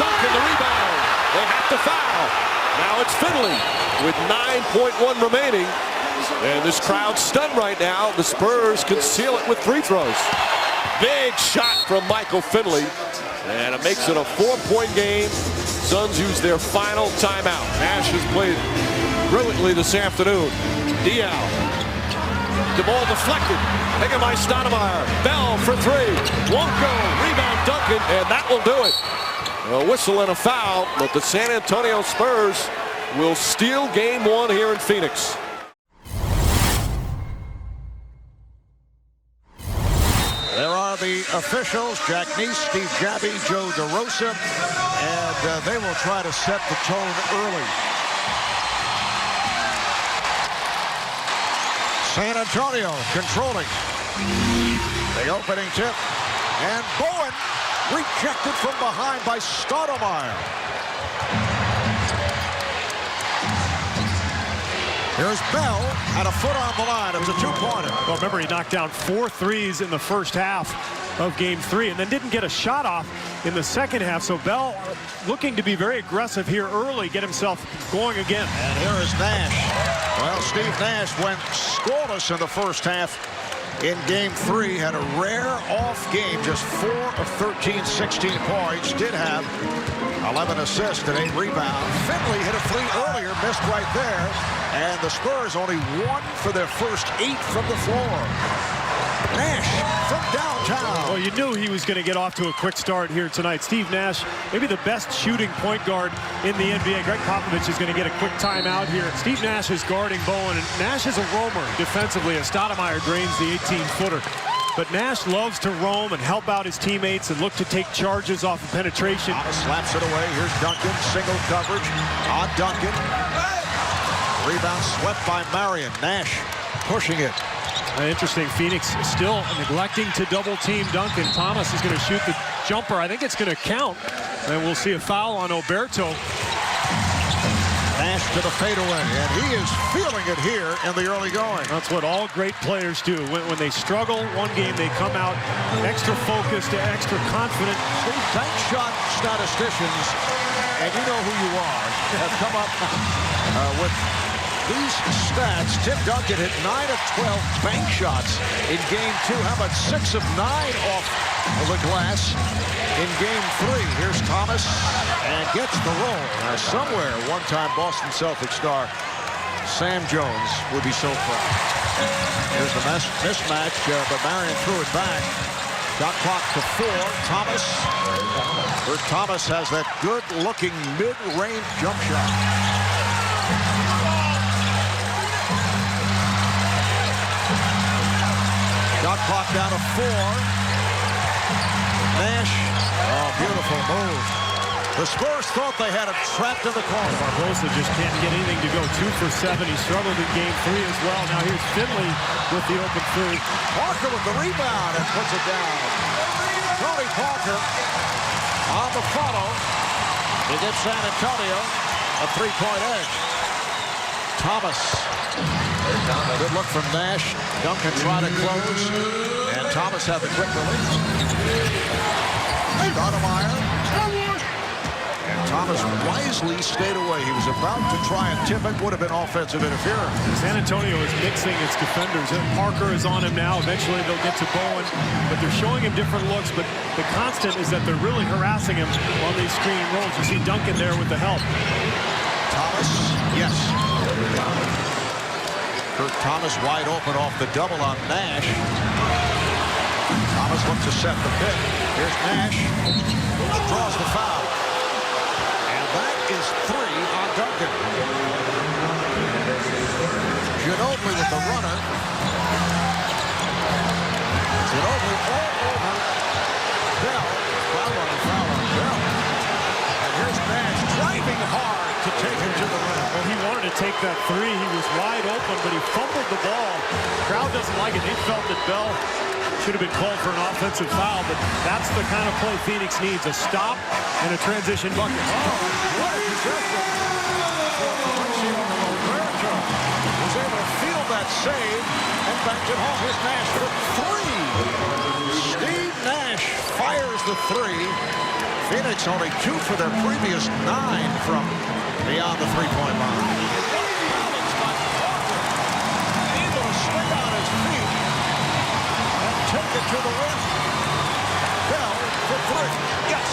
Duncan the rebound. They have to foul. Now it's Finley with 9.1 remaining. And this crowd's stunned right now. The Spurs can seal it with free throws. Big shot from Michael Finley. And it makes it a 4-point game. Suns use their final timeout. Nash has played brilliantly this afternoon. Dial. The ball deflected. Taken by Stoudemire. Bell for 3. Won't go. Rebound Duncan. And that will do it. A whistle and a foul, but the San Antonio Spurs will steal game 1 here in Phoenix. There are the officials, Jack Neese, Steve Jabby, Joe DeRosa, and they will try to set the tone early. San Antonio controlling the opening tip, and Bowen rejected from behind by Stoudemire. Here's Bell at a foot on the line. It's a 2-pointer. Well, remember, he knocked down 4 threes in the first half of game 3 and then didn't get a shot off in the second half. So Bell looking to be very aggressive here early, get himself going again. And here is Nash. Well, Steve Nash went scoreless in the first half. In game 3, had a rare off game, just 4 of 13, 16 points. Did have 11 assists and 8 rebounds. Finley hit a 3 earlier, missed right there. And the Spurs only 1 for their first 8 from the floor. Nash from downtown. Well, you knew he was going to get off to a quick start here tonight. Steve Nash, maybe the best shooting point guard in the NBA. Greg Popovich is going to get a quick timeout here. Steve Nash is guarding Bowen, and Nash is a roamer defensively as Stoudemire drains the 18-footer. But Nash loves to roam and help out his teammates and look to take charges off of penetration. Slaps it away. Here's Duncan. Single coverage on Duncan. Rebound swept by Marion. Nash pushing it. Interesting. Phoenix still neglecting to double team Duncan. Thomas is going to shoot the jumper. I think it's going to count. And we'll see a foul on Oberto. Nash to the fadeaway, and he is feeling it here in the early going. That's what all great players do. When they struggle one game, they come out extra focused, extra confident. These bank shot statisticians, and you know who you are, have come up with these stats. Tim Duncan hit 9 of 12 bank shots in game 2. How about 6 of 9 off of the glass in game 3? Here's Thomas and gets the roll. Now somewhere, one-time Boston Celtics star Sam Jones would be so proud. Here's the mismatch, but Marion threw it back. Shot clock to 4. Thomas. Thomas has that good-looking mid-range jump shot. Shot clock down to 4. Nash. Oh, beautiful move. The Spurs thought they had him trapped in the corner. Barbosa just can't get anything to go. 2 for 7. He struggled in game 3 as well. Now here's Finley with the open 3. Parker with the rebound and puts it down. Tony Parker on the follow to give San Antonio a 3-point edge. Thomas. Good look from Nash. Duncan trying to close. And Thomas had the quick release. Stoudemire. And Thomas wisely stayed away. He was about to try and tip it. Would have been offensive interference. San Antonio is mixing its defenders. Parker is on him now. Eventually they'll get to Bowen. But they're showing him different looks. But the constant is that they're really harassing him on these screen rolls. You see Duncan there with the help. Thomas, yes. Kurt Thomas wide open off the double on Nash. Thomas looks to set the pick. Here's Nash. Draws the foul. And that is 3 on Duncan. Ginobili with the runner. Ginobili all over Bell. Foul on the foul on Bell. And here's Nash driving hard to take him to the rim. Well, he wanted to take that 3. He was wide open, but he fumbled the ball. The crowd doesn't like it. They felt that Bell should have been called for an offensive foul, but that's the kind of play Phoenix needs, a stop and a transition bucket. Oh, what a possession for Mauricio Roberto. Was able to field that save and banked it home. Here's Nash for 3. Steve Nash fires the 3. Phoenix only 2 for their previous 9 from beyond the 3-point line. Able to swing on his feet and take it to the rim. Bell for 3. Yes.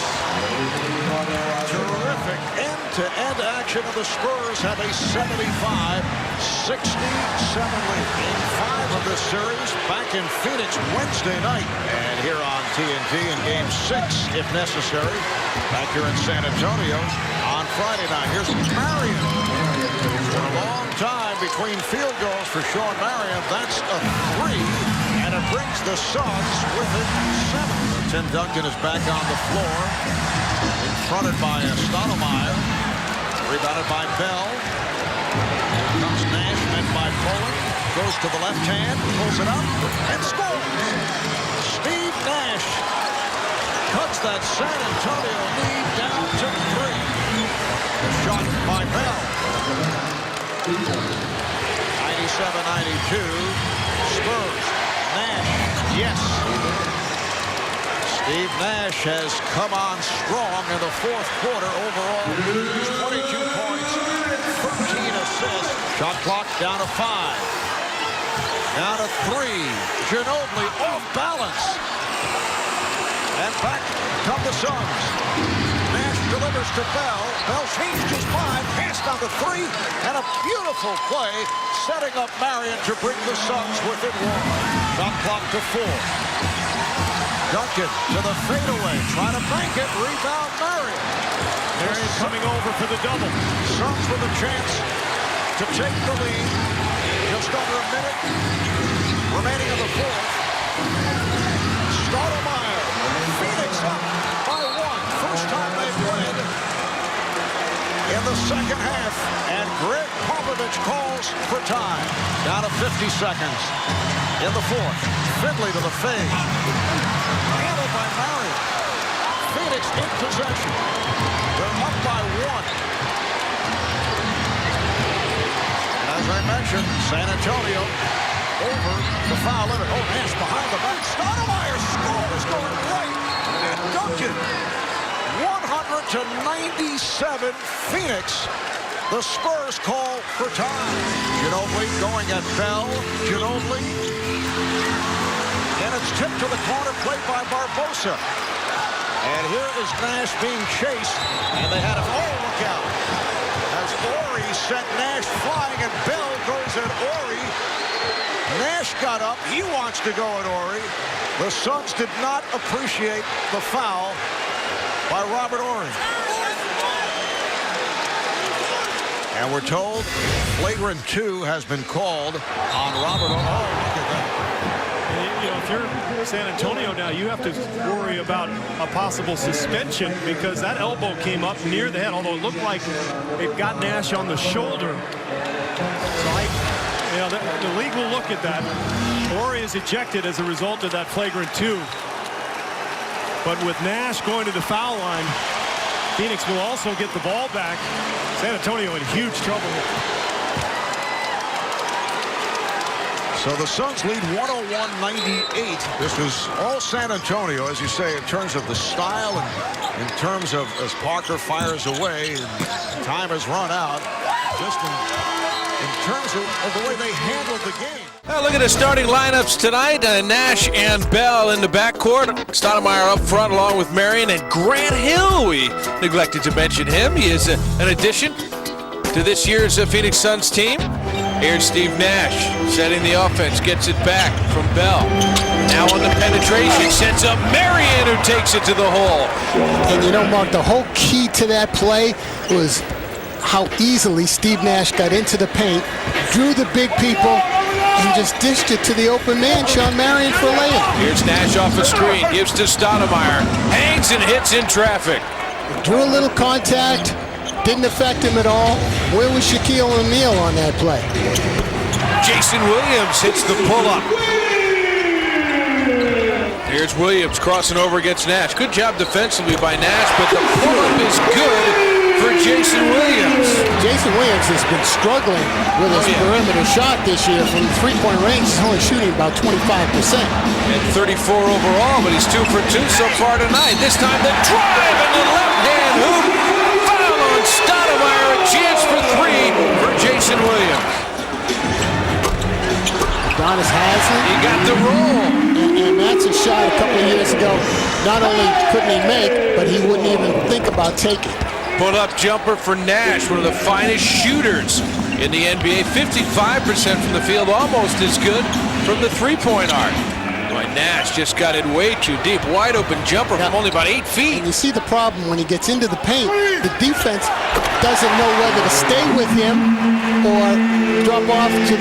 Terrific end-to-end action of the Spurs have a 75-67 lead. Game 5 of this series back in Phoenix Wednesday night. And here on TNT in Game 6, if necessary, back here in San Antonio on Friday night. Here's Marion. It's been a long time between field goals for Sean Marion. That's a 3, and it brings the Suns within 7. Tim Duncan is back on the floor, confronted by Stoudemire. Rebounded by Bell. Here comes Nash, met by Bowen. Goes to the left hand, pulls it up, and scores. Steve Nash cuts that San Antonio lead down to 3. The shot by Bell. 97-92. Spurs. Nash. Yes. Steve Nash has come on strong in the 4th quarter. Overall, 22 points, 13 assists. Shot clock down to 5. Down to 3. Ginobili off balance. And back come the Suns. Nash delivers to Bell. Bell changed his mind, passed on the 3, and a beautiful play setting up Marion to bring the Suns within 1. Shot clock to 4. Duncan to the fadeaway, trying to bank it, rebound Marion. Marion coming over for the double. Suns with a chance to take the lead. Just under a minute remaining in the 4th. Stoudemire, Phoenix up by 1. First time they've led in the 2nd half. And Greg Popovich calls for time. Down to 50 seconds in the 4th. Finley to the fade. Handled by Marion. Phoenix in possession. They're up by 1. And as I mentioned, San Antonio over the foul limit. Oh, Nash behind the back. Stoudemire scores going right. And Duncan, 100-97 Phoenix. The Spurs call for time. Ginobili going at Bell. Ginobili. And it's tipped to the corner, played by Barbosa. And here is Nash being chased. And they had him. Oh, look out. As Ori sent Nash flying, and Bell goes at Ori. Nash got up. He wants to go at Ori. The Suns did not appreciate the foul by Robert Ori. And we're told flagrant 2 has been called on Robert Ori. Oh, look at that. You know, if you're San Antonio now, you have to worry about a possible suspension because that elbow came up near the head, although it looked like it got Nash on the shoulder. So the league will look at that. Ori is ejected as a result of that flagrant 2. But with Nash going to the foul line, Phoenix will also get the ball back. San Antonio in huge trouble here. So the Suns lead 101-98. This is all San Antonio, as you say, in terms of the style and in terms of as Parker fires away and time has run out. Just in terms of the way they handled the game. Look at the starting lineups tonight. Nash and Bell in the backcourt. Stoudemire up front along with Marion and Grant Hill. We neglected to mention him. He is an addition to this year's Phoenix Suns team. Here's Steve Nash setting the offense, gets it back from Bell. Now on the penetration, sends up Marion, who takes it to the hole. And you know, Mark, the whole key to that play was how easily Steve Nash got into the paint, drew the big people, and just dished it to the open man, Shawn Marion, for a layup. Here's Nash off a screen, gives to Stoudemire, hangs and hits in traffic. Drew a little contact, didn't affect him at all. Where was Shaquille O'Neal on that play? Jason Williams hits the pull-up. Here's Williams crossing over against Nash. Good job defensively by Nash, but the pull-up is good for Jason Williams. Jason Williams has been struggling with his perimeter shot this year. From three-point range, he's only shooting about 25%. And 34 overall, but he's 2 for 2 so far tonight. This time the drive and the left-hand hoop. Foul on Stoudemire. A chance for 3 for Jason Williams. Adonis Haslem. He got the roll. And that's a shot a couple of years ago. Not only couldn't he make, but he wouldn't even think about taking. Put-up jumper for Nash, one of the finest shooters in the NBA. 55% from the field, almost as good from the three-point arc. Boy, Nash just got it way too deep. Wide open jumper from only about 8 feet. And you see the problem when he gets into the paint. The defense doesn't know whether to stay with him or drop off to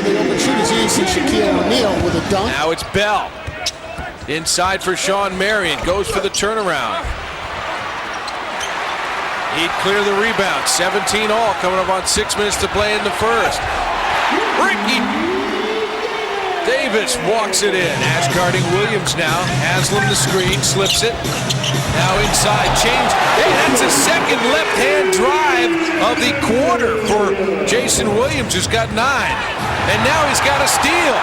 the open shooters. Here you see Shaquille O'Neal with a dunk. Now it's Bell. Inside for Shawn Marion. Goes for the turnaround. He'd clear the rebound. 17 all coming up on 6 minutes to play in the first. Ricky Davis walks it in. Nash guarding Williams now. Haslem the screen, slips it. Now inside, change. Hey, that's a second left-hand drive of the quarter for Jason Williams, who's got 9. And now he's got a steal.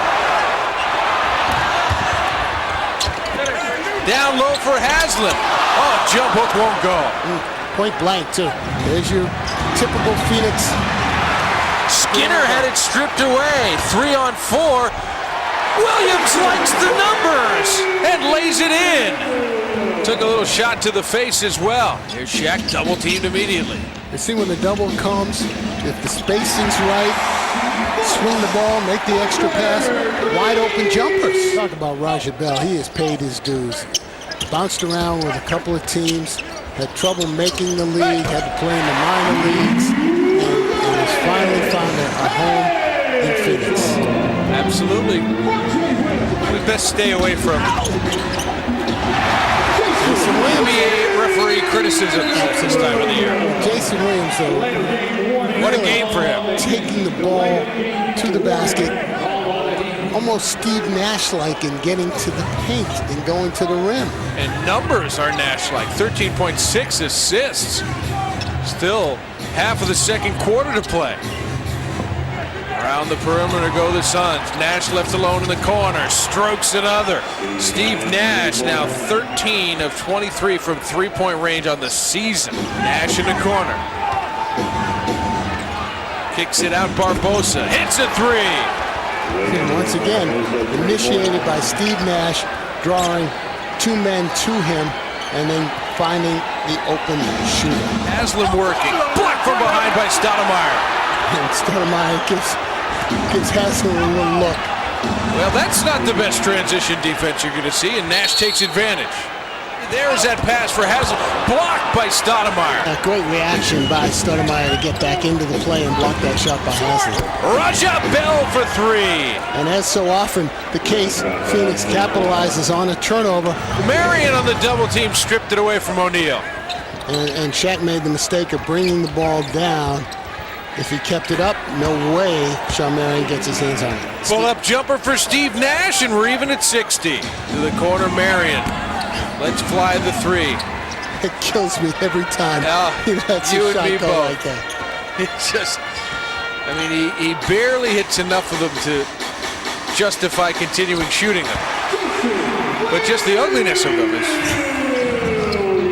Down low for Haslem. Oh, jump hook won't go. Point blank, too. There's your typical Phoenix. Skinner had it stripped away. 3 on 4. Williams likes the numbers and lays it in. Took a little shot to the face as well. Here's Shaq, double teamed immediately. You see when the double comes, if the spacing's right, swing the ball, make the extra pass, wide open jumpers. Talk about Raja Bell. He has paid his dues. Bounced around with a couple of teams, had trouble making the league, had to play in the minor leagues, and has finally found a home in Phoenix. Absolutely. We best stay away from NBA referee criticism this time of the year. Jason Williams, though, what a game for him. Taking the ball to the basket, almost Steve Nash-like in getting to the paint and going to the rim. And numbers are Nash-like. 13.6 assists. Still half of the second quarter to play. Around the perimeter go the Suns. Nash left alone in the corner. Strokes another. Steve Nash now 13 of 23 from three-point range on the season. Nash in the corner. Kicks it out. Barbosa hits a 3. And once again, initiated by Steve Nash, drawing 2 men to him and then finding the open shooter. Haslem working. Blocked from behind by Stoudemire. And Stoudemire gives Haslem a little look. Well, that's not the best transition defense you're going to see, and Nash takes advantage. There's that pass for Haslem, blocked by Stoudemire. A great reaction by Stoudemire to get back into the play and block that shot by Haslem. Raja Bell for 3. And as so often the case, Phoenix capitalizes on a turnover. Marion on the double team stripped it away from O'Neal. And Shaq made the mistake of bringing the ball down. If he kept it up, no way Shawn Marion gets his hands on it. Pull-up jumper for Steve Nash, and we're even at 60. To the corner, Marion. Let's fly the three. It kills me every time he lets you his and me shot go both. like that. It's just, I mean, he barely hits enough of them to justify continuing shooting them. But just the ugliness of them is.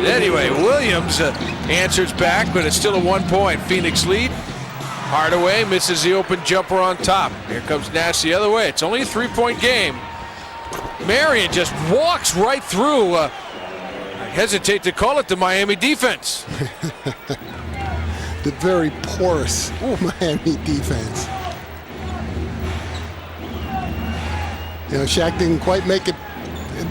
Anyway, Williams answers back, but it's still a 1-point Phoenix lead. Hardaway misses the open jumper on top. Here comes Nash the other way. It's only a 3-point game. Marion just walks right through. I hesitate to call it the Miami defense. The very porous Miami defense. You know, Shaq didn't quite make it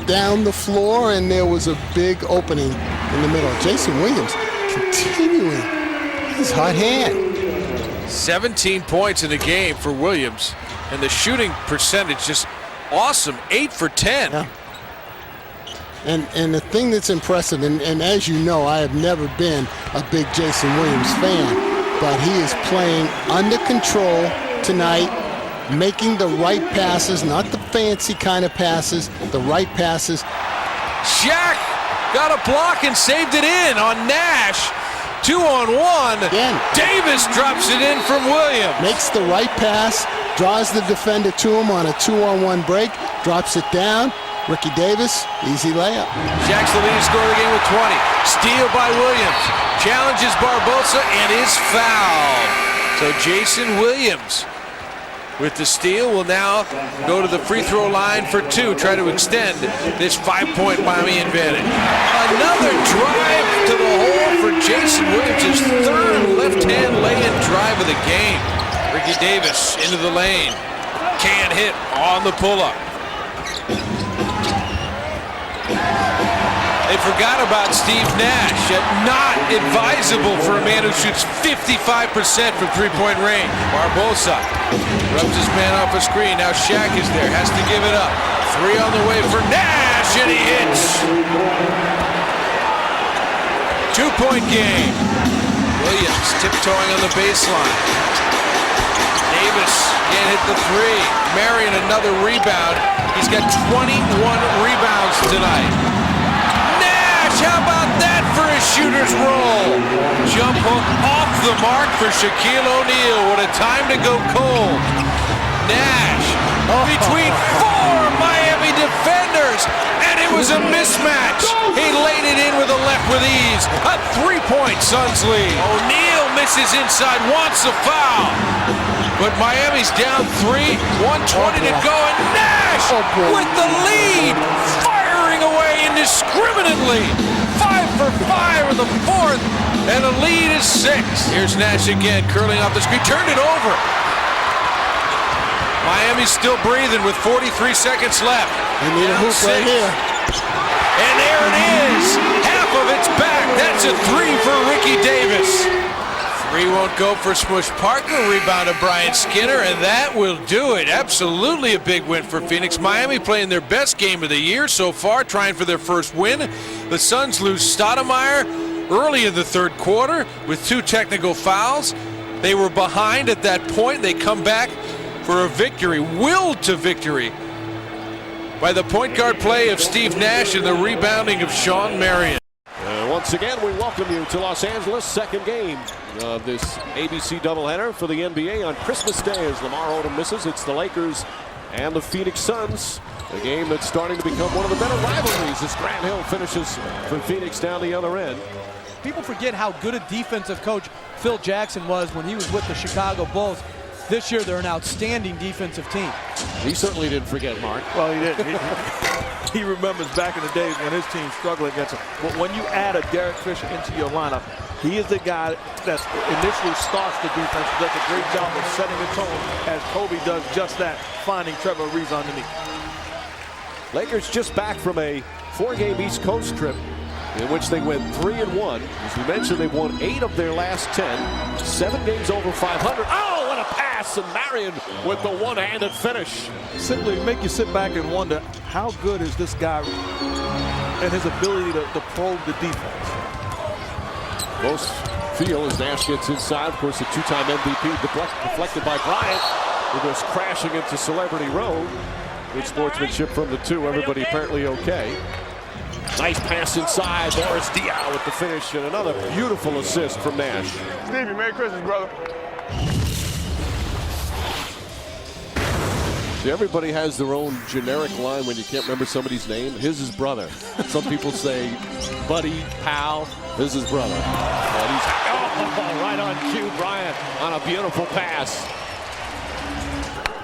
down the floor, and there was a big opening in the middle. Jason Williams continuing his hot hand. 17 points in the game for Williams, and the shooting percentage just awesome, 8 for 10. Yeah. And the thing that's impressive, and as you know, I have never been a big Jason Williams fan, but he is playing under control tonight, making the right passes, not the fancy kind of passes, the right passes. Shaq got a block and saved it in on Nash. 2-on-1. Again. Davis drops it in from Williams. Makes the right pass, draws the defender to him on a 2-on-1 break, drops it down. Ricky Davis, easy layup. Shaq's the leading scorer of the game with 20. Steal by Williams. Challenges Barbosa and is fouled. So Jason Williams with the steal will now go to the free throw line for 2. Try to extend this 5-point Miami advantage. Another drive to the hole for Jason Williams, his third left-hand lay-in drive of the game. Ricky Davis into the lane. Can't hit on the pull-up. They forgot about Steve Nash. Not advisable for a man who shoots 55% from three-point range. Barbosa rubs his man off a screen. Now Shaq is there, has to give it up. 3 on the way for Nash, and he hits. 2-point game. Williams tiptoeing on the baseline. Davis can't hit the 3. Marion another rebound. He's got 21 rebounds tonight. How about that for a shooter's roll? Jump hook off the mark for Shaquille O'Neal. What a time to go cold. Nash between 4 Miami defenders, and it was a mismatch. He laid it in with a left with ease. A 3-point Suns lead. O'Neal misses inside, wants a foul. But Miami's down 3, 1:20 to go, and Nash with the lead. Firing away indiscriminately. 5 for 5 in the 4th, and the lead is 6. Here's Nash again, curling off the screen, turned it over. Miami's still breathing with 43 seconds left. They need a hoop right here. And there it is. Half of it's back. That's a 3 for Ricky Davis. 3 won't go for Smush Parker. Rebound of Bryant Skinner, and that will do it. Absolutely a big win for Phoenix. Miami playing their best game of the year so far, trying for their first win. The Suns lose Stoudemire early in the 3rd quarter with 2 technical fouls. They were behind at that point. They come back for a victory, willed to victory, by the point guard play of Steve Nash and the rebounding of Shawn Marion. Once again, we welcome you to Los Angeles, second game of this ABC doubleheader for the NBA on Christmas Day. As Lamar Odom misses, it's the Lakers and the Phoenix Suns. A game that's starting to become one of the better rivalries as Grant Hill finishes for Phoenix down the other end. People forget how good a defensive coach Phil Jackson was when he was with the Chicago Bulls. This year, they're an outstanding defensive team. He certainly didn't forget, Mark. Well, he didn't. He remembers back in the days when his team struggled against him. But when you add a Derek Fisher into your lineup, he is the guy that initially starts the defense, does a great job of setting the tone, as Kobe does just that, finding Trevor Ariza underneath. Lakers just back from a 4-game East Coast trip in which they went 3-1. As we mentioned, they've won 8 of their last 10. 7 games over 500. Oh, what a pass! And Marion with the one-handed finish. Simply make you sit back and wonder, how good is this guy and his ability to probe the defense? Most feel as Nash gets inside. Of course, the 2-time MVP deflected by Bryant, who goes crashing into Celebrity Road. Good sportsmanship from the 2. Everybody apparently okay. Nice pass inside. Boris Diaw with the finish, and another beautiful assist from Nash. Stevie, Merry Christmas, brother. See, everybody has their own generic line when you can't remember somebody's name. His is brother. Some people say buddy, pal. His is brother. And he's right on cue. Bryant on a beautiful pass.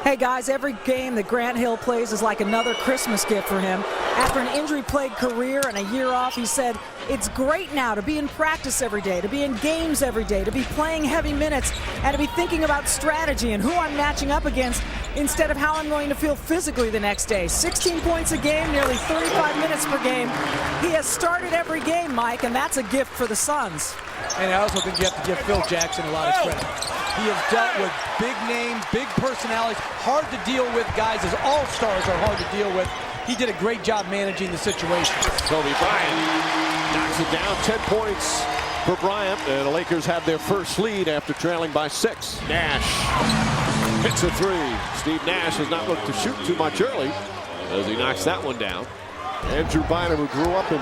Hey guys, every game that Grant Hill plays is like another Christmas gift for him. After an injury-plagued career and a year off, he said, it's great now to be in practice every day, to be in games every day, to be playing heavy minutes, and to be thinking about strategy and who I'm matching up against instead of how I'm going to feel physically the next day. 16 points a game, nearly 35 minutes per game. He has started every game, Mike, and that's a gift for the Suns. And I also think you have to give Phil Jackson a lot of credit. He has dealt with big names, big personalities, hard to deal with guys as all-stars are hard to deal with. He did a great job managing the situation. Kobe Bryant knocks it down. 10 points for Bryant. And the Lakers have their first lead after trailing by 6. Nash hits a 3. Steve Nash has not looked to shoot too much early as he knocks that one down. Andrew Bynum, who grew up in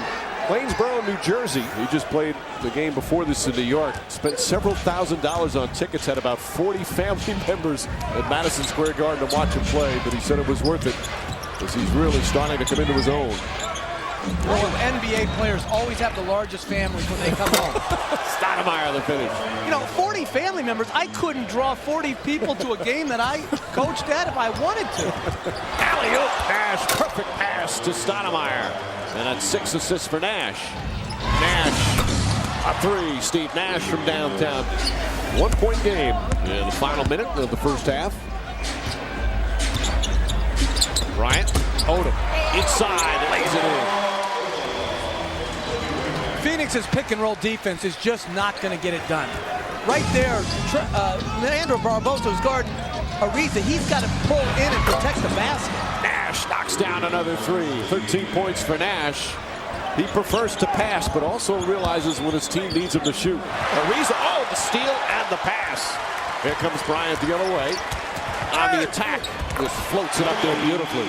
Waynesboro, New Jersey. He just played the game before this in New York. Spent several $1,000s on tickets. Had about 40 family members at Madison Square Garden to watch him play. But he said it was worth it because he's really starting to come into his own. Well, NBA players always have the largest families when they come home. Stoudemire the finish. You know, 40 family members. I couldn't draw 40 people to a game that I coached at if I wanted to. Alley-oop Nash. Perfect pass to Stoudemire. And that's 6 assists for Nash. Nash, a 3. Steve Nash from downtown. 1-point game in the final minute of the first half. Bryant, Odom, inside, lays it in. Phoenix's pick-and-roll defense is just not going to get it done. Right there, Leandro Barbosa's guarding Ariza. He's got to pull in and protect the basket. Nash knocks down another 3. 13 points for Nash. He prefers to pass, but also realizes when his team needs him to shoot. Ariza, the steal and the pass. Here comes Bryant the other way. On the attack, just floats it up there beautifully.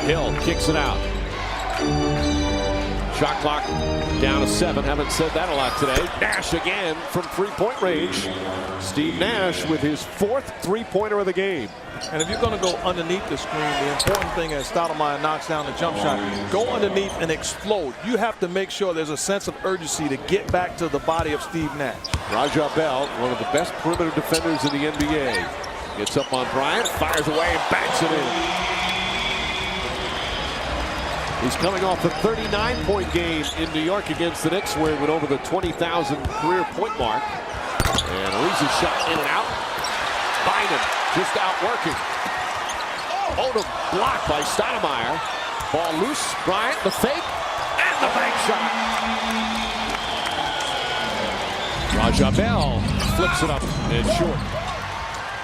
Hill kicks it out. Shot clock down to 7. Haven't said that a lot today. Nash again from 3-point range. Steve Nash with his 4th 3-pointer of the game. And if you're going to go underneath the screen, the important thing as Stoudemire knocks down the jump shot, go underneath and explode. You have to make sure there's a sense of urgency to get back to the body of Steve Nash. Raja Bell, one of the best perimeter defenders in the NBA. Gets up on Bryant, fires away, and banks it in. He's coming off a 39-point game in New York against the Knicks, where he went over the 20,000 career point mark. And Ariza shot in and out. Bynum just out working. Odom blocked by Stoudemire. Ball loose. Bryant, the fake, and the bank shot. Raja Bell flips it up and short.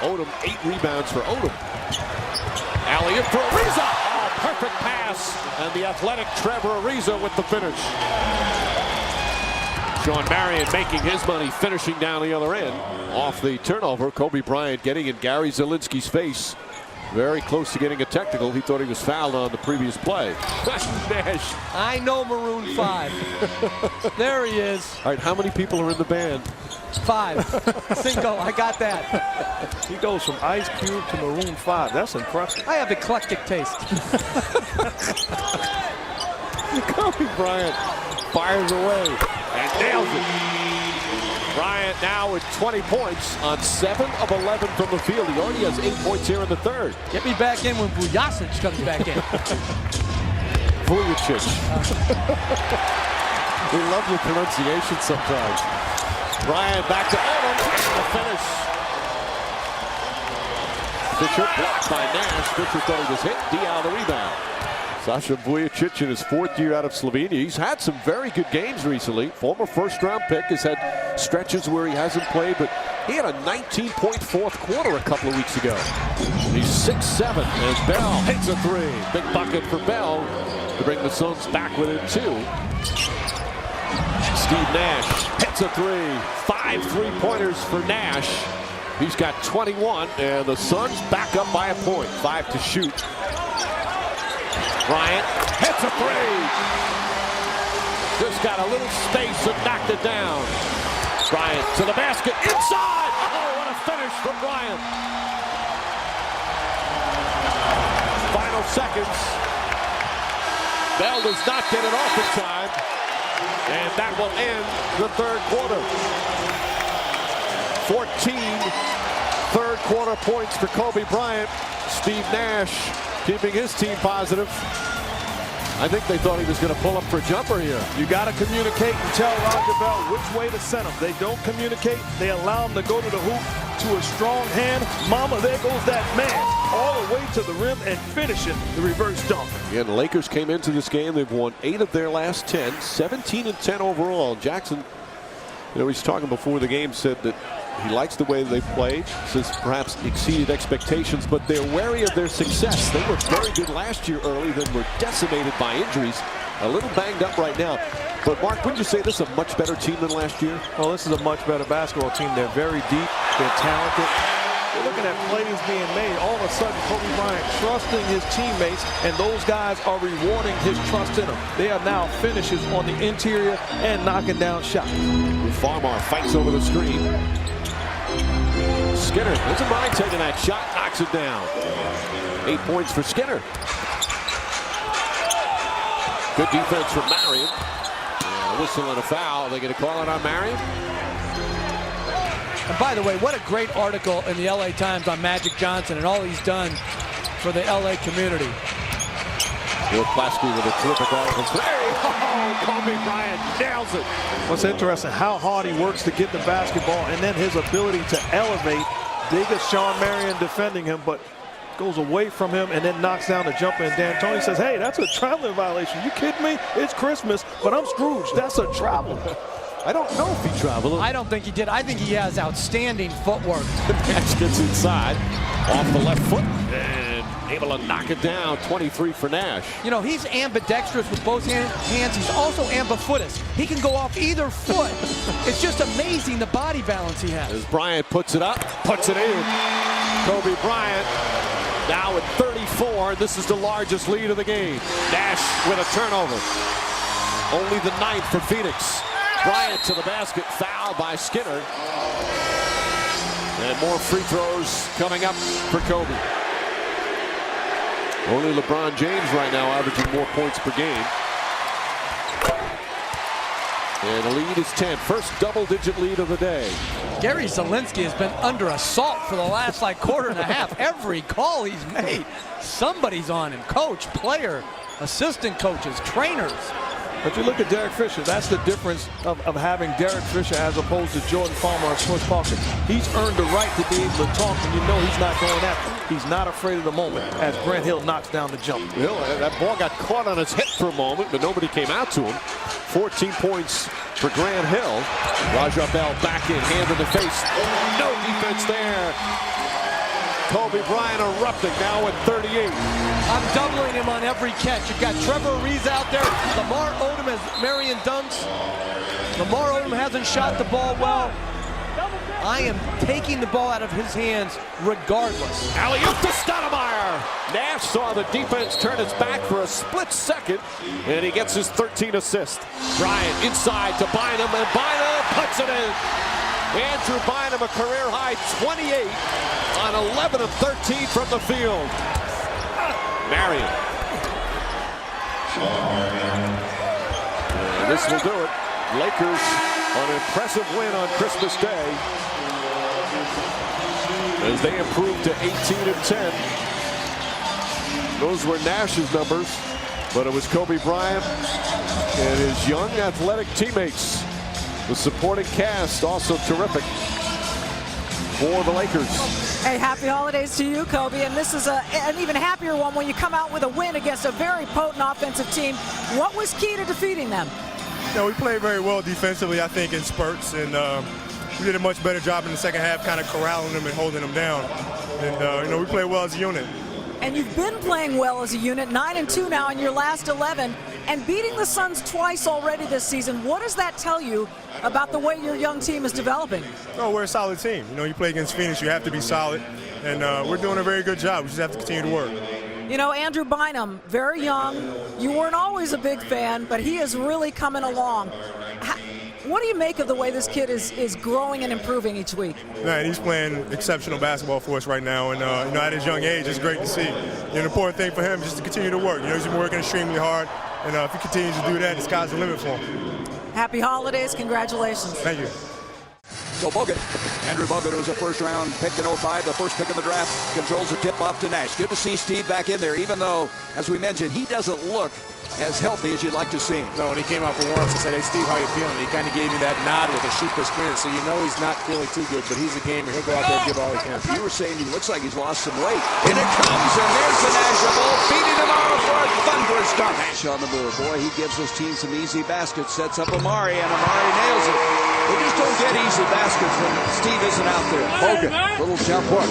Odom, 8 rebounds for Odom. Alley-oop for Ariza. Perfect pass, and the athletic Trevor Ariza with the finish. Sean Marion making his money, finishing down the other end. Off the turnover, Kobe Bryant getting in Gary Zielinski's face. Very close to getting a technical. He thought he was fouled on the previous play. Nash. I know Maroon 5. There he is. All right, how many people are in the band? 5. Cinco, I got that. He goes from Ice Cube to Maroon 5. That's impressive. I have eclectic taste. Kobe Bryant fires away and nails it. Bryant now with 20 points on 7 of 11 from the field. He already has 8 points here in the third. Get me back in when Vujasic comes back in. Vujicic. We love your pronunciation sometimes. Bryant back to Odom. The finish. Fisher blocked by Nash. Fisher thought he was hit. Diaw the rebound. Sasha Vujicic in his 4th year out of Slovenia. He's had some very good games recently. Former first-round pick, has had stretches where he hasn't played, but he had a 19-point 4th quarter a couple of weeks ago. He's 6'7", as Bell hits a 3. Big bucket for Bell to bring the Suns back within 2. Steve Nash hits a 3. 5 3-pointers for Nash. He's got 21, and the Suns back up by a point. 5 to shoot. Bryant hits a three. Just got a little space and knocked it down. Bryant to the basket, inside! Oh, what a finish from Bryant. Final seconds. Bell does not get it off in time. And that will end the third quarter. 14 third quarter points for Kobe Bryant. Steve Nash keeping his team positive. I think they thought he was going to pull up for a jumper here. You got to communicate and tell Roger Bell which way to send him. They don't communicate. They allow him to go to the hoop to a strong hand. Mama, there goes that man all the way to the rim and finishing the reverse dunk. Again, the Lakers came into this game. They've won 8 of their last 10, 17-10 overall. Jackson, you know, he's talking before the game, said that he likes the way they played, says perhaps exceeded expectations, but they're wary of their success. They were very good last year early, then were decimated by injuries. A little banged up right now. But Mark, wouldn't you say this is a much better team than last year? Well, this is a much better basketball team. They're very deep. They're talented. You're looking at plays being made. All of a sudden, Kobe Bryant trusting his teammates, and those guys are rewarding his trust in them. They are now finishers on the interior and knocking down shots. Farmar fights over the screen. Skinner doesn't mind taking that shot, knocks it down. 8 points for Skinner. Good defense from Marion. A whistle and a foul. Are they going to call it on Marion? And by the way, what a great article in the LA Times on Magic Johnson and all he's done for the LA community. Will Plasky with a terrific article. Oh, Kobe Bryant nails it. What's interesting, how hard he works to get the basketball and then his ability to elevate. Big as Sean Marion defending him, but goes away from him and then knocks down the jumper. And D'Antoni says, hey, that's a traveling violation. You kidding me? It's Christmas, but I'm Scrooge. That's a travel. I don't know if he traveled. I don't think he did. I think he has outstanding footwork. Nash gets inside, off the left foot, and able to knock it down. 23 for Nash. You know, he's ambidextrous with both hands. He's also ambifootus. He can go off either foot. It's just amazing the body balance he has. As Bryant puts it up, puts it in. Kobe Bryant now at 34. This is the largest lead of the game. Nash with a turnover. Only the 9th for Phoenix. Bryant to the basket, foul by Skinner. And more free throws coming up for Kobe. Only LeBron James right now averaging more points per game. And the lead is 10. First double-digit lead of the day. Gary Zielinski has been under assault for the last quarter and a half. Every call he's made, somebody's on him. Coach, player, assistant coaches, trainers. But you look at Derek Fisher, that's the difference of having Derek Fisher as opposed to Jordan Palmer or Swiss Parker. He's earned the right to be able to talk, and you know he's not going after it. He's not afraid of the moment as Grant Hill knocks down the jump. Hill, that ball got caught on his hip for a moment, but nobody came out to him. 14 points for Grant Hill. Raja Bell back in, hand in the face. No defense there. Kobe Bryant erupting now at 38. I'm doubling him on every catch. You've got Trevor Ariza out there. Lamar Odom has Marion dunks. Lamar Odom hasn't shot the ball well. I am taking the ball out of his hands regardless. Alley-oop to Stoudemire. Nash saw the defense turn its back for a split second, and he gets his 13th assist. Bryant inside to Bynum, and Bynum puts it in. Andrew Bynum, a career-high 28 on 11 of 13 from the field. Marion. And this will do it. Lakers on an impressive win on Christmas Day as they improved to 18-10. Those were Nash's numbers, but it was Kobe Bryant and his young athletic teammates. The supporting cast also terrific for the Lakers. Hey, happy holidays to you, Kobe. And this is an even happier one when you come out with a win against a very potent offensive team. What was key to defeating them? We played very well defensively, I think, in spurts. And we did a much better job in the second half kind of corralling them and holding them down. And, we played well as a unit. And you've been playing well as a unit, 9-2 now in your last 11, and beating the Suns twice already this season. What does that tell you about the way your young team is developing? Oh, we're a solid team. You play against Phoenix, you have to be solid, and we're doing a very good job. We just have to continue to work. You know, Andrew Bynum, very young. You weren't always a big fan, but he is really coming along. What do you make of the way this kid is growing and improving each week? Man, he's playing exceptional basketball for us right now, and you know, at his young age, it's great to see. You know, the important thing for him is just to continue to work. You know, he's been working extremely hard, and if he continues to do that, the sky's the limit for him. Happy holidays, congratulations. Thank you. So Bogut, Andrew Bogut, who's a first-round pick in 05, the first pick in the draft, controls the tip-off to Nash. Good to see Steve back in there, even though, as we mentioned, he doesn't look as healthy as you'd like to see him. No, when he came out for warm-ups, I said, hey, Steve, how you feeling? He kind of gave me that nod with a sheepish grin, so you know he's not feeling too good, but he's a gamer. He'll go out there and give all he can. You were saying he looks like he's lost some weight. And it comes, and there's the Nash ball, beating him out for a thunderous dunk. Nash on the move. Boy, he gives his team some easy baskets, sets up Amare, and Amare nails it. They just don't get easy baskets when Steve isn't out there. Bogut, little jump hook.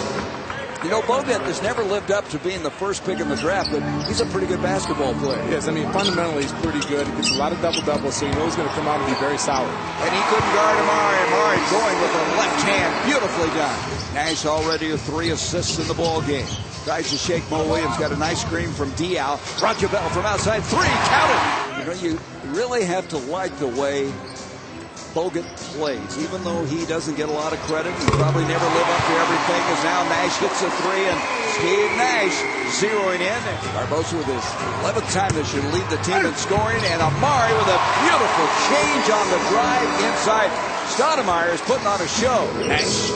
You know, Bogut has never lived up to being the first pick in the draft, but he's a pretty good basketball player. Yes, I mean, fundamentally, he's pretty good. He gets a lot of double-doubles, so you know he's going to come out and be very solid. And he couldn't guard Amare. Amare going with a left hand. Beautifully done. Nash already with 3 assists in the ball game. Tries to shake Mo Williams. Got a nice screen from Dial. Roger Bell from outside. 3. Count it. You know, you really have to like the way Bogut plays. Even though he doesn't get a lot of credit, he probably never live up to everything, as now Nash hits a 3, and Steve Nash zeroing in. Barbosa with his 11th time this year to lead the team in scoring, and Amare with a beautiful change on the drive inside. Stoudemire is putting on a show. Nash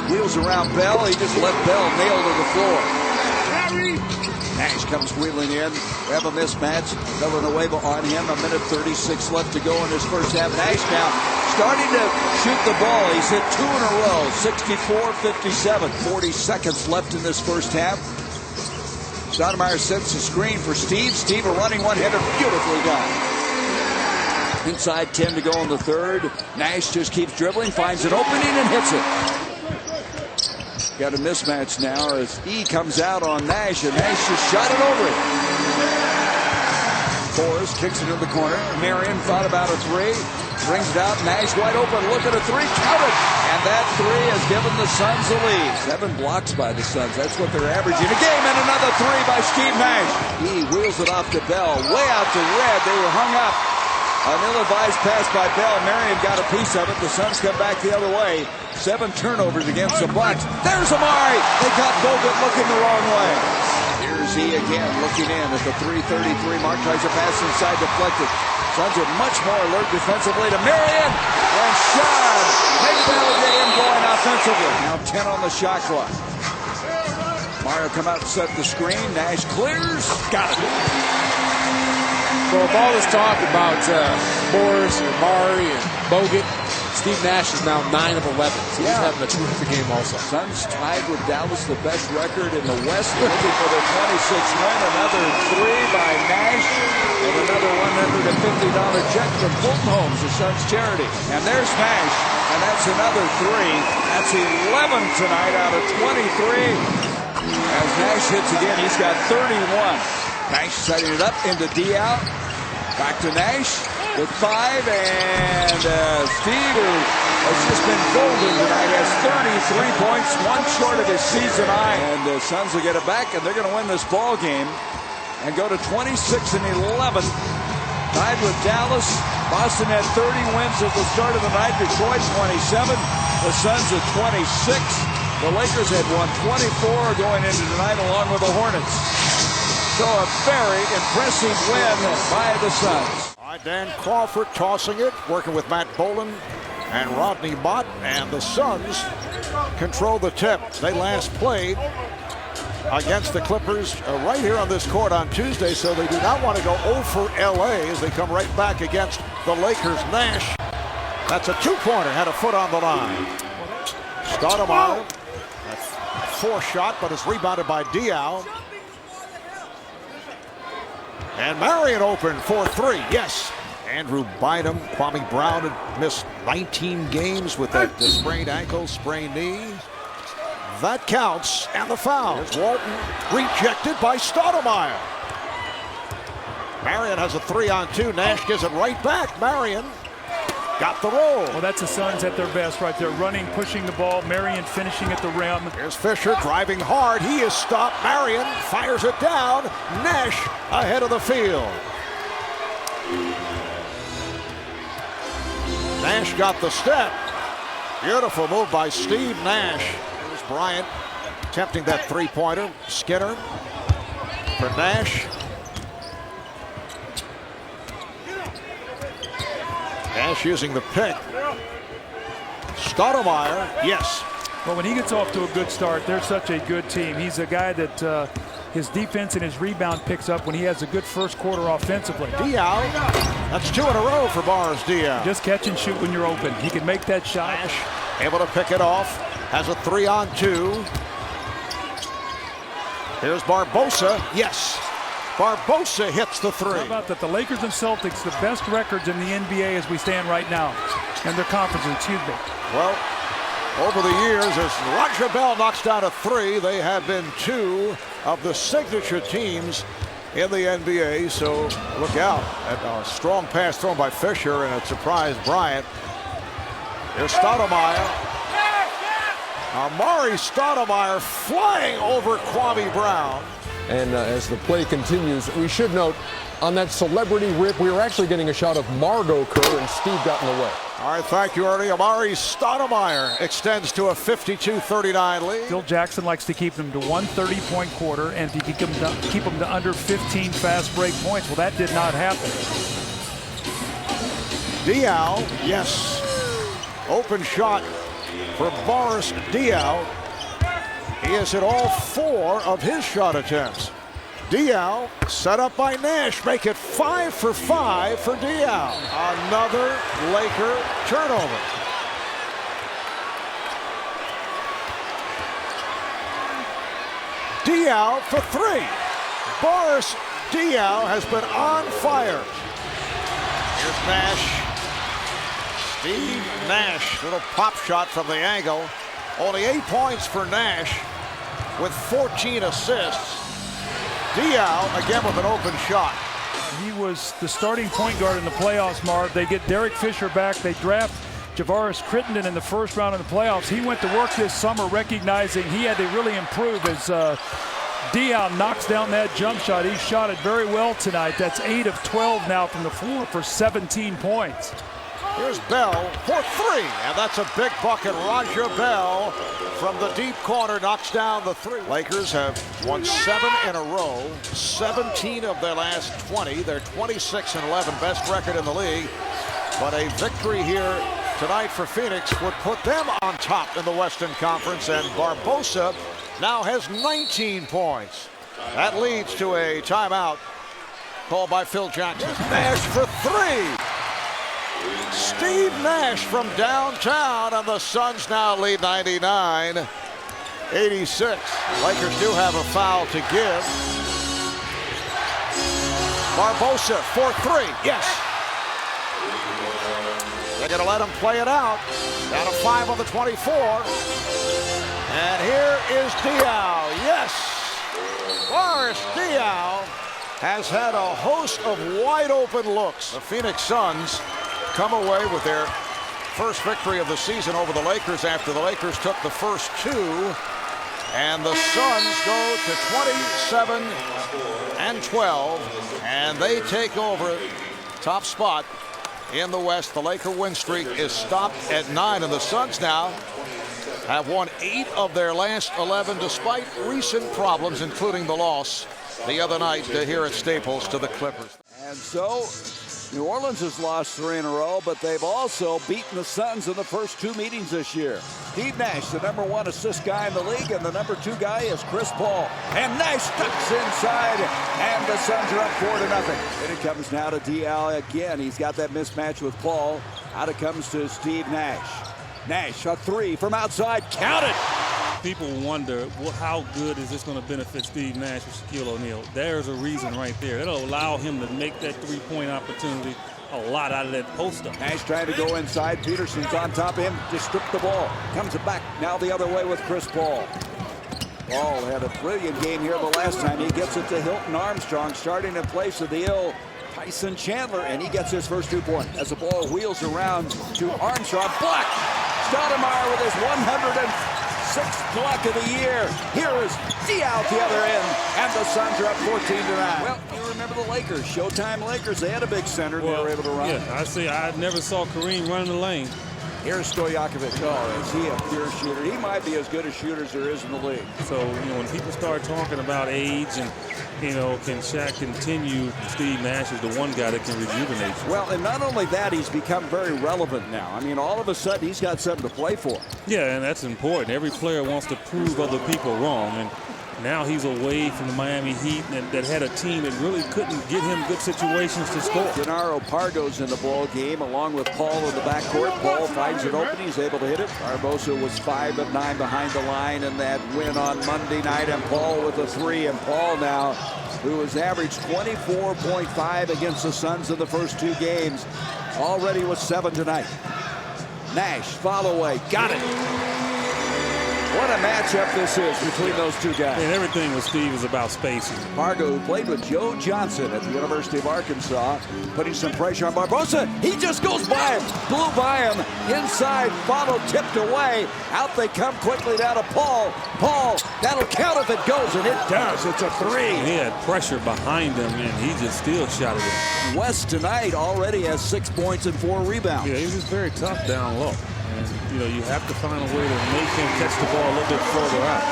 wheels around Bell. He just let Bell nail to the floor. Nash comes wheeling in. We have a mismatch. Villanueva on him. 1:36 left to go in his first half. Nash now starting to shoot the ball. He's hit 2 in a row. 64-57. 40 seconds left in this first half. Stoudemire sets the screen for Steve. Steve a running one-hitter. Beautifully done. Inside 10 to go in the third. Nash just keeps dribbling. Finds an opening and hits it. Got a mismatch now as E comes out on Nash, and Nash just shot it over it. Forrest kicks it in the corner. Marion thought about a 3. Brings it out. Nash wide open. Look at a 3. Count it. And that 3 has given the Suns the lead. 7 blocks by the Suns. That's what they're averaging a game. And another 3 by Steve Nash. He wheels it off to Bell. Way out to Red. They were hung up. An ill-advised pass by Bell. Marion got a piece of it. The Suns come back the other way. 7 turnovers against the Bucks. There's Amare. They got Bogut looking the wrong way. Here's he again looking in at the 3:33 mark. Tries a pass inside, deflected. Suns are much more alert defensively to Marion. And Sean. Maybe that'll get him going offensively. Now 10 on the shot clock. Mario come out and set the screen. Nash clears. Got it. So with all this talk about Morris and Marbury and Bogut, Steve Nash is now 9 of 11. So he's having a terrific game also. Suns tied with Dallas, the best record in the West, looking for their 26th win. Another 3 by Nash, and another $150 check from Fulton Homes, the Suns charity. And there's Nash, and that's another 3. That's 11 tonight out of 23. As Nash hits again, he's got 31. Nash setting it up into Dial. Back to Nash with 5, and Steve, who has just been golden tonight, has 33 points, 1 short of his season high. And the Suns will get it back, and they're going to win this ball game and go to 26-11. Tied with Dallas. Boston had 30 wins at the start of the night. Detroit 27. The Suns at 26. The Lakers had won 24 going into tonight, along with the Hornets. So a very impressive win by the Suns. All right, Dan Crawford tossing it, working with Matt Bolan and Rodney Mott, and the Suns control the tip. They last played against the Clippers right here on this court on Tuesday, so they do not want to go 0 for LA as they come right back against the Lakers. Nash, that's a 2-pointer, had a foot on the line. Stoudemire, a 4 shot, but is rebounded by Dial. And Marion open for 3. Yes. Andrew Bynum, Kwame Brown had missed 19 games with that sprained ankle, sprained knee. That counts, and the foul. Here's Walton, rejected by Stoudemire. Marion has a 3-on-2. Nash gives it right back. Marion got the roll. Well, that's the Suns at their best right there, running, pushing the ball, Marion finishing at the rim. Here's Fisher driving hard. He is stopped. Marion fires it down. Nash ahead of the field. Nash got the step. Beautiful move by Steve Nash. Here's Bryant attempting that three-pointer. Skinner for Nash. Nash using the pick. Stoudemire, yes. Well, when he gets off to a good start, they're such a good team. He's a guy that his defense and his rebound picks up when he has a good first quarter offensively. Diaw, that's 2 in a row for Boris Diaw. Just catch and shoot when you're open. He can make that shot. Nash able to pick it off. Has a 3-on-2. Here's Barbosa. Yes. Barbosa hits the three. How about that? The Lakers and Celtics, the best records in the NBA as we stand right now. And their conferences, excuse me. Well, over the years, as Raja Bell knocks down a three, they have been 2 of the signature teams in the NBA. So look out at a strong pass thrown by Fisher and a surprise Bryant. There's Stoudemire. Amare Stoudemire flying over Kwame Brown. And as the play continues, we should note on that celebrity rip, we were actually getting a shot of Margot occur, and Steve got in the way. All right, thank you, Ernie. Amare Stoudemire extends to a 52-39 lead. Phil Jackson likes to keep them to 130-point quarter, and if you can keep them to under 15 fast break points, well, that did not happen. Diaw, yes. Open shot for Boris Diaw. He has hit all 4 of his shot attempts. Diaw set up by Nash. Make it 5 for 5 for Diaw. Another Laker turnover. Diaw for 3. Boris Diaw has been on fire. Here's Nash. Steve Nash, little pop shot from the angle. Only 8 points for Nash with 14 assists. Diaw again with an open shot. He was the starting point guard in the playoffs, Marv. They get Derek Fisher back. They draft Javaris Crittenden in the first round of the playoffs. He went to work this summer recognizing he had to really improve as Diaw knocks down that jump shot. He shot it very well tonight. That's 8 of 12 now from the floor for 17 points. Here's Bell for 3, and that's a big bucket. Raja Bell from the deep corner knocks down the 3. Lakers have won 7 in a row, 17 of their last 20. They're 26-11, best record in the league. But a victory here tonight for Phoenix would put them on top in the Western Conference, and Barbosa now has 19 points. That leads to a timeout called by Phil Jackson. Nash for 3. Steve Nash from downtown, and the Suns now lead 99-86. Lakers do have a foul to give. Barbosa for 3. Yes. They're going to let him play it out. Down to 5 on the 24. And here is Diaw. Yes. Boris Diaw has had a host of wide open looks. The Phoenix Suns come away with their first victory of the season over the Lakers after the Lakers took the first 2. And the Suns go to 27-12, and they take over top spot in the West. The Laker win streak is stopped at 9, and the Suns now have won 8 of their last 11 despite recent problems, including the loss the other night here at Staples to the Clippers. And so New Orleans has lost 3 in a row, but they've also beaten the Suns in the first 2 meetings this year. Steve Nash, the #1 assist guy in the league, and the #2 guy is Chris Paul. And Nash ducks inside, and the Suns are up 4-0. And it comes now to Diaw again. He's got that mismatch with Paul. Out it comes to Steve Nash. Nash, a 3 from outside, count it! People wonder, well, how good is this going to benefit Steve Nash or Shaquille O'Neal? There's a reason right there. It'll allow him to make that three-point opportunity a lot out of that post-up. Nash trying to go inside. Peterson's on top of him to strip the ball. Comes it back now the other way with Chris Paul. Paul had a brilliant game here the last time. He gets it to Hilton Armstrong, starting in place of the ill Tyson Chandler, and he gets his first 2 points. As the ball wheels around to Armstrong. Block! Stoudemire with his 106th block of the year. Here is Diaw at the other end, and the Suns are up 14-9. Well, you remember the Lakers, Showtime Lakers. They had a big center they were able to run. Yeah, I never saw Kareem run in the lane. Here's Stojakovic. Oh, is he a pure shooter? He might be as good a shooter as there is in the league. So, when people start talking about age and, can Shaq continue, Steve Nash is the one guy that can rejuvenate you. Well, and not only that, he's become very relevant now. I mean, all of a sudden, he's got something to play for. Yeah, and that's important. Every player wants to prove other people wrong. And now he's away from the Miami Heat that had a team that really couldn't get him good situations to score. Gennaro Pargo's in the ball game along with Paul in the backcourt. Paul finds it open. He's able to hit it. Barbosa was 5 of 9 behind the line in that win on Monday night. And Paul with a 3. And Paul now, who has averaged 24.5 against the Suns in the first 2 games, already with 7 tonight. Nash, follow away. Got it. What a matchup this is between those 2 guys. And everything with Steve is about spacing. Pargo, who played with Joe Johnson at the University of Arkansas, putting some pressure on Barbosa. He just goes by him, blew by him, inside, follow, tipped away. Out they come quickly down to Paul. Paul, that'll count if it goes, and it does. It's a 3. He had pressure behind him, and he just still shot it in. West tonight already has 6 points and 4 rebounds. Yeah, he was just very tough down low. And, you have to find a way to make him catch the ball a little bit further out.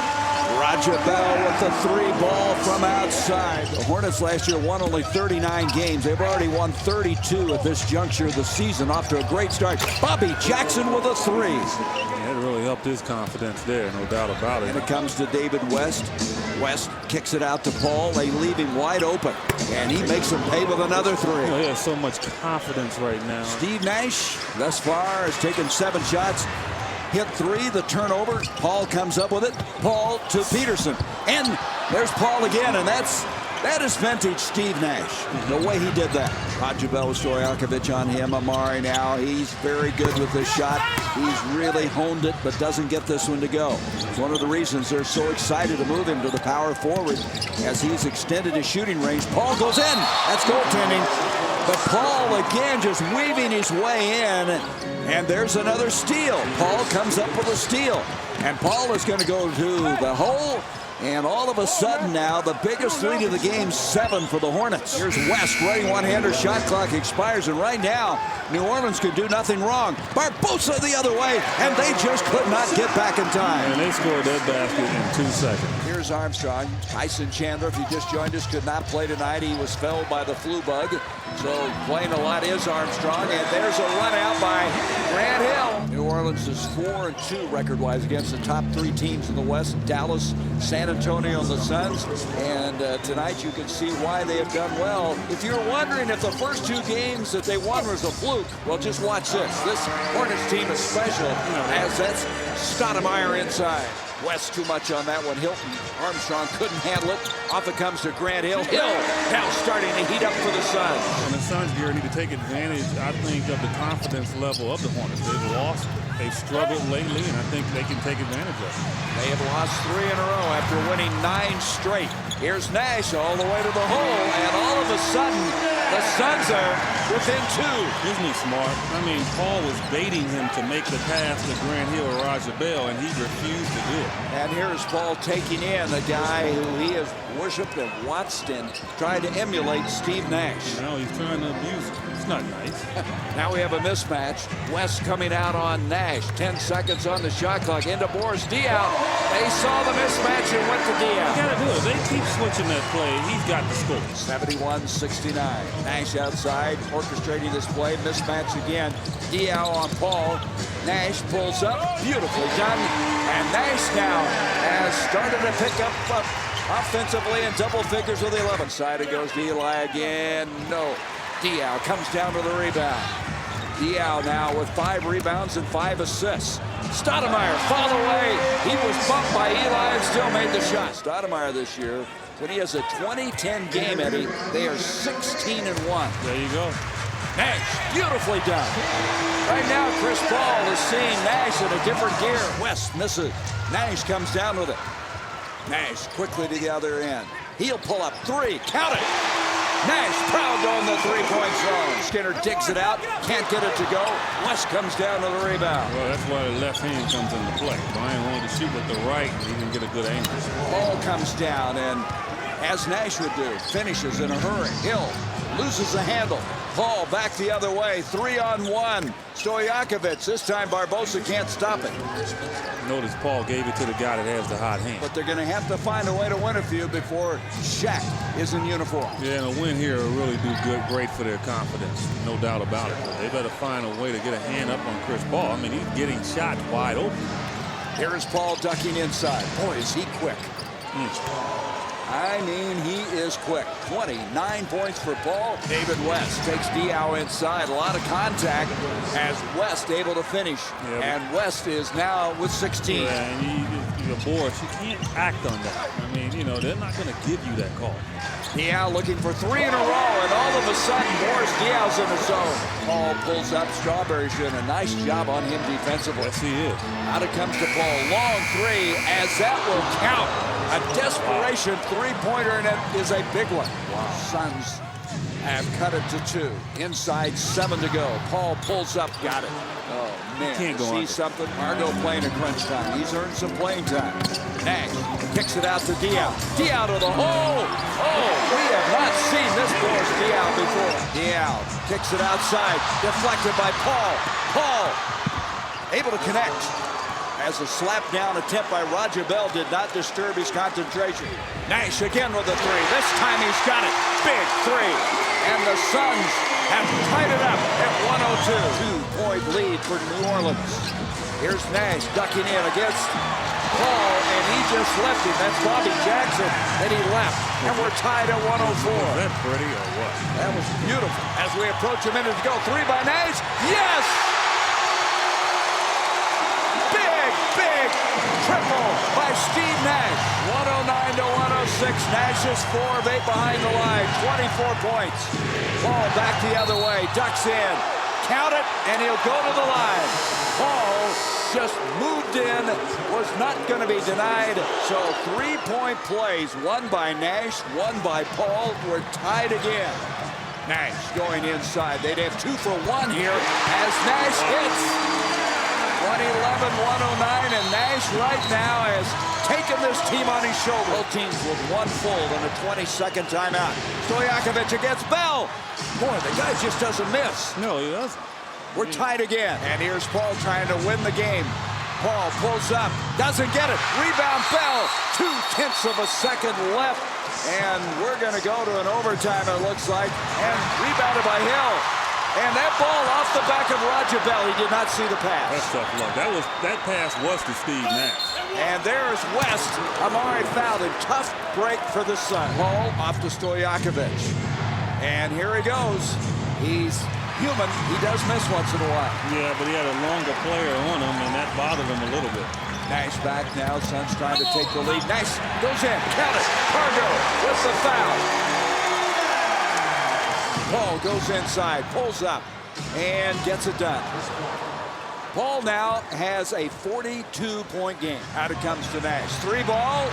Roger Bell with the 3 ball from outside. The Hornets last year won only 39 games. They've already won 32 at this juncture of the season. Off to a great start. Bobby Jackson with a 3. Yeah, it really helped his confidence there, no doubt about it. And it comes to David West. West kicks it out to Paul. They leave him wide open. And he makes him pay with another 3. He has so much confidence right now. Steve Nash, thus far, has taken 7 shots. Hit 3, the turnover. Paul comes up with it. Paul to Peterson. And there's Paul again, and that is vintage Steve Nash. The way he did that. Roger Bell, Stojakovic on him. Amare now. He's very good with this shot. He's really honed it, but doesn't get this one to go. It's one of the reasons they're so excited to move him to the power forward as he's extended his shooting range. Paul goes in. That's goaltending. But Paul again just weaving his way in. And there's another steal. Paul comes up with a steal. And Paul is going to go to the hole. And all of a sudden now, the biggest lead of the game, 7 for the Hornets. Here's West running one-hander. Shot clock expires. And right now, New Orleans could do nothing wrong. Barbosa the other way. And they just could not get back in time. And they scored that basket in 2 seconds. Here's Armstrong. Tyson Chandler, if you just joined us, could not play tonight. He was felled by the flu bug. So playing a lot is Armstrong. And there's a run out by Grant Hill. New Orleans is 4-2 record-wise against the top 3 teams in the West. Dallas, San Antonio, and the Suns. And tonight you can see why they have done well. If you're wondering if the first 2 games that they won was a fluke, well, just watch this. This Hornets team is special, as that's Stoudemire inside. West too much on that one. Hilton Armstrong couldn't handle it. Off it comes to Grant Hill. Hill now starting to heat up for the Suns. And the Suns here need to take advantage, I think, of the confidence level of the Hornets. They've lost. They've struggled lately, and I think they can take advantage of it. They have lost 3 in a row after winning 9 straight. Here's Nash all the way to the hole, and all of a sudden, the Suns are within 2. Isn't he smart? I mean, Paul was baiting him to make the pass to Grant Hill or Roger Bell, and he refused to do it. And here's Paul taking in a guy who he has worshipped and watched and tried to emulate Steve Nash. No, he's trying to abuse him. It's not nice. Now we have a mismatch. West coming out on Nash. 10 seconds on the shot clock. Into Boris Diaw. They saw the mismatch and went to Diaw. You gotta do it. They keep switching that play. He's got the score. 71-69. Nash outside, orchestrating this play. Mismatch again. Diaw on Paul. Nash pulls up. Beautifully done. And Nash now has started to pick up offensively in double figures with 11. Side it goes to Eli again. No. Diaw comes down to the rebound. Diaw now with 5 rebounds and 5 assists. Stoudemire foul away. He was bumped by Eli and still made the shot. Stoudemire this year, when he has a 20-10 game, Eddie, they are 16-1. There you go. Nash, beautifully done. Right now, Chris Paul is seeing Nash in a different gear. West misses. Nash comes down with it. Nash quickly to the other end. He'll pull up 3. Count it. Nash proud on the three-point zone. Skinner digs it out, can't get it to go. West comes down to the rebound. Well, that's why the left hand comes into play. Bryant wanted to shoot with the right, he didn't get a good angle. Ball comes down, and as Nash would do, finishes in a hurry. Hill loses the handle. Paul back the other way, 3-on-1. Stojakovic, this time Barbosa can't stop it. Notice Paul gave it to the guy that has the hot hand. But they're going to have to find a way to win a few before Shaq is in uniform. Yeah, and a win here will really do great for their confidence, no doubt about it. But they better find a way to get a hand up on Chris Paul. I mean, he's getting shots wide open. Here is Paul ducking inside. Boy, is he quick. I mean, he is quick. 29 points for Paul. David West takes Diao inside. A lot of contact as West able to finish. Yeah, and West is now with 16. Yeah, and you're Boris, you can't act on that. I mean, you know, they're not going to give you that call. Diao looking for 3 in a row, and all of a sudden, Boris Diaw's in the zone. Paul pulls up. Strawberry's doing a nice job on him defensively. Yes, he is. Out it comes to Paul. Long 3, as that will count. A desperation three-pointer, and it is a big one. Wow. Suns have cut it to 2. Inside 7 to go. Paul pulls up, got it. Oh, man. Can't go see something? Margot playing a crunch time. He's earned some playing time. Nash kicks it out to Diao. Diao to the hole. Oh, we have not seen this Boris Diao before. Diao kicks it outside. Deflected by Paul. Paul able to connect. As a slap down attempt by Roger Bell did not disturb his concentration. Nash again with a 3. This time he's got it. Big 3. And the Suns have tied it up at 102. 2-point lead for New Orleans. Here's Nash ducking in against Paul, and he just left him. That's Bobby Jackson, and he left. And we're tied at 104. Is that pretty or what? That was beautiful. As we approach a minute to go, 3 by Nash. Yes! Big triple by Steve Nash. 109 to 106. Nash is 4 of 8 behind the line. 24 points. Paul back the other way. Ducks in. Count it, and he'll go to the line. Paul just moved in. Was not going to be denied. So 3-point plays. 1 by Nash, 1 by Paul. We're tied again. Nash going inside. They'd have 2 for 1 here as Nash hits. 111-109, and Nash right now has taken this team on his shoulder. Both teams with 1 full in a 20-second timeout. Stojakovic against Bell. Boy, the guy just doesn't miss. No, he doesn't. We're tied again, and here's Paul trying to win the game. Paul pulls up, doesn't get it. Rebound Bell, 0.2 of a second left, and we're going to go to an overtime, it looks like, and rebounded by Hill. And that ball off the back of Roger Bell. He did not see the pass. That's tough luck. That pass was to Steve Nash. And there is West. Amare fouled him. Tough break for the Sun. Ball off to Stojakovic. And here he goes. He's human. He does miss once in a while. Yeah, but he had a longer player on him, and that bothered him a little bit. Nash back now. Suns trying to take the lead. Nash goes in. Count it. Cargo with the foul. Paul goes inside, pulls up, and gets it done. Paul now has a 42-point game. Out it comes to Nash. 3 ball.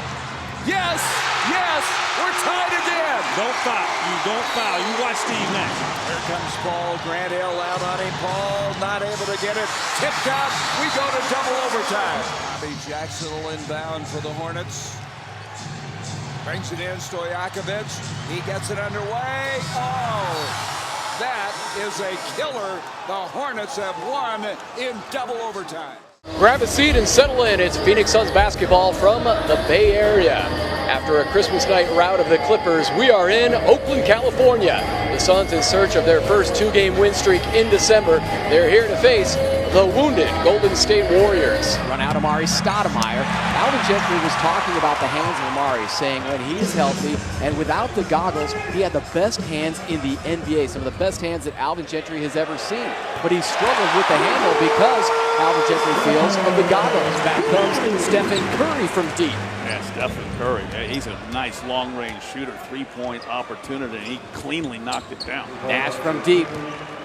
Yes! Yes! We're tied again! Don't foul. You don't foul. You watch Steve Nash. Here comes Paul. Grant Hill out on him. Paul not able to get it. Tipped out. We go to double overtime. Bobby Jackson will inbound for the Hornets. Brings it in, Stojakovic. He gets it underway. Oh, that is a killer. The Hornets have won in double overtime. Grab a seat and settle in. It's Phoenix Suns basketball from the Bay Area. After a Christmas night rout of the Clippers, we are in Oakland, California. The Suns in search of their first 2-game win streak in December. They're here to face the wounded Golden State Warriors. Run out Amare, Stoudemire. Alvin Gentry was talking about the hands of Amare, saying when he's healthy and without the goggles, he had the best hands in the NBA. Some of the best hands that Alvin Gentry has ever seen. But he struggled with the handle because Alvin Gentry feels of the goggles. Back comes Stephen Curry from deep. Yeah, Stephen Curry, he's a nice long-range shooter, three-point opportunity, and he cleanly knocked it down. Nash from deep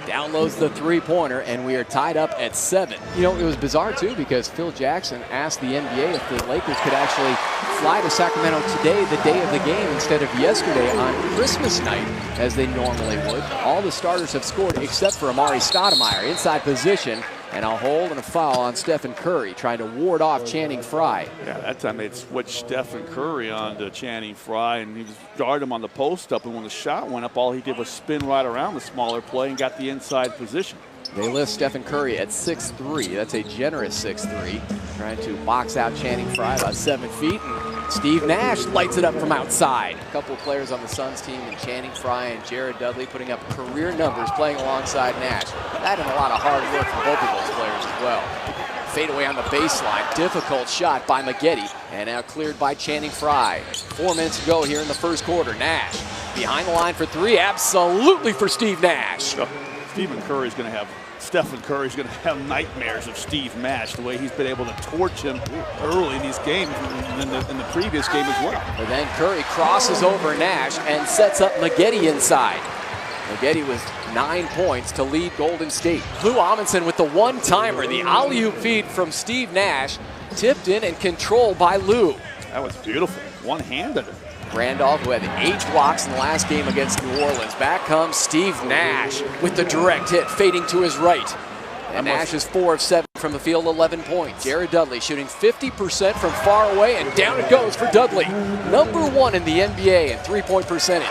downloads the three-pointer, and we are tied up at 7. You know, it was bizarre, too, because Phil Jackson asked the NBA if the Lakers could actually fly to Sacramento today, the day of the game, instead of yesterday on Christmas night, as they normally would. All the starters have scored except for Amare Stoudemire. Inside position, and a hold and a foul on Stephen Curry, trying to ward off Channing Frye. Yeah, that time they'd switched Stephen Curry on to Channing Frye, and he was guarding him on the post up, and when the shot went up, all he did was spin right around the smaller play and got the inside position. They list Stephen Curry at 6'3". That's a generous 6'3". Trying to box out Channing Frye about 7 feet. And Steve Nash lights it up from outside. A couple of players on the Suns team, and Channing Frye and Jared Dudley putting up career numbers playing alongside Nash. That and a lot of hard work from both of those players as well. Fade away on the baseline. Difficult shot by Maggette, and now cleared by Channing Frye. 4 minutes to go here in the first quarter. Nash behind the line for 3. Absolutely for Steve Nash. Stephen Curry's going to have Stephen Curry's going to have nightmares of Steve Nash, the way he's been able to torch him early in these games, in the previous game as well. But then Curry crosses over Nash and sets up Maggette inside. Maggette with 9 points to lead Golden State. Lou Amundsen with the one-timer, the alley-oop feed from Steve Nash, tipped in and controlled by Lou. That was beautiful, one-handed. Randolph, who had 8 blocks in the last game against New Orleans. Back comes Steve Nash with the direct hit, fading to his right. And Nash is 4 of 7 from the field, 11 points. Jared Dudley shooting 50% from far away, and down it goes for Dudley. #1 in the NBA in three-point percentage.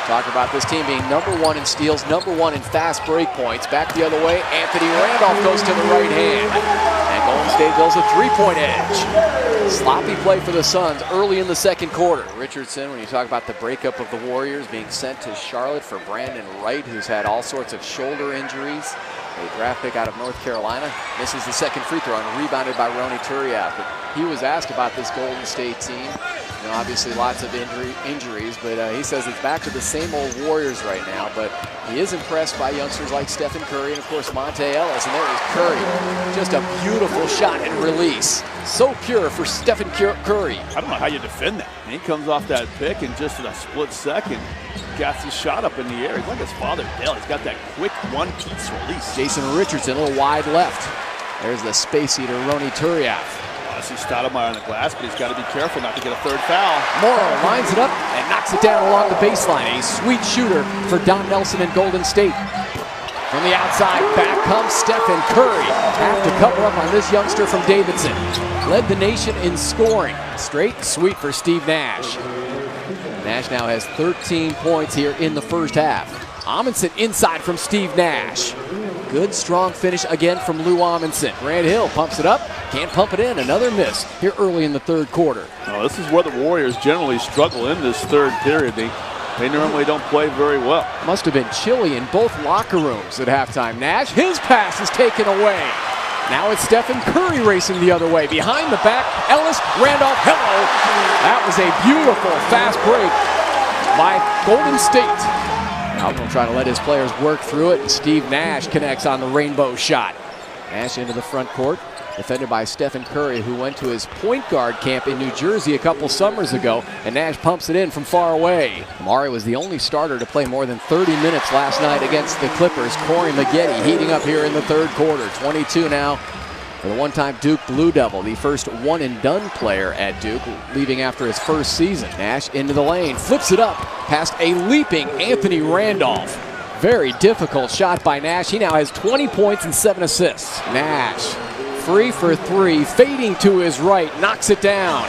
Talk about this team being #1 in steals, #1 in fast break points. Back the other way, Anthony Randolph goes to the right hand. And Golden State builds a three-point edge. Sloppy play for the Suns early in the second quarter. Richardson, when you talk about the breakup of the Warriors, being sent to Charlotte for Brandon Wright, who's had all sorts of shoulder injuries. A draft pick out of North Carolina. Misses the second free throw and rebounded by Ronny Turiaf. But he was asked about this Golden State team. You know, obviously lots of injuries, but he says it's back to the same old Warriors right now. But he is impressed by youngsters like Stephen Curry and, of course, Monte Ellis. And there is Curry. Just a beautiful shot and release. So pure for Stephen Curry. I don't know how you defend that. He comes off that pick and just in a split second got his shot up in the air. He's like his father, Dale. He's got that quick one-piece release. Jason Richardson, a little wide left. There's the space eater, Ronny Turiaf. I see Stoudemire on the glass, but he's got to be careful not to get a third foul. Morrow lines it up and knocks it down along the baseline. A sweet shooter for Don Nelson and Golden State. From the outside, back comes Stephen Curry. Have to cover up on this youngster from Davidson. Led the nation in scoring. Straight and sweet for Steve Nash. Nash now has 13 points here in the first half. Amundsen inside from Steve Nash. Good strong finish again from Lou Amundsen. Grant Hill pumps it up, can't pump it in. Another miss here early in the third quarter. Oh, this is where the Warriors generally struggle in this third period. They normally don't play very well. Must have been chilly in both locker rooms at halftime. Nash, his pass is taken away. Now it's Stephen Curry racing the other way. Behind the back, Ellis, Randolph, hello. That was a beautiful fast break by Golden State. Malcolm trying to let his players work through it, and Steve Nash connects on the rainbow shot. Nash into the front court, defended by Stephen Curry, who went to his point guard camp in New Jersey a couple summers ago, and Nash pumps it in from far away. Amare was the only starter to play more than 30 minutes last night against the Clippers. Corey Maggette heating up here in the third quarter. 22 now for the one-time Duke Blue Devil, the first one-and-done player at Duke, leaving after his first season. Nash into the lane, flips it up past a leaping Anthony Randolph. Very difficult shot by Nash. He now has 20 points and 7 assists. Nash, free for 3, fading to his right, knocks it down.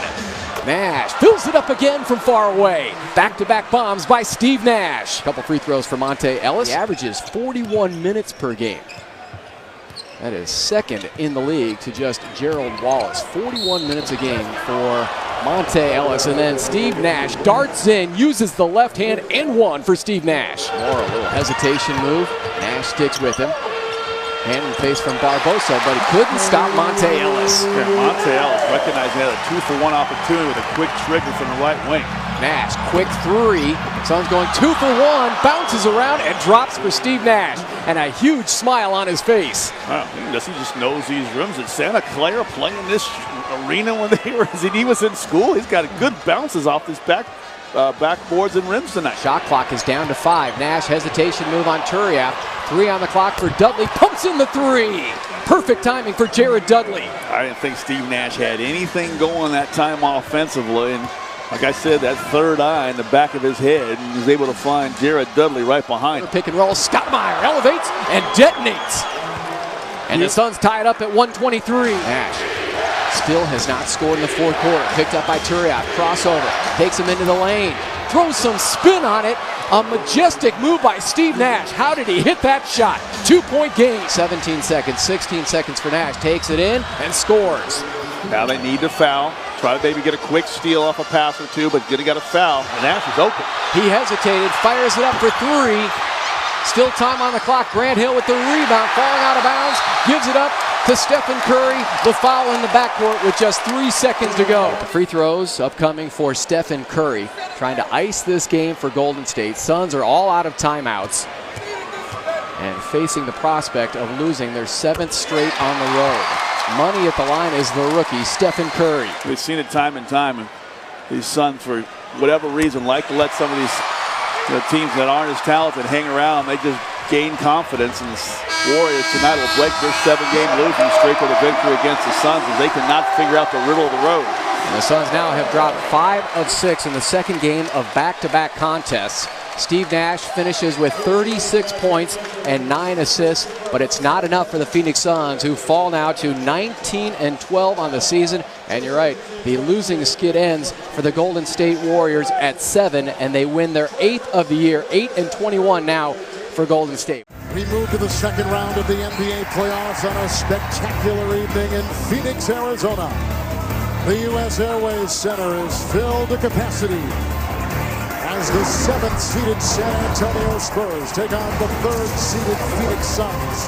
Nash fills it up again from far away. Back-to-back bombs by Steve Nash. Couple free throws for Monte Ellis. He averages 41 minutes per game. That is second in the league to just Gerald Wallace. 41 minutes a game for Monte Ellis. And then Steve Nash darts in, uses the left hand, and one for Steve Nash. More a little hesitation move. Nash sticks with him. Hand in face from Barbosa, but he couldn't stop Monte Ellis. Yeah, Monte Ellis recognizing he had a 2-for-1 opportunity with a quick trigger from the right wing. Nash, quick three. Suns going 2 for 1, bounces around and drops for Steve Nash. And a huge smile on his face. Wow, he just knows these rooms. Did Santa Clara play in this arena when he was in school? He's got good bounces off his backboards and rims tonight. Shot clock is down to 5. Nash hesitation move on Turiaf. 3 on the clock for Dudley. Pumps in the 3. Perfect timing for Jared Dudley. I didn't think Steve Nash had anything going that time offensively. And like I said, that third eye in the back of his head, and he was able to find Jared Dudley right behind him. Pick and roll. Stoudemire elevates and detonates. And the Suns tie it up at 123. Nash still has not scored in the fourth quarter. Picked up by Turiaf. Crossover. Takes him into the lane. Throws some spin on it. A majestic move by Steve Nash. How did he hit that shot? 2-point game. 17 seconds, 16 seconds for Nash. Takes it in and scores. Now they need to foul. Try to maybe get a quick steal off a pass or two, but gonna get a foul. And Nash is open. He hesitated, fires it up for 3. Still time on the clock. Grant Hill with the rebound, falling out of bounds. Gives it up to Stephen Curry. The foul in the backcourt with just 3 seconds to go. The free throws upcoming for Stephen Curry. Trying to ice this game for Golden State. Suns are all out of timeouts and facing the prospect of losing their 7th straight on the road. Money at the line is the rookie, Stephen Curry. We've seen it time and time. And these Suns, for whatever reason, like to let some of these teams that aren't as talented hang around. They just gain confidence. And the Warriors tonight will break their 7-game losing streak with a victory against the Suns as they cannot figure out the riddle of the road. And the Suns now have dropped 5 of 6 in the second game of back-to-back contests. Steve Nash finishes with 36 points and 9 assists, but it's not enough for the Phoenix Suns, who fall now to 19-12 on the season. And you're right, the losing skid ends for the Golden State Warriors at 7, and they win their 8th of the year. 8-21 now for Golden State. We move to the second round of the NBA playoffs on a spectacular evening in Phoenix, Arizona. The U.S. Airways Center is filled to capacity as the 7th-seeded San Antonio Spurs take on the 3rd-seeded Phoenix Suns,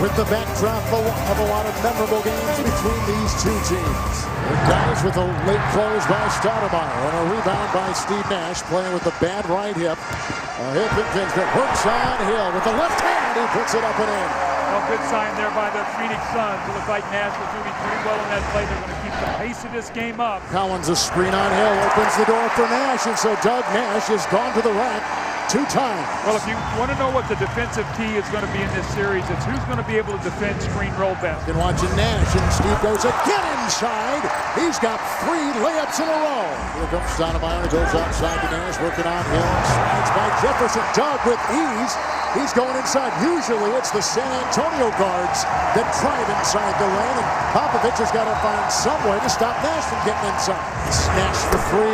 with the backdrop of a lot of memorable games between these two teams. The guys with a late close by Stoudemire and a rebound by Steve Nash, playing with the bad right hip. A hip impingement works on Hill with the left hand. He puts it up and in. Well, good sign there by the Phoenix Suns. It looks like Nash was moving pretty well in that play. They're going to keep the pace of this game up. Collins, a screen on Hill, opens the door for Nash, and so Doug Nash has gone to the rack 2 times. Well, if you want to know what the defensive key is going to be in this series, it's who's going to be able to defend screen roll best. Been watching Nash, and Steve goes again inside. He's got 3 layups in a row. Here comes Stoudemire, goes outside to Nash, working on Hill. Slides by Jefferson. Doug with ease. He's going inside. Usually it's the San Antonio guards that drive inside the lane, and Popovich has got to find some way to stop Nash from getting inside. Nash for 3.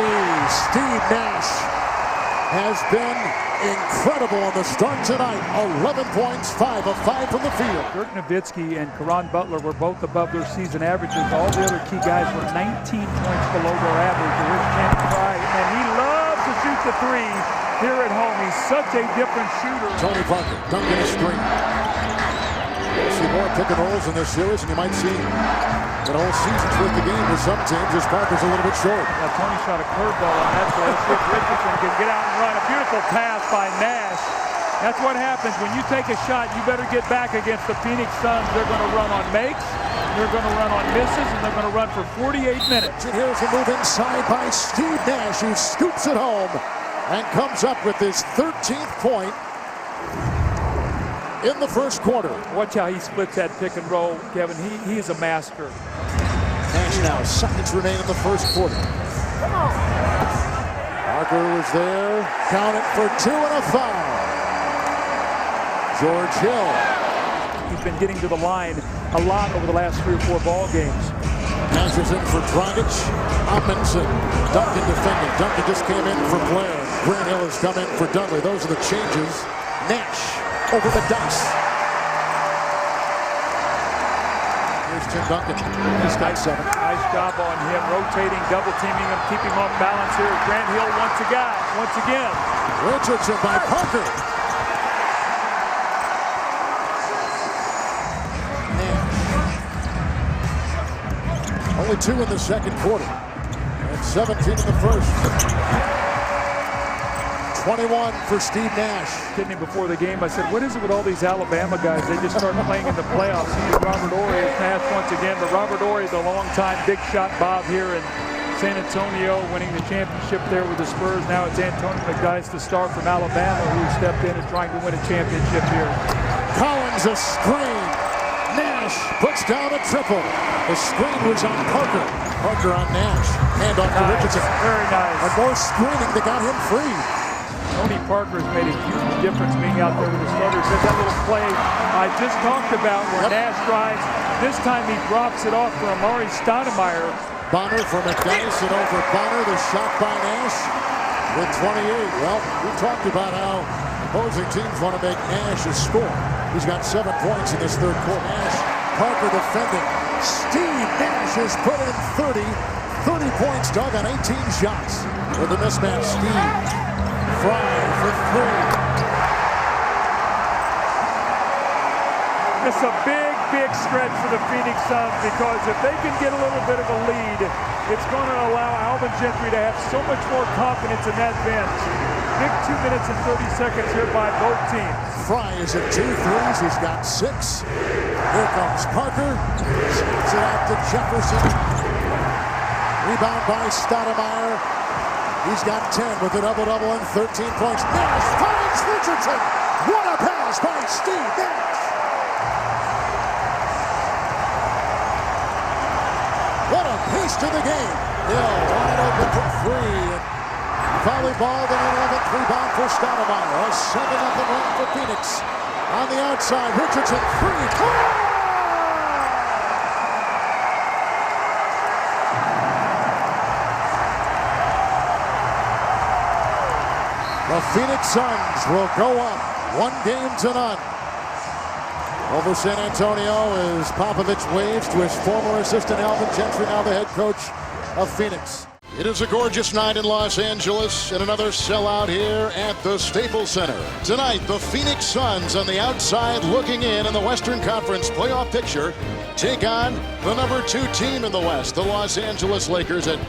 Steve Nash has been incredible on the start tonight. 11 points, 5 of 5 from the field. Dirk Nowitzki and Caron Butler were both above their season averages. All the other key guys were 19 points below their average. Here's Channing Frye, and he loves to shoot the 3 here at home. He's such a different shooter. Tony Parker, dunking a screen. We'll see more pick and rolls in this series, and you might see that whole season's worth the game with some teams as Parker's a little bit short. Yeah, Tony shot a curveball on that play. Let's see if Richardson can get out and run. A beautiful pass by Nash. That's what happens when you take a shot. You better get back against the Phoenix Suns. They're going to run on makes, they're going to run on misses, and they're going to run for 48 minutes. And here's a move inside by Steve Nash, who scoops it home and comes up with his 13th point in the first quarter. Watch how he splits that pick and roll, Kevin. He is a master. Nash now, seconds remain in the first quarter. Parker was there, counted for 2 and a foul. George Hill. He's been getting to the line a lot over the last 3 or 4 ball games. Nash is in for Dragic. Amundsen. Duncan defending. Duncan just came in for Blair. Grant Hill has come in for Dudley. Those are the changes. Nash over the dust. Here's Tim Duncan. He's got 7. Nice job on him, rotating, double teaming him, keeping him off balance here. Grant Hill once again. Richardson by Parker. Only 2 in the second quarter, and 17 in the first. 21 for Steve Nash. Kidding him before the game. I said, what is it with all these Alabama guys? They just start playing in the playoffs. He and Robert Horry as Nash once again. But Robert Horry, the long-time big shot Bob here in San Antonio, winning the championship there with the Spurs. Now it's Antonio McDyess, the star from Alabama, who stepped in and trying to win a championship here. Collins a screen. Nash puts down a triple. The screen was on Parker. Parker on Nash. Hand off to Richardson. Very nice. And more screening that got him free. Tony Parker has made a huge difference being out there with the starters. There's that little play I just talked about where Nash drives. This time he drops it off for Amare Stoudemire. Bonner for McDyess and over Bonner. The shot by Nash with 28. Well, we talked about how opposing teams want to make Nash a score. He's got 7 points in this third quarter. Nash, Parker defending. Steve Nash has put in 30 points, Doug, on 18 shots. With the mismatch, Steve. Fry for 3. It's a big stretch for the Phoenix Suns, because if they can get a little bit of a lead, it's going to allow Alvin Gentry to have so much more confidence in that bench. Big 2 minutes and 30 seconds here by both teams. Fry is at 2 threes. He's got 6. Here comes Parker. Sends it out to Jefferson. Rebound by Stoudemire. He's got 10 with a double-double and 13 points. Nash finds Richardson. What a pass by Steve Nash. What a pace to the game. Hill wide open for 3. Volleyball, then an 11th rebound for Stoudemire. A 7-0 run for Phoenix. On the outside, Richardson, 3. The Phoenix Suns will go up 1-0 over San Antonio as Popovich waves to his former assistant Alvin Gentry, now the head coach of Phoenix. It is a gorgeous night in Los Angeles and another sellout here at the Staples Center. Tonight, the Phoenix Suns on the outside looking in the Western Conference playoff picture take on the number 2 team in the West, the Los Angeles Lakers, at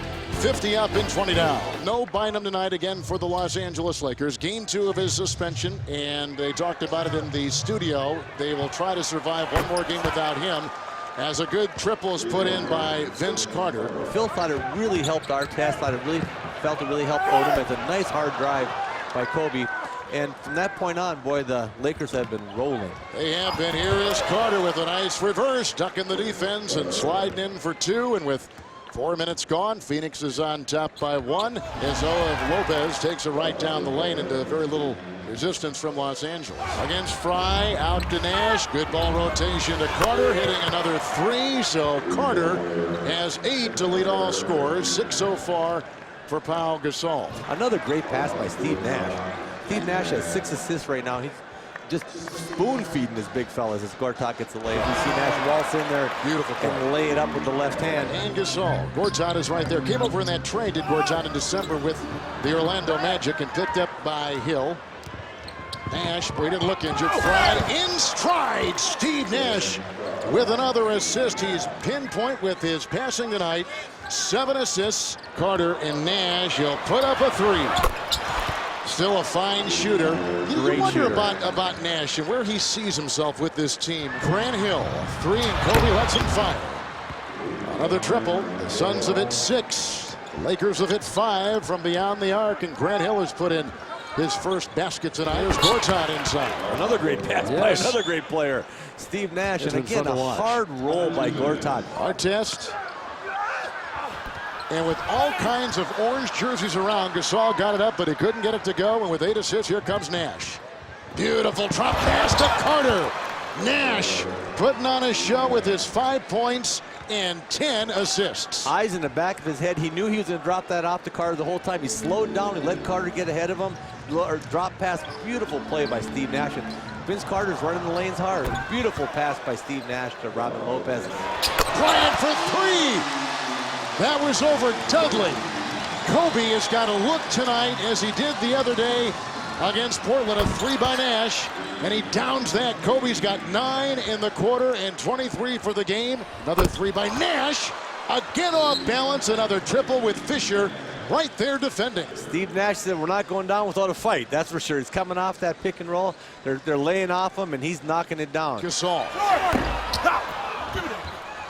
50 up and 20 down. No Bynum tonight again for the Los Angeles Lakers. Game 2 of his suspension, and they talked about it in the studio. They will try to survive one more game without him, as a good triple is put in by Vince Carter. Phil thought it really helped Artest, felt it really helped Odom. It's a nice hard drive by Kobe. And from that point on, boy, the Lakers have been rolling. They have been. Here is Carter with a nice reverse, ducking the defense and sliding in for 2. And with 4 minutes gone, Phoenix is on top by 1 as Lopez takes a right down the lane into very little resistance from Los Angeles. Against Fry, out to Nash. Good ball rotation to Carter, hitting another 3. So Carter has 8 to lead all scorers, 6 so far for Pau Gasol. Another great pass by Steve Nash. Steve Nash has 6 assists right now. He's just spoon-feeding his big fellas as Gortat gets the lay. You see Nash waltz in there, beautiful, and lay it up with the left hand. And Gasol. Gortat is right there. Came over in that trade, did Gortat, in December with the Orlando Magic, and picked up by Hill. Nash, but he didn't look injured. Fry in stride. Steve Nash with another assist. He's pinpoint with his passing tonight. 7 assists. Carter and Nash. He'll put up a 3. Still a fine shooter. You wonder about Nash and where he sees himself with this team. Grant Hill, 3, and Kobe lets him fire. Another triple. The Suns have hit 6. The Lakers have hit 5 from beyond the arc, and Grant Hill has put in his first basket tonight. Here's Gortat inside. Another great pass by another great player, Steve Nash. And again, a hard roll by Gortat. Artest. And with all kinds of orange jerseys around, Gasol got it up, but he couldn't get it to go. And with 8 assists, here comes Nash. Beautiful drop pass to Carter. Nash putting on a show with his 5 points and 10 assists. Eyes in the back of his head. He knew he was going to drop that off to Carter the whole time. He slowed down. He let Carter get ahead of him. Drop pass. Beautiful play by Steve Nash. And Vince Carter's running the lanes hard. Beautiful pass by Steve Nash to Robin Lopez. Bryant for 3. That was over Dudley. Kobe has got a look tonight, as he did the other day against Portland. A 3 by Nash, and he downs that. Kobe's got 9 in the quarter and 23 for the game. Another 3 by Nash. Again off balance, another triple with Fisher right there defending. Steve Nash said we're not going down without a fight. That's for sure. He's coming off that pick and roll. They're laying off him, and he's knocking it down. Gasol.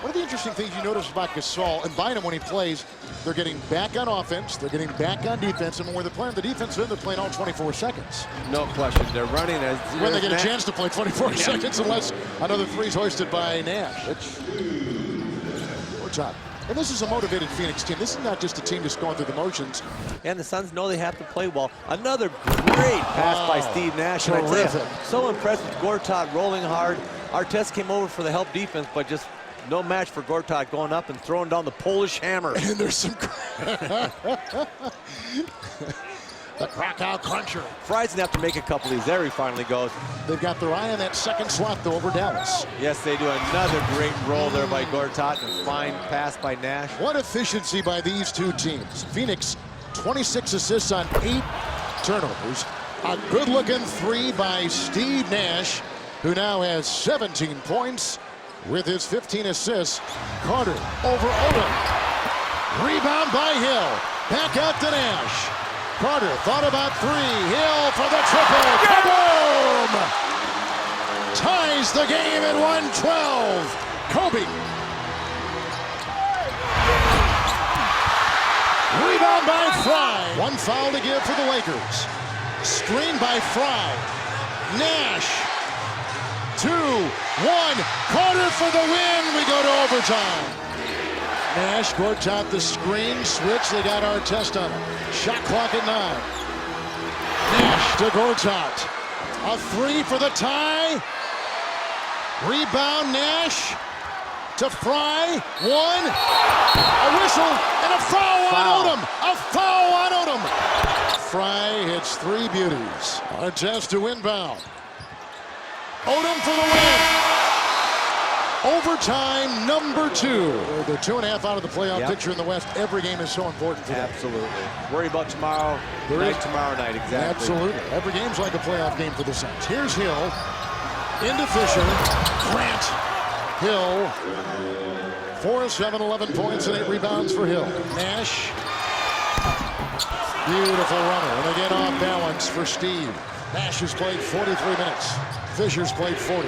One of the interesting things you notice about Gasol and Bynum when he plays, they're getting back on offense, they're getting back on defense, and when they're playing the defense, they're playing all 24 seconds. No question. They're running as when they get a chance to play 24 seconds, unless another three's hoisted by Nash. Good job. And this is a motivated Phoenix team. This is not just a team just going through the motions. And the Suns know they have to play well. Another great pass by Steve Nash. And I tell you, so impressed with Gortat rolling hard. Artest came over for the help defense, but just no match for Gortat going up and throwing down the Polish hammer. And there's some the Krakow Cruncher. Fry's going to have to make a couple of these. There he finally goes. They've got their eye on that second slot, though, over Dallas. Yes, they do. Another great roll there by Gortat and fine pass by Nash. What efficiency by these two teams. Phoenix, 26 assists on 8 turnovers. A good-looking 3 by Steve Nash, who now has 17 points with his 15 assists. Carter over Odom. Rebound by Hill. Back out to Nash. Carter thought about 3. Hill for the triple. Kaboom! Ties the game at 112. Kobe. Rebound by Fry. 1 foul to give for the Lakers. Screen by Fry. Nash. 2, 1. Carter for the win. We go to overtime. Nash, Gortat the screen, switch, they got Artest on him. Shot clock at 9. Nash to Gortat. A 3 for the tie. Rebound, Nash to Fry. 1. A whistle and a foul on Odom. A foul on Odom. Fry hits 3 beauties. Artest to inbound. Odom for the win. Overtime number 2. They're 2.5 out of the playoff picture in the West. Every game is so important for them. Absolutely. Worry about tomorrow night, exactly. Absolutely. Every game's like a playoff game for the Suns. Here's Hill. Into Fisher. Grant. Hill. 4 of 7, 11 points and 8 rebounds for Hill. Nash. Beautiful runner. And again off balance for Steve. Nash has played 43 minutes. Fisher's played 40.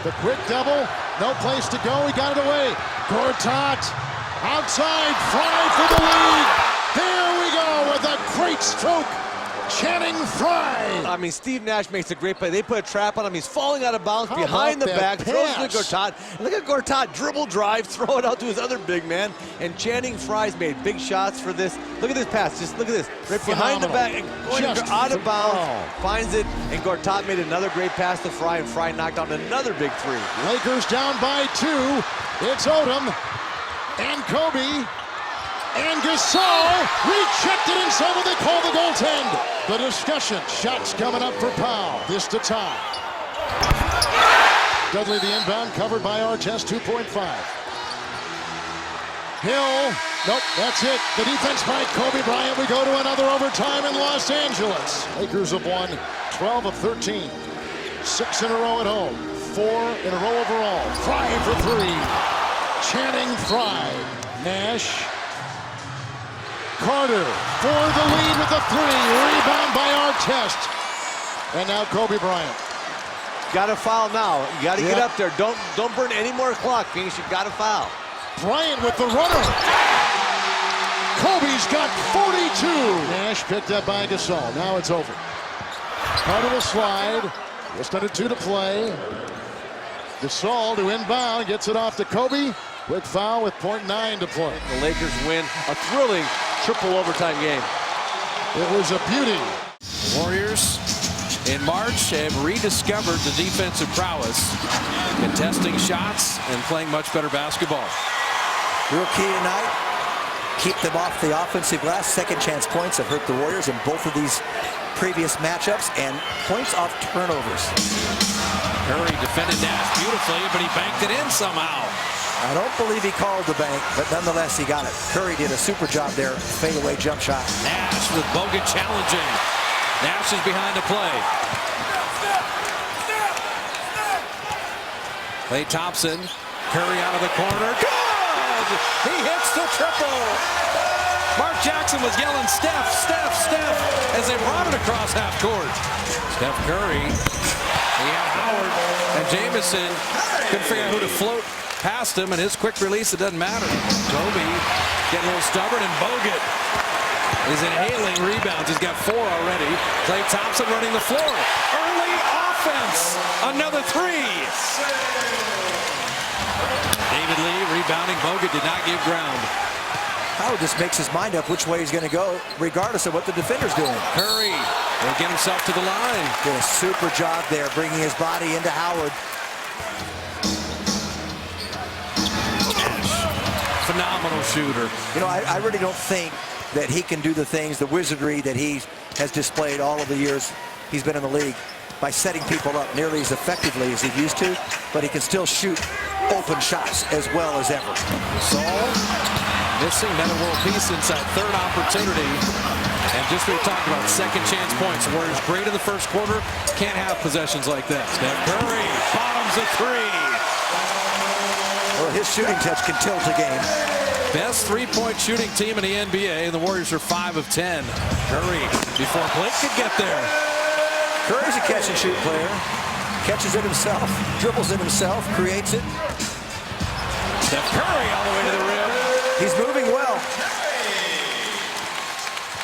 The quick double, no place to go, he got it away. Gortat, outside, Fry for the lead. There we go with a great stroke. Channing Fry. I mean, Steve Nash makes a great play. They put a trap on him. He's falling out of bounds behind the back, throws it to Gortat. And look at Gortat, dribble drive, throw it out to his other big man. And Channing Fry's made big shots for this. Look at this pass. Just look at this. Right behind the back, and going out of bounds, finds it. And Gortat made another great pass to Fry, and Fry knocked down another big 3. Lakers down by 2. It's Odom and Kobe. And Gasol rechecked it inside what they call the goaltend. The discussion, shots coming up for Powell. This to tie. Dudley the inbound, covered by Artest, 2.5. Hill, nope, that's it. The defense by Kobe Bryant. We go to another overtime in Los Angeles. Lakers have won 12 of 13. 6 in a row at home. 4 in a row overall. Fry for 3. Channing Fry. Nash. Carter for the lead with the 3. Rebound by Artest. And now Kobe Bryant. Got to foul now. You got to get up there. Don't burn any more clock, Phoenix. You got to foul. Bryant with the runner. Kobe's got 42. Nash picked up by Gasol. Now it's over. Carter will slide. Just under 2 to play. Gasol to inbound. Gets it off to Kobe. Quick foul with .9 to play. The Lakers win a thrilling triple overtime game. It was a beauty. The Warriors in March have rediscovered the defensive prowess, contesting shots and playing much better basketball. Real key tonight, keep them off the offensive glass. Second chance points have hurt the Warriors in both of these previous matchups, and points off turnovers. Curry defended Nash beautifully, but he banked it in somehow. I don't believe he called the bank, but nonetheless he got it. Curry did a super job there, fadeaway jump shot. Nash with Bogut challenging. Nash is behind the play. Klay Thompson, Curry out of the corner. Good! He hits the triple. Mark Jackson was yelling, Steph, Steph, Steph, as they brought it across half court. Steph Curry, he had Howard, and Jamison couldn't figure out who to float past him, and his quick release, it doesn't matter. Kobe getting a little stubborn, and Bogut is inhaling rebounds. He's got 4 already. Klay Thompson running the floor. Early offense. Another 3. David Lee rebounding. Bogut did not give ground. Howard just makes his mind up which way he's going to go, regardless of what the defender's doing. Curry will get himself to the line. Did a super job there, bringing his body into Howard. Phenomenal shooter. You know, I really don't think that he can do the things, the wizardry that he has displayed all of the years he's been in the league by setting people up nearly as effectively as he used to, but he can still shoot open shots as well as ever. Saul missing another world piece inside third opportunity. And just what we talked about, second chance points. Warriors great in the first quarter, can't have possessions like that. Steph Curry bottoms a 3. Well, his shooting touch can tilt a game. Best three-point shooting team in the NBA, and the Warriors are 5 of 10. Curry, before Blake could get there. Curry's a catch-and-shoot player. Catches it himself, dribbles it himself, creates it. Steph Curry all the way to the rim. He's moving well.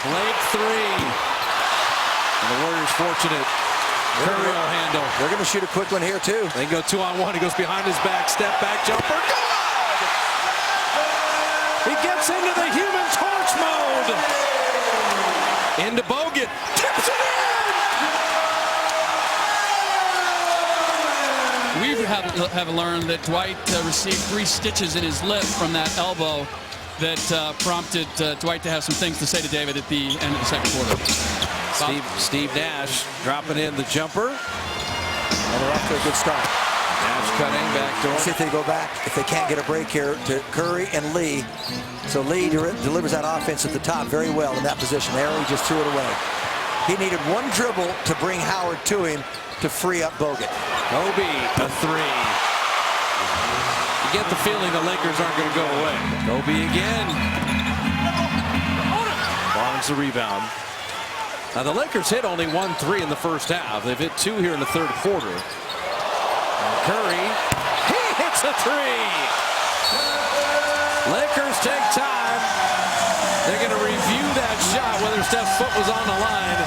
Blake 3. And the Warriors fortunate. Curry will handle. They're going to shoot a quick one here, too. They go 2-on-1. He goes behind his back. Step back jumper. Good! He gets into the Human Torch mode. Into Bogut. Tips it in! We have learned that Dwight received 3 stitches in his lip from that elbow that prompted Dwight to have some things to say to David at the end of the second quarter. Steve Nash dropping in the jumper. Well, they're off to a good start. Nash cutting back door. See if they go back, if they can't get a break here, to Curry and Lee. So Lee delivers that offense at the top very well in that position. There, he just threw it away. He needed one dribble to bring Howard to him to free up Bogut. Kobe, a 3. You get the feeling the Lakers aren't going to go away. Kobe again. Bonds the rebound. Now the Lakers hit only 1-3 in the first half. They've hit 2 here in the third quarter. And Curry, he hits a 3. Lakers take time. They're going to review that shot, whether Steph's foot was on the line.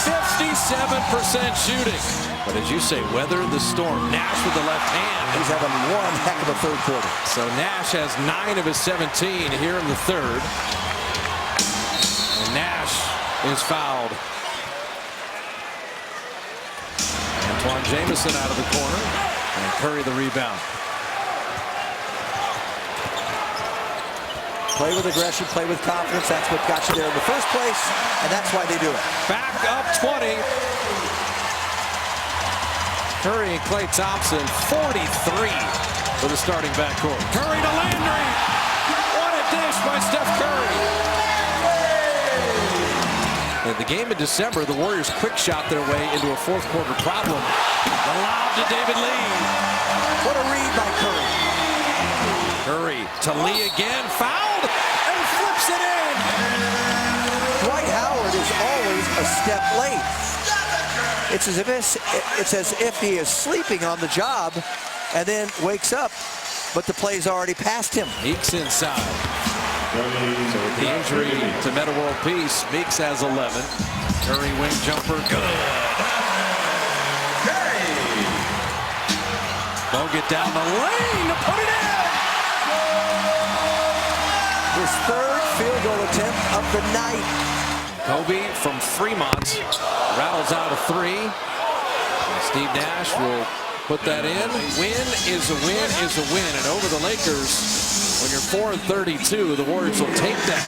57% shooting. But as you say, weather the storm. Nash with the left hand. He's having one heck of a third quarter. So Nash has 9 of his 17 here in the third. And Nash is fouled. Antoine Jamison out of the corner. And Curry the rebound. Play with aggression, play with confidence. That's what got you there in the first place, and that's why they do it. Back up 20. Curry and Klay Thompson, 43 for the starting backcourt. Curry to Landry. What a dish by Steph Curry. In the game in December, the Warriors quick shot their way into a fourth quarter problem. The lob to David Lee. What a read by Curry. Curry to Lee again, fouled, and flips it in. Dwight Howard is always a step late. It's as if he is sleeping on the job and then wakes up, but the play's already past him. Meeks inside. So with the injury to Meta World Peace, Meeks has 11. Curry wing jumper, good. Bogut down the lane to put it in. His third field goal attempt of the night. Kobe from Fremont rattles out a 3. And Steve Nash will put that in. Win is a win is a win. And over the Lakers, when you're 4-32, the Warriors will take that.